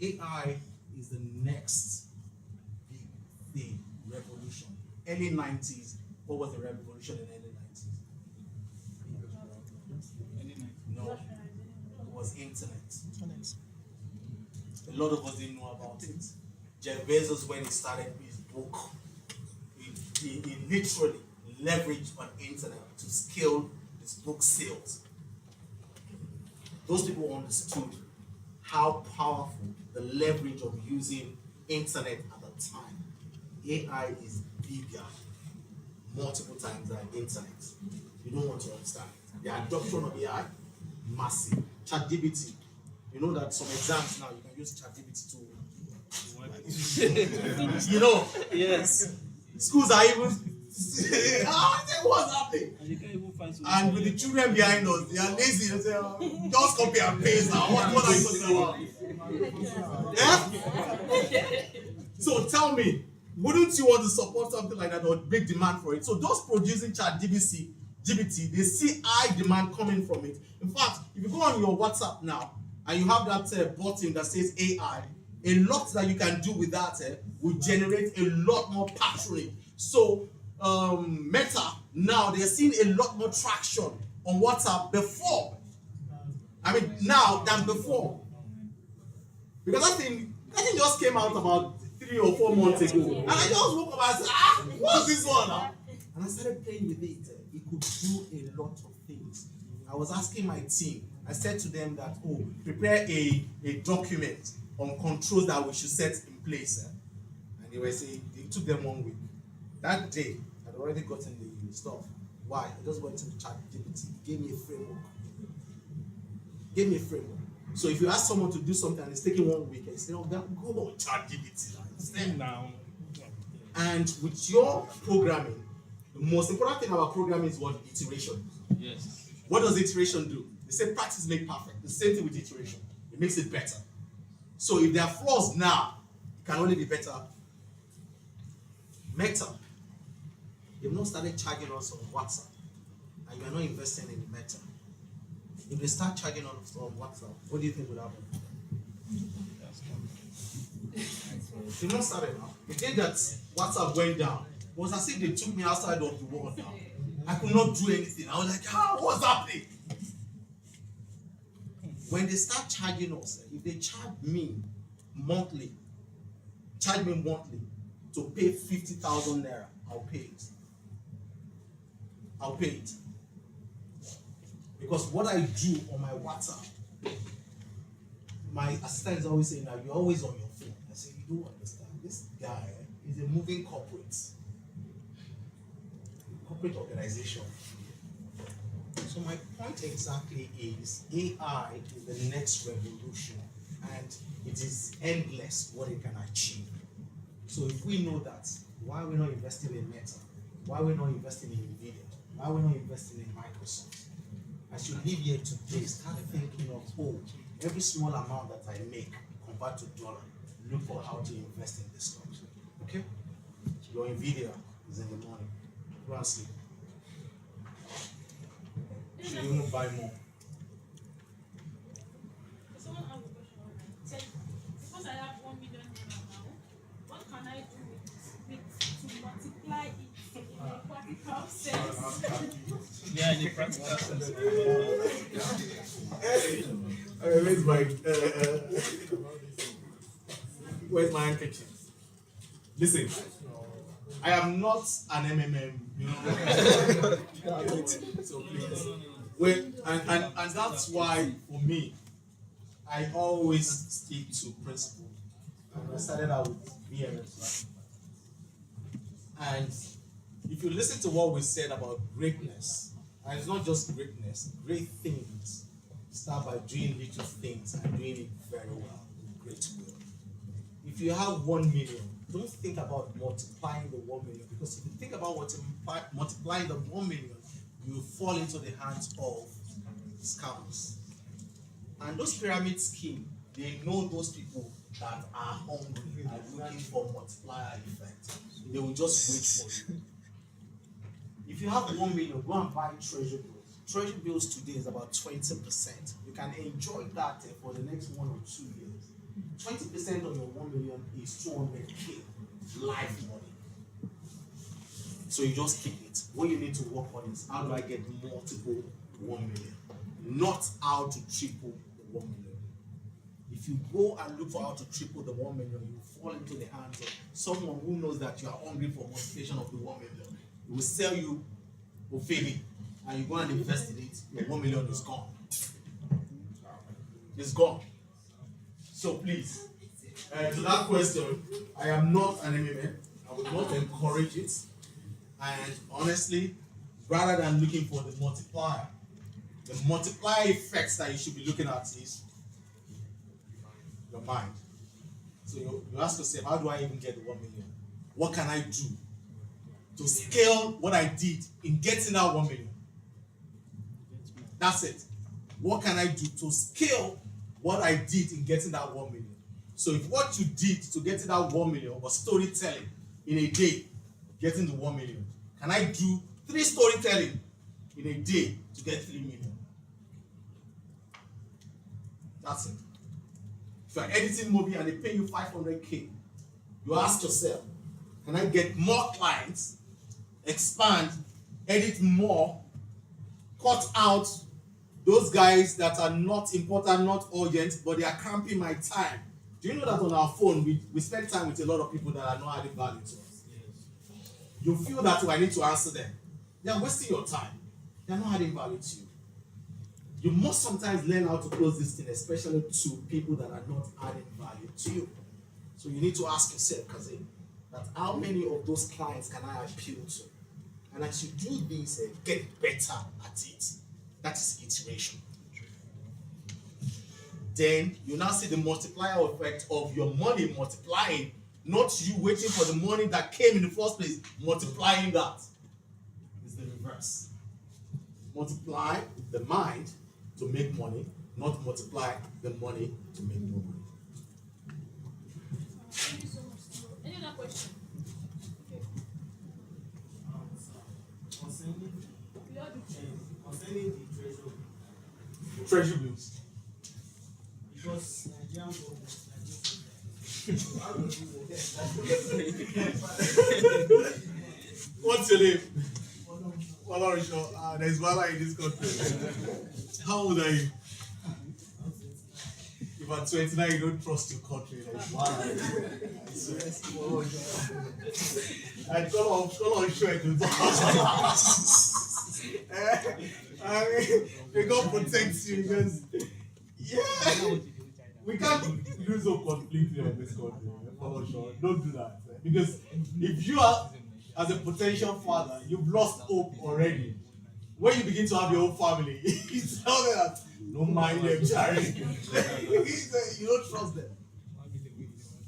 AI is the next big thing, revolution. Early 90s, what was the revolution in early 90s? No, it was internet. A lot of us didn't know about it. Jeff Bezos, when he started his book, he literally leveraged on internet to scale his book sales. Those people understood how powerful the leverage of using internet at the time. AI is bigger, multiple times than internet. You don't want to understand. The adoption of AI, massive. ChatGPT. You know that some exams now you can use ChatGPT to. Yes. Schools are even. What's happening? And you can't even find solution. And with the children behind us, they are lazy. They say, just copy and paste now. What are you talking about? Yeah? So tell me, wouldn't you want to support something like that or big demand for it? So those producing ChatGPT, they see high demand coming from it. In fact, if you go on your WhatsApp now and you have that button that says AI, a lot that you can do with that will generate a lot more patronage. So Meta now they're seeing a lot more traction on WhatsApp now than before. Because that thing just came out about 3 or 4 months ago. And I just woke up and said, what's this one now? And I started playing with it. It could do a lot of things. I was asking my team, I said to them that, prepare a document on controls that we should set in place. And they were saying, it took them 1 week. That day, I'd already gotten the stuff. Why? I just went to the chat GPT, gave me a framework. So if you ask someone to do something and it's taking 1 week, and say, go on chat GPT. It's there now. And with your programming, the most important thing about programming is what? Iteration. Yes. What does iteration do? They say practice make perfect. The same thing with iteration. It makes it better. So if there are flaws now, it can only be better. Meta. They've not started charging us on WhatsApp, and you are not investing in Meta. If they start charging us on WhatsApp, what do you think will happen? They've not started now. The day that WhatsApp went down, it was as if they took me outside of the world now. I could not do anything. I was like, what's happening? When they start charging us, if they charge me monthly to pay 50,000 naira, I'll pay it. Because what I do on my WhatsApp, my assistant is always saying, now you're always on your phone. I say, you don't understand. This guy is a moving corporate organization. So my point exactly is AI is the next revolution, and it is endless what it can achieve. So if we know that, why are we not investing in Meta? Why are we not investing in NVIDIA? Why are we not investing in Microsoft? As you leave here today, start thinking of, every small amount that I make convert to dollar, look for how to invest in this stocks. Okay? Your NVIDIA is in the morning. Go and sleep. Should you even buy more? Someone have a question. Say, because I have 1 million naira now, what can I do to multiply it in a practical sense? Yeah, in the practical sense. Where's my handkerchief? Listen, I am not an MMM, so please. And that's why, for me, I always stick to principle. And I started out with VMS. And if you listen to what we said about greatness, and it's not just greatness, great things start by doing little things and doing it very well, with great will. If you have 1 million, don't think about multiplying the 1 million, because if you think about multiplying the 1 million, you fall into the hands of scammers. And those pyramid schemes, they know those people that are hungry and looking for multiplier effect. They will just wait for you. If you have 1 million, go and buy treasury bills. Treasury bills today is about 20%. You can enjoy that for the next 1 or 2 years. 20% of your 1 million is 200K life money. So you just keep it. What you need to work on is, how do I get multiple 1 million? Not how to triple the 1 million. If you go and look for how to triple the 1 million, you fall into the hands of someone who knows that you are hungry for multiplication of the 1 million. He will sell you Ophelia, and you go and invest in it, your 1 million is gone. It's gone. So please, to that question, I am not an MMM. I would not encourage it. And honestly, rather than looking for the multiplier effects that you should be looking at is your mind. So you ask yourself, how do I even get the 1 million? What can I do to scale what I did in getting that 1 million? That's it. What can I do to scale what I did in getting that 1 million? So if what you did to getting that 1 million was storytelling in a day, getting the 1 million, can I do 3 storytelling in a day to get 3 million? That's it. If you're editing movie and they pay you 500K, you ask yourself, can I get more clients, expand, edit more, cut out those guys that are not important, not urgent, but they are cramping my time Do you know that on our phone we spend time with a lot of people that are not adding value to us? You feel that I need to answer them. They are wasting your time. They are not adding value to you. You must sometimes learn how to close this thing, especially to people that are not adding value to you. So you need to ask yourself, Kazim, that how many of those clients can I appeal to? And as you do this, get better at it. That is iteration. Then you now see the multiplier effect of your money multiplying, not you waiting for the money that came in the first place, multiplying that. It's the reverse. Multiply the mind to make money, not multiply the money to make more money. Thank you so much. Any other question? Okay. Concerning We all do. concerning the Treasury bills. because Nigerian government so how do you What's your name? Olarisho. There's Bala in this country. How old are you? If at 29 you don't trust your country, there's Bala. And call on show it. May God protect you because, yeah, we can't lose hope completely on this country. For sure. Don't do that. Because if you are, as a potential father, you've lost hope already. When you begin to have your own family, you tell them that, don't mind them, Charlie. You don't trust them.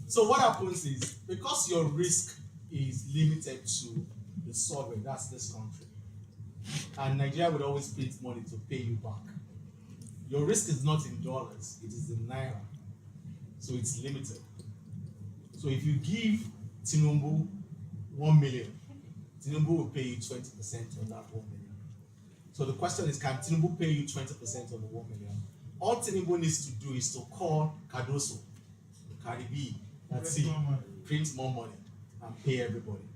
So what happens is, because your risk is limited to the sovereign, that's this country, and Nigeria would always print money to pay you back. Your risk is not in dollars, it is in naira. So it's limited. So if you give Tinubu 1 million, Tinubu will pay you 20% on that 1 million. So the question is, can Tinubu pay you 20% on the 1 million? All Tinubu needs to do is to call Cardoso, Caribbean, that's it, print more money and pay everybody.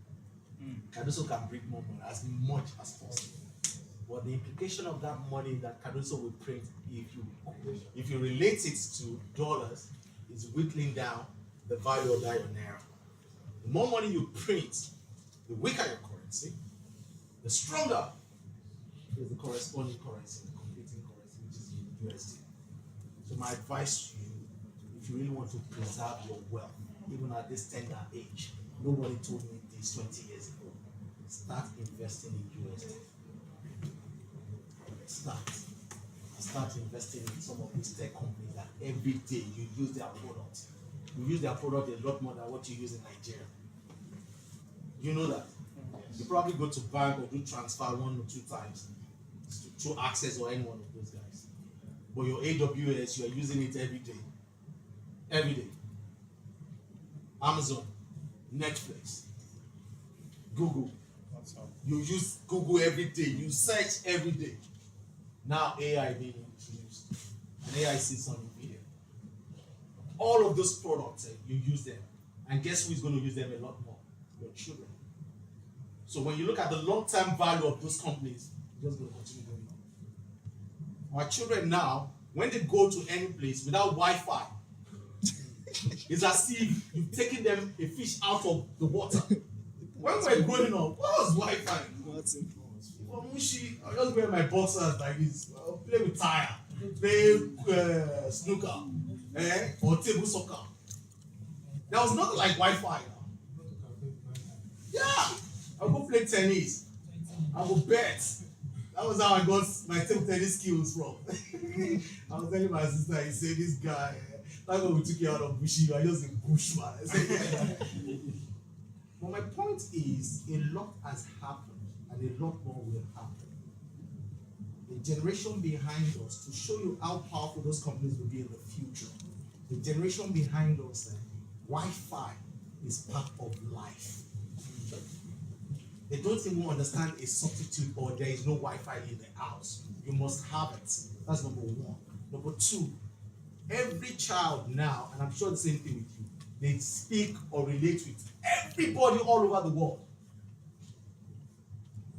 Cardoso can bring more money as much as possible. But the implication of that money that Cardoso will print, if you relate it to dollars, is whittling down the value of that your naira. The more money you print, the weaker your currency, the stronger is the corresponding currency, the competing currency, which is USD. So my advice to you, if you really want to preserve your wealth, even at this tender age, nobody told me this 20 years ago. Start investing in USD. Start investing in some of these tech companies that every day you use their product. You use their product a lot more than what you use in Nigeria. You know that. You probably go to bank or do transfer 1 or 2 times through Access or any one of those guys. But your AWS, you are using it every day. Every day. Amazon, Netflix, Google. You use Google every day. You search every day. Now AI being introduced. And AI sits on your video. All of those products, you use them. And guess who is going to use them a lot more? Your children. So when you look at the long-term value of those companies, it's just going to continue going on. Our children now, when they go to any place without Wi-Fi, it's as if you've taken them a fish out of the water. When we were growing up, what was Wi-Fi? For Mushi, I just wear my boxers like this. I'll play with tire, play snooker, or table soccer. There was nothing like Wi-Fi. Yeah, I'll go play tennis. I will bet. That was how I got my table tennis skills from. I was telling my sister, he said, this guy, that's when we took you out of Bushi, you are just a bushman. I said, but my point is, a lot has happened and a lot more will happen. The generation behind us, to show you how powerful those companies will be in the future, the generation behind us, Wi-Fi is part of life. They don't even understand a substitute or there is no Wi-Fi in the house. You must have it. That's number one. Number two, every child now, and I'm sure the same thing with you, they speak or relate with everybody all over the world.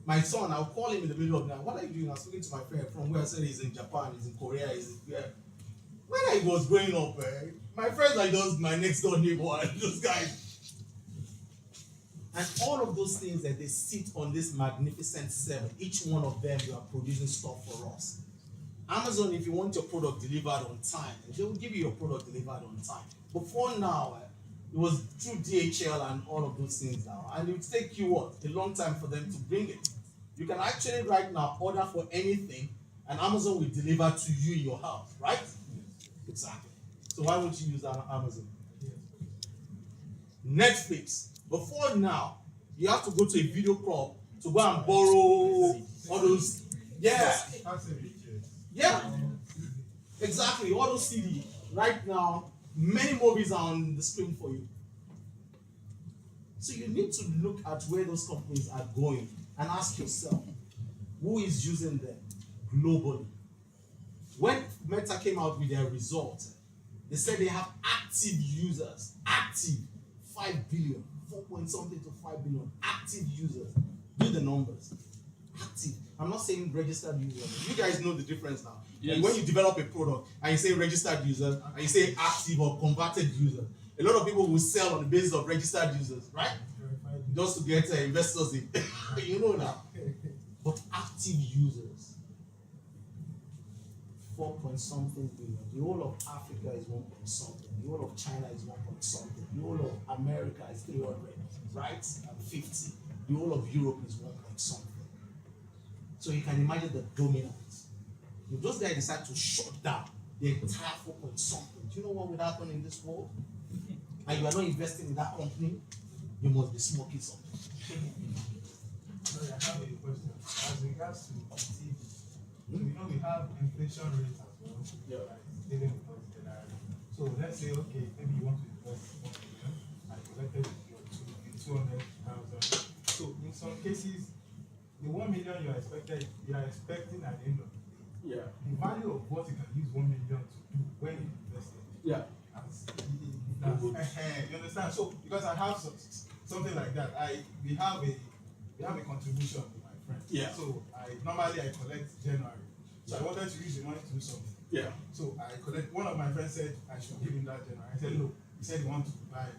My son, I'll call him in the middle of the night. What are you doing? I was speaking to my friend from where I said he's in Japan, he's in Korea, he's in where. When I was growing up, My friends are just my next door neighbor and those guys. And all of those things that they sit on this magnificent seven, each one of them you are producing stuff for us. Amazon, if you want your product delivered on time, they will give you your product delivered on time. Before now, it was through DHL and all of those things now. And it would take you what? A long time for them to bring it. You can actually right now order for anything and Amazon will deliver to you in your house, right? Exactly. So why won't you use Amazon? Netflix. Before now, you have to go to a video club to go and borrow all those. Yeah. Yeah. Exactly. All those CD. Right now, many movies are on the screen for you. So you need to look at where those companies are going and ask yourself, who is using them globally? When Meta came out with their results, they said they have active users, active 5 billion, 4 point something to 5 billion active users. Do the numbers. Active. I'm not saying registered users. You guys know the difference now. Yes. When you develop a product and you say registered users and you say active or converted users, a lot of people will sell on the basis of registered users, right? Just to get investors in. You know now. But active users, 4 point something billion. The whole of Africa is 1 point something. The whole of China is 1 point something. The whole of America is 300, right? And 50. The whole of Europe is 1 point something. So you can imagine the dominance. If those guys decide to shut down the entire 4 point something, do you know what would happen in this world? And you are not investing in that company, you must be smoking something. Sorry, I have a question. As regards to TV, so you know we have inflation rates as well. Yeah. Right? Dealing with us generally. So let's say, okay, maybe you want to invest 1 million and you collected your 200,000. So in some cases, the 1 million you are expecting at the end of the day, Yeah. the value of what you can use 1 million to do when you invest it. Yeah. You understand? So because I have something like that, we have a contribution with my friend. Yeah. So I collect January. So I wanted to use the money to do something. Yeah. So I collect. One of my friends said I should give him that January. I said no. He said he wanted to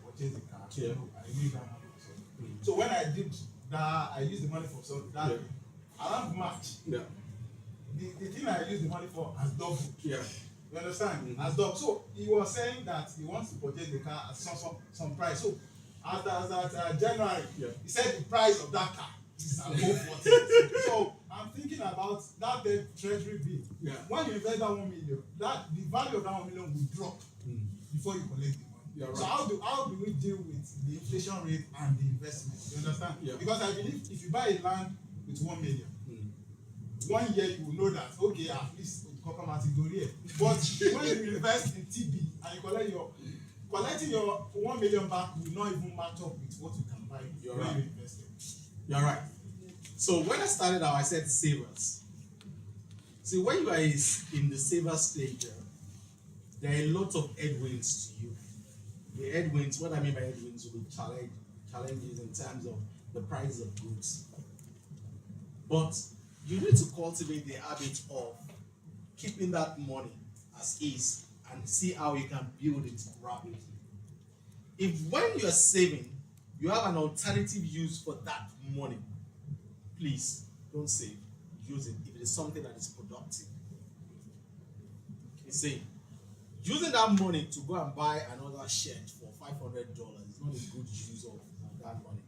purchase a car. Yeah. So I need that money. So when I did that, I used the money for something. That around March. Yeah. The thing I used the money for has doubled. Yeah. You understand? Mm-hmm. As dog. So he was saying that he wants to purchase the car at some price. So as at January, he said the price of that car is above 40. So I'm thinking about that treasury bill. Yeah. When you invest that 1 million, that the value of that 1 million will drop before you collect the money. You're So right. how do we deal with the inflation rate and the investment? You understand? Yeah. Because I believe if you buy a land with 1 million, 1 year you will know that okay, at least but when you invest in TB and you collecting your 1 million back will not even match up with what you can buy You're when right. you invested. You're right. So when I started out, I said savers. See, when you are in the saver stage, there are a lot of headwinds to you. The headwinds, what I mean by headwinds, will be challenges in terms of the price of goods. But you need to cultivate the habit of keeping that money as is and see how you can build it rapidly. If when you are saving, you have an alternative use for that money, please don't save, use it if it is something that is productive. You see, using that money to go and buy another shirt for $500 is not a good use of that money.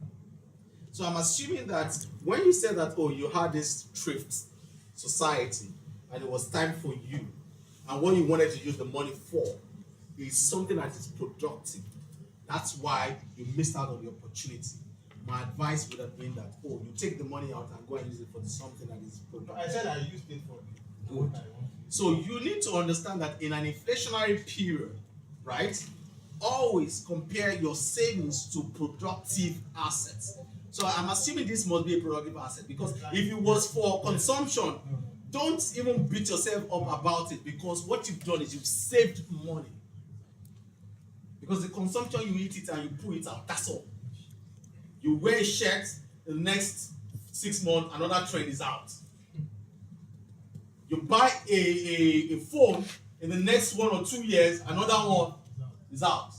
So I'm assuming that when you said that, oh, you had this thrift society and it was time for you, and what you wanted to use the money for is something that is productive. That's why you missed out on the opportunity. My advice would have been that, oh, you take the money out and go and use it for something that is productive. I said I used it for Good. what I want. So you need to understand that in an inflationary period, right, always compare your savings to productive assets. So I'm assuming this must be a productive asset, because if it was for consumption, don't even beat yourself up about it, because what you've done is you've saved money. Because the consumption, you eat it and you pull it out, that's all. You wear a shirt, the next 6 months, another trend is out. You buy a phone, in the next 1 or 2 years, another one is out.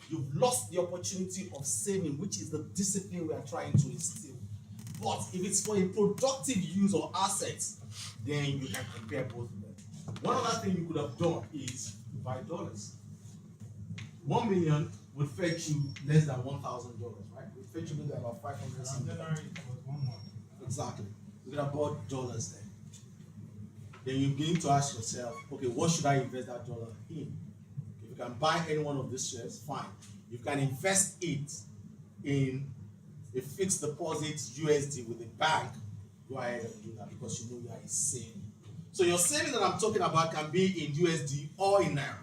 You've lost the opportunity of saving, which is the discipline we are trying to instill. But if it's for a productive use or assets, then you can compare both of them. One other thing you could have done is buy dollars. 1 million would fetch you less than $1,000, right? It would fetch you maybe about 500 something. January it was 1 month. Exactly. You could have bought dollars then. Then you begin to ask yourself, okay, what should I invest that dollar in? If you can buy any one of these shares, fine. You can invest it in a fixed deposit USD with a bank. Go ahead and do that because you know you are saving. So your saving that I'm talking about can be in USD or in Naira.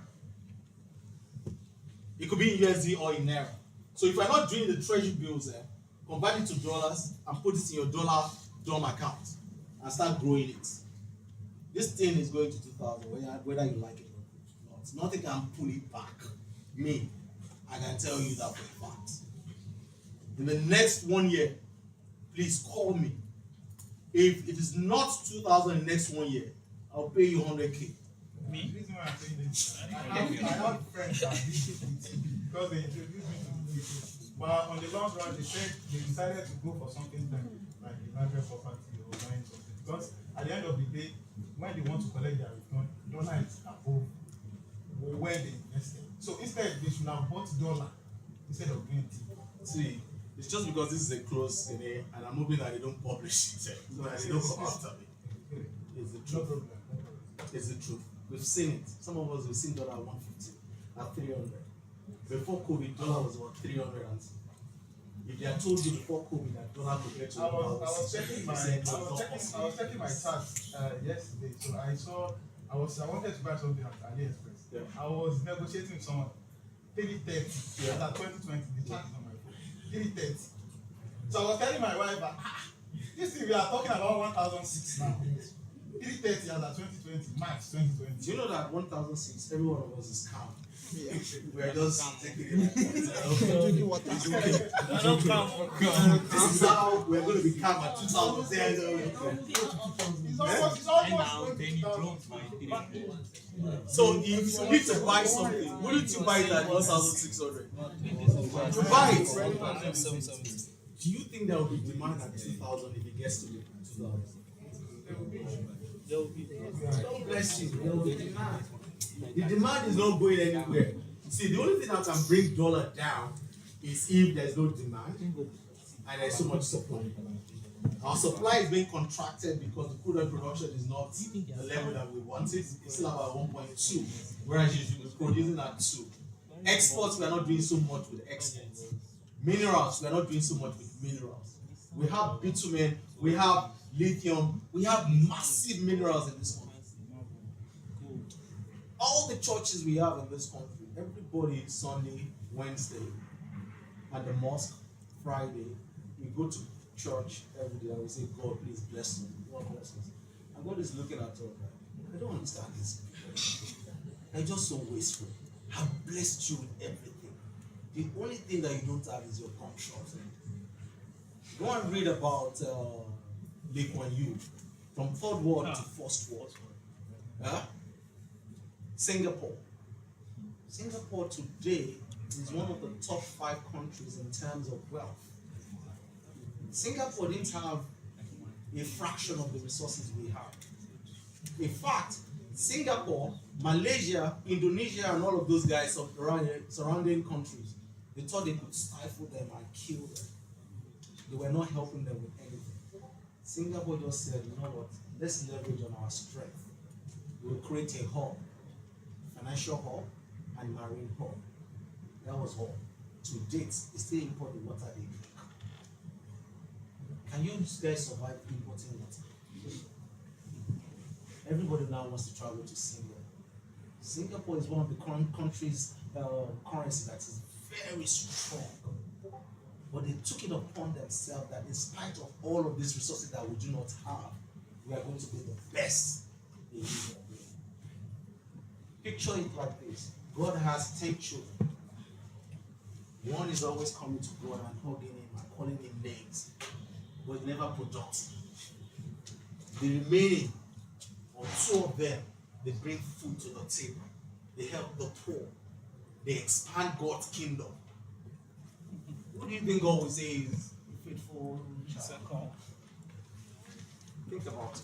It could be in USD or in Naira. So if you're not doing the treasury bills there, convert it to dollars and put it in your dollar DOM account and start growing it. This thing is going to 2,000, whether you like it or not. Nothing can pull it back. Me, I can tell you that for a fact. In the next 1 year, please call me. If it is not 2,000 in the next 1 year, I'll pay you 100K. The reason why I'm saying this, I have friends that did it because they introduced me to it. But on the long run, they said they decided to go for something like a landed property or buying something. Because at the end of the day, when they want to collect their return, dollar is above where they invested. So instead, they should have bought dollar instead of doing it. See, it's just because this is a closed thing, and I'm hoping that they don't publish it, so that they don't come after me. It's the No truth. problem. It's the truth. We've seen it. Some of us have seen dollar at 150, at 300. Before COVID, dollar was about 300. And if they had told you before COVID that dollar could get to I was checking my charts yesterday. So I wanted to buy something at AliExpress. Yeah. I was negotiating with someone 330. Yeah. At 2020, the chart is on my phone. 330. So I was telling my wife that this thing we are talking about 1,006 now. 330 as at 2020, March 2020. Do you know that 1,006, every one of us is calm? We're just taking it. Drinking water. It's okay. Don't come. This is how we're going to be calm at 2,000. It's almost 20,000. So if you need to buy something, wouldn't you buy it at 1,600? You buy it. Do you think there will be demand at 2,000 if it gets to 2,000? God bless you. There will be demand. The demand is not going anywhere. See, the only thing that can bring dollar down is if there's no demand and there's so much supply. Our supply is being contracted because the crude oil production is not the level that we want it. It's still about 1.2, whereas you should be producing at 2. Exports, we are not doing so much with exports. Minerals, we are not doing so much with minerals. We have bitumen, we have lithium, we have massive minerals in this country. All the churches we have in this country, everybody Sunday, Wednesday, at the mosque, Friday, we go to church every day and we say, God, please bless them. God bless us. And God is looking at us like, I don't understand this. They're just so wasteful. I've blessed you with everything. The only thing that you don't have is your conscience. Go and read about Lee Kuan Yew, from third world to first world. Singapore. Singapore today is one of the top 5 countries in terms of wealth. Singapore didn't have a fraction of the resources we have. In fact, Singapore, Malaysia, Indonesia, and all of those guys surrounding countries, they thought they could stifle them and kill them. They were not helping them with anything. Singapore just said, you know what, let's leverage on our strength. We'll create a hub, financial hub, and marine hub. That was all. To date, they still import the water they drink. Can you guys survive importing water? Everybody now wants to travel to Singapore. Singapore is one of the countries' currency that is very strong. But they took it upon themselves that in spite of all of these resources that we do not have, we are going to be the best in Israel. Picture it like this. God has 10 children. One is always coming to God and hugging him and calling him names, but never productive. The remaining, or 2 of them, they bring food to the table. They help the poor. They expand God's kingdom. What do you think God will say is faithful child? Second. Think about it.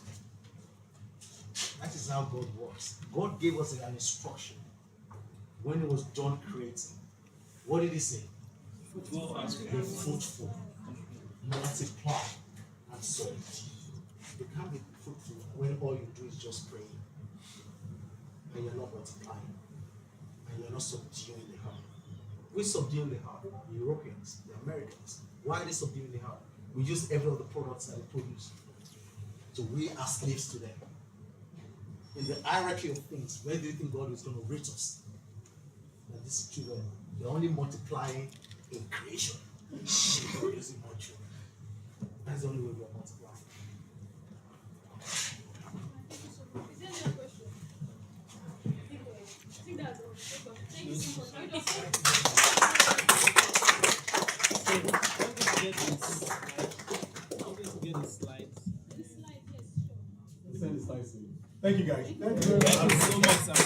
That is how God works. God gave us an instruction when He was done creating. What did He say? Go and Be fruitful, multiply, and subdue. You can't be fruitful when all you do is just praying, and you're not multiplying, and you're not subduing the heart. We subdue the heart. The Europeans, the Americans. Why are they subduing the heart? We use every of the products that they produce. So we are slaves to them. In the hierarchy of things, where do you think God is going to rate us? That these children, they're only multiplying in creation. They're producing more children. That's the only way we are multiplying. Is there another question? I think that's all. Thank you so much. I just Get the slides. this slide, yes, sure. Send the slides to you. Thank you guys. Thank you very much. Thank you so much, sir.